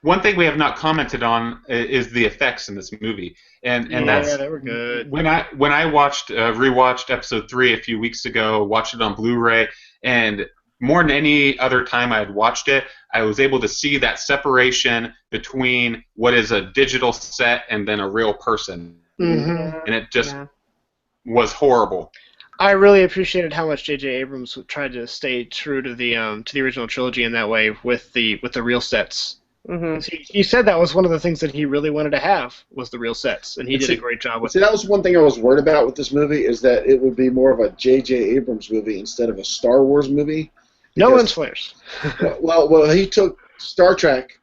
One thing we have not commented on is the effects in this movie, and that's they were good. When I rewatched Episode 3 a few weeks ago, watched it on Blu-ray, and more than any other time I had watched it, I was able to see that separation between what is a digital set and then a real person, and it just was horrible. I really appreciated how much J.J. Abrams tried to stay true to the original trilogy in that way with the real sets. Mm-hmm. He said that was one of the things that he really wanted to have was the real sets, and he did a great job with it. That was one thing I was worried about with this movie is that it would be more of a J.J. Abrams movie instead of a Star Wars movie. No lens flares. well, he took Star Trek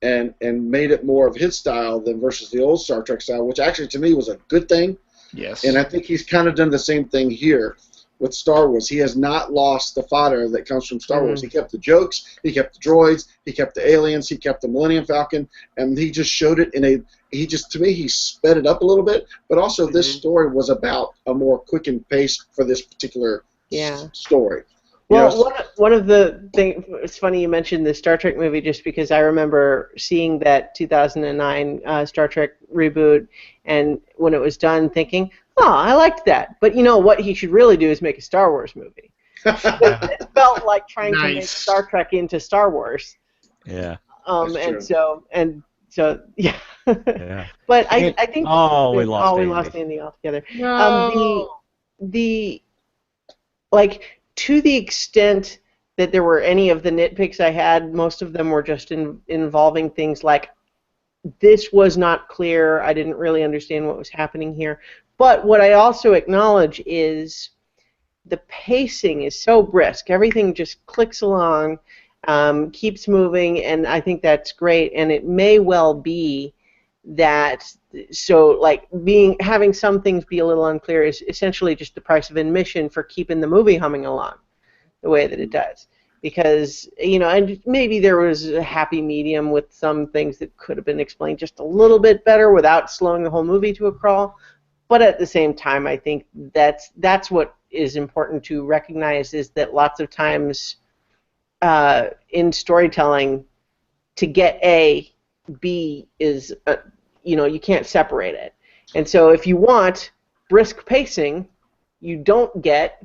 and made it more of his style than versus the old Star Trek style, which actually to me was a good thing. Yes. And I think he's kind of done the same thing here with Star Wars. He has not lost the fodder that comes from Star Wars. He kept the jokes, he kept the droids, he kept the aliens, he kept the Millennium Falcon, and he just showed it to me, he sped it up a little bit, but also this story was about a more quickened pace for this particular story. Well, one of the things, it's funny you mentioned the Star Trek movie just because I remember seeing that 2009 Star Trek reboot, and when it was done thinking, oh, I liked that. But you know what he should really do is make a Star Wars movie. It felt like trying to make Star Trek into Star Wars. Yeah. And so yeah. But I think we lost Andy altogether. No. To the extent that there were any of the nitpicks I had, most of them were just involving things like this was not clear, I didn't really understand what was happening here. But what I also acknowledge is the pacing is so brisk. Everything just clicks along, keeps moving, and I think that's great. And it may well be that so like having some things be a little unclear is essentially just the price of admission for keeping the movie humming along the way that it does. Because, and maybe there was a happy medium with some things that could have been explained just a little bit better without slowing the whole movie to a crawl. But at the same time, I think that's what is important to recognize, is that lots of times in storytelling, to get A, B is, you can't separate it. And so if you want brisk pacing, you don't get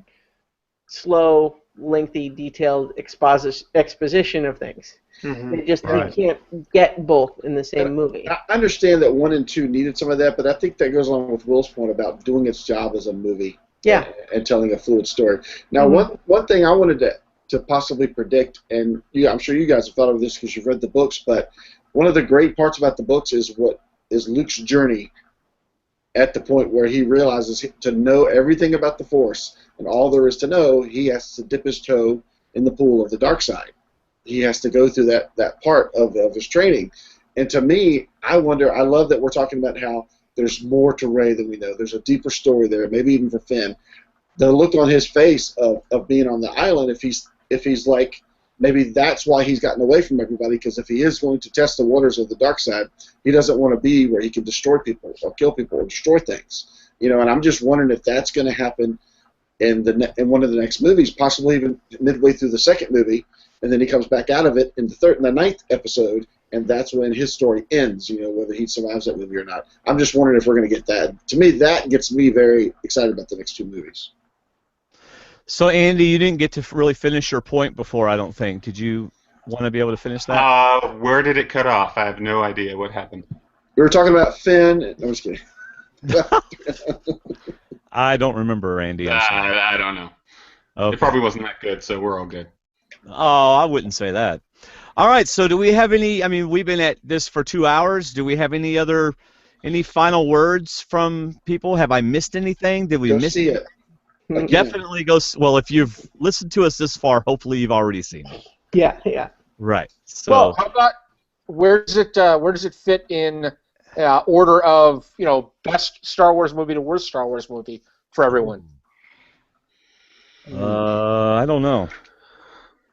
slow, lengthy, detailed exposition of things. Mm-hmm. You can't get both in the same movie. I understand that 1 and 2 needed some of that, but I think that goes along with Will's point about doing its job as a movie. Yeah. And telling a fluid story. Now, one thing I wanted to possibly predict, and I'm sure you guys have thought of this because you've read the books, but one of the great parts about the books is Luke's journey at the point where he realizes to know everything about the Force and all there is to know, he has to dip his toe in the pool of the dark side. He has to go through that part of his training. And to me, I love that we're talking about how there's more to Rey than we know. There's a deeper story there, maybe even for Finn. The look on his face of being on the island, if he's like, maybe that's why he's gotten away from everybody, because if he is going to test the waters of the dark side, he doesn't want to be where he can destroy people or kill people or destroy things. And I'm just wondering if that's going to happen in one of the next movies, possibly even midway through the second movie, and then he comes back out of it in the ninth episode, and that's when his story ends, whether he survives that movie or not. I'm just wondering if we're going to get that. To me, that gets me very excited about the next 2 movies. So, Andy, you didn't get to really finish your point before, I don't think. Did you want to be able to finish that? Where did it cut off? I have no idea what happened. We were talking about Finn. I'm just kidding. I don't remember, Andy. I don't know. Okay. It probably wasn't that good, so we're all good. Oh, I wouldn't say that. All right, so do we have any, we've been at this for 2 hours. Do we have any final words from people? Have I missed anything? Did we miss it? Definitely go. Well, if you've listened to us this far, hopefully you've already seen it. Yeah. Right. So. Well, how about where does it fit in order of best Star Wars movie to worst Star Wars movie for everyone? I don't know.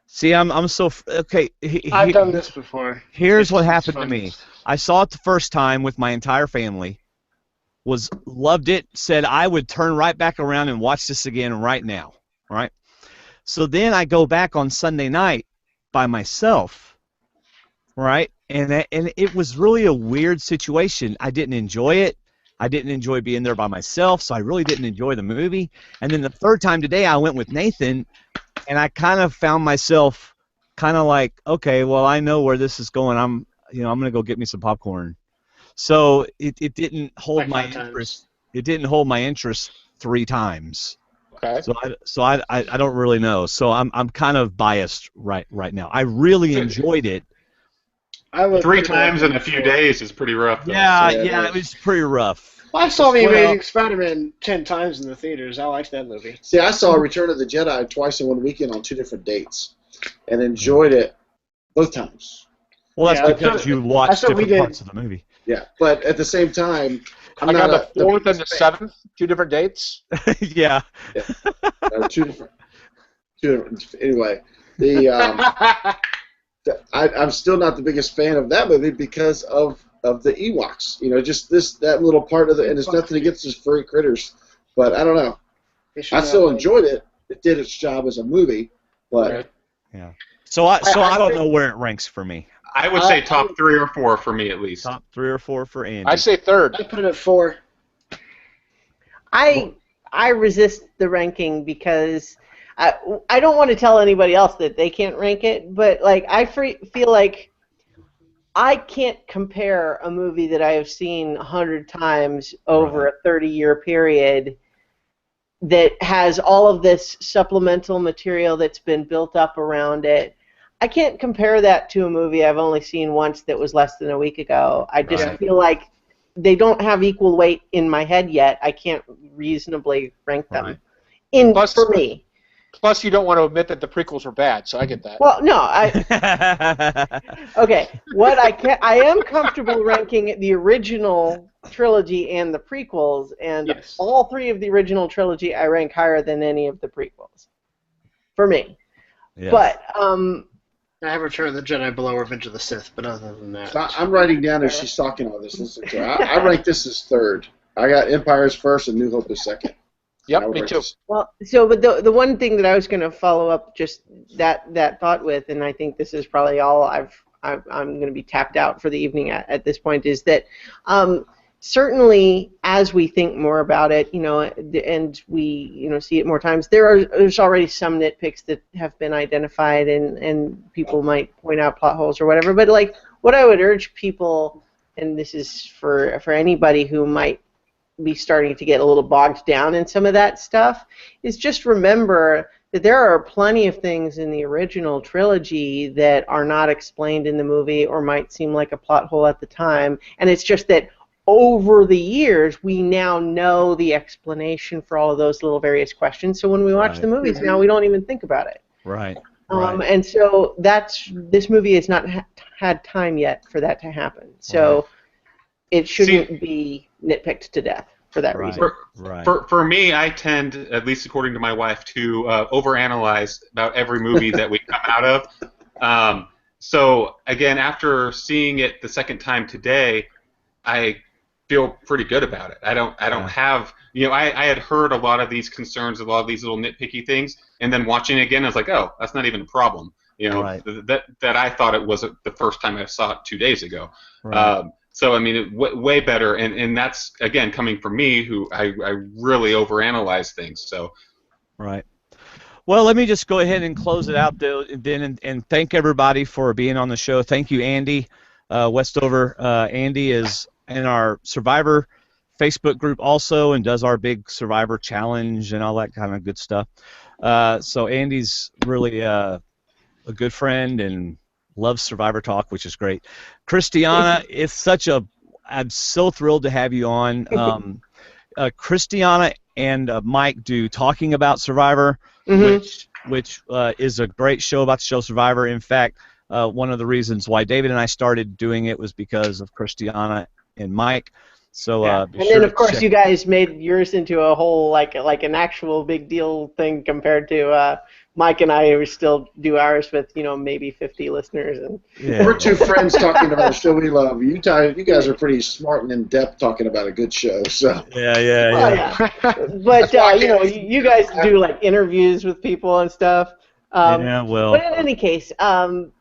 See, I'm so okay. I've done this before. Here's what happened to me. I saw it the first time with my entire family. Loved it. Said I would turn right back around and watch this again right now. Right. So then I go back on Sunday night by myself. Right. And it was really a weird situation. I didn't enjoy it. I didn't enjoy being there by myself, so I really didn't enjoy the movie. And then the third time today, I went with Nathan, and I kind of found myself kind of like, okay, well, I know where this is going. I'm gonna go get me some popcorn. So it didn't hold my interest. It didn't hold my interest 3 times. Okay. So I don't really know. So I'm kind of biased right now. I really enjoyed it. 3 times in a few days is pretty rough, though. Yeah, it was pretty rough. Well, I saw The Amazing Spider-Man 10 times in the theaters. I liked that movie. See, I saw Return of the Jedi twice in one weekend on 2 different dates, and enjoyed it both times. Well, that's because you watched different parts of the movie. Yeah, but at the same time, I got the 4th and the 7th, 2 different dates. Yeah. 2 different. Anyway, I'm still not the biggest fan of that movie because of the Ewoks. Just that little part of and it's nothing against those furry critters, but I don't know. I still enjoyed it. It did its job as a movie, but Right. Yeah. So I don't know where it ranks for me. I would say top 3 or 4 for me at least. Top 3 or 4 for Andy. I say 3rd. I put it at 4. I resist the ranking because I don't want to tell anybody else that they can't rank it, but I feel like I can't compare a movie that I have seen 100 times over a 30-year period that has all of this supplemental material that's been built up around it. I can't compare that to a movie I've only seen once that was less than a week ago. I just feel like they don't have equal weight in my head yet. I can't reasonably rank them. For me. Plus, you don't want to admit that the prequels were bad, so I get that. Well, no, okay. What I am comfortable ranking the original trilogy and the prequels, and Yes. all three of the original trilogy I rank higher than any of the prequels, for me. Yes. But I have Return of the Jedi below Revenge of the Sith, but other than that, So I'm writing down as she's talking all this. Listen to her. I rank this as third. I got Empire's first and New Hope as second. I Yep, would me rank too. this- well, but the one thing that I was going to follow up just that thought with, and I think this is probably all I'm going to be tapped out for the evening at this point, is that certainly as we think more about it, and we see it more times, there's already some nitpicks that have been identified, and people might point out plot holes or whatever. But like what I would urge people, and this is for anybody who might be starting to get a little bogged down in some of that stuff, is just remember that there are plenty of things in the original trilogy that are not explained in the movie or might seem like a plot hole at the time, and it's just that over the years we now know the explanation for all of those little various questions, so when we watch Right. the movies now we don't even think about it. Right. And so this movie has not had time yet for that to happen, so it shouldn't be nitpicked to death for that Right. reason. Right. For me, I tend, at least according to my wife, to overanalyze about every movie that we come out of. So again, after seeing it the second time today, I feel pretty good about it. I don't have, I had heard a lot of these concerns, a lot of these little nitpicky things, and then watching it again, I was like, oh, that's not even a problem. Right. That I thought it was the first time I saw it 2 days ago. Right. So I mean, way better, and that's again coming from me, who I really overanalyze things. So. Right. Well, let me just go ahead and close it out then, and thank everybody for being on the show. Thank you, Andy Westover. Andy is in our Survivor Facebook group also, and does our big Survivor challenge and all that kind of good stuff. So Andy's really a good friend and loves Survivor Talk, which is great. Christiana, I'm so thrilled to have you on. Christiana and Mike do Talking About Survivor, which is a great show about the show Survivor. In fact, one of the reasons why David and I started doing it was because of Christiana and Mike. So, and then of course you guys made yours into a whole like an actual big deal thing compared to Mike and I, who still do ours with maybe 50 listeners. And We're two friends talking about a show we love. You guys are pretty smart and in depth talking about a good show. So yeah. But you guys do like interviews with people and stuff. Well. But in any case,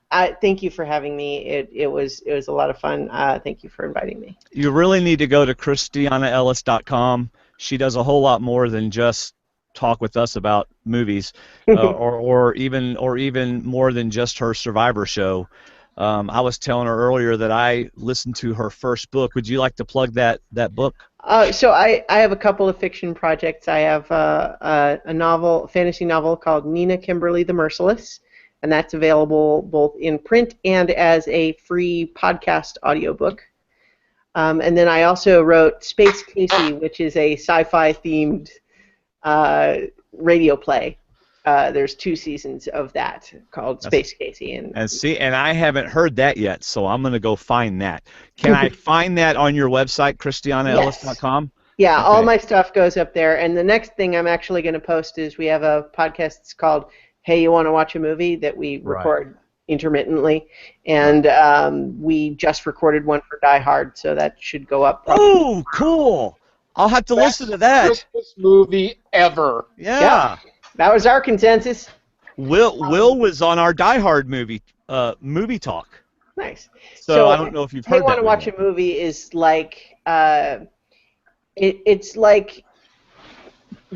I thank you for having me. It was a lot of fun. Thank you for inviting me. You really need to go to ChristianaEllis.com. She does a whole lot more than just talk with us about movies, or even more than just her Survivor show. I was telling her earlier that I listened to her first book. Would you like to plug that book? So I have a couple of fiction projects. I have a fantasy novel called Nina Kimberly the Merciless, and that's available both in print and as a free podcast audiobook. And then I also wrote Space Casey, which is a sci-fi themed radio play. There's 2 seasons of that called Space Casey. And I haven't heard that yet, so I'm going to go find that. Can I find that on your website, ChristianaEllis.com? Yeah, Okay. all my stuff goes up there. And the next thing I'm actually going to post is we have a podcast that's called Hey, You Want to Watch a Movie that we record intermittently. And we just recorded one for Die Hard, so that should go up. Oh, cool. I'll have to listen to that. Christmas movie ever. Yeah. That was our consensus. Will was on our Die Hard movie talk. Nice. So I don't know if you've heard Hey, that. Want to Watch a Movie is like it's like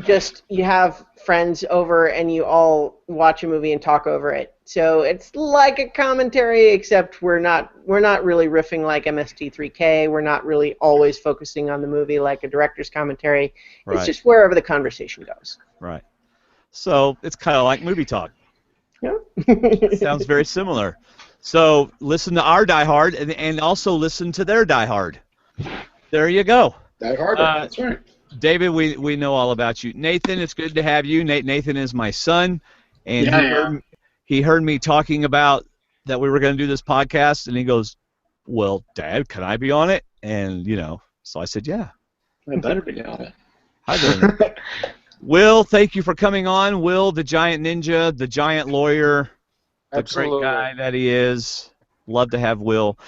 just you have friends over and you all watch a movie and talk over it. So it's like a commentary, except we're not really riffing like MST3K. We're not really always focusing on the movie like a director's commentary. Right. It's just wherever the conversation goes. Right. So it's kind of like movie talk. Yeah. Sounds very similar. So listen to our Die Hard and also listen to their Die Hard. There you go. Die Hard. That's right. David, we know all about you. Nathan, it's good to have you. Nathan is my son, and he heard me talking about that we were going to do this podcast, and he goes, "Well, Dad, can I be on it?" And so I said, "Yeah." I better be on it. Hi there. Will, thank you for coming on. Will, the giant ninja, the giant lawyer, the great guy that he is. Love to have Will.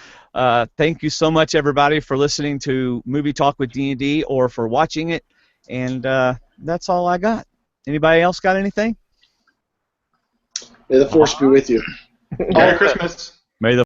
Thank you so much, everybody, for listening to Movie Talk with D&D or for watching it. And that's all I got. Anybody else got anything? May the Force be with you. Merry Christmas. May the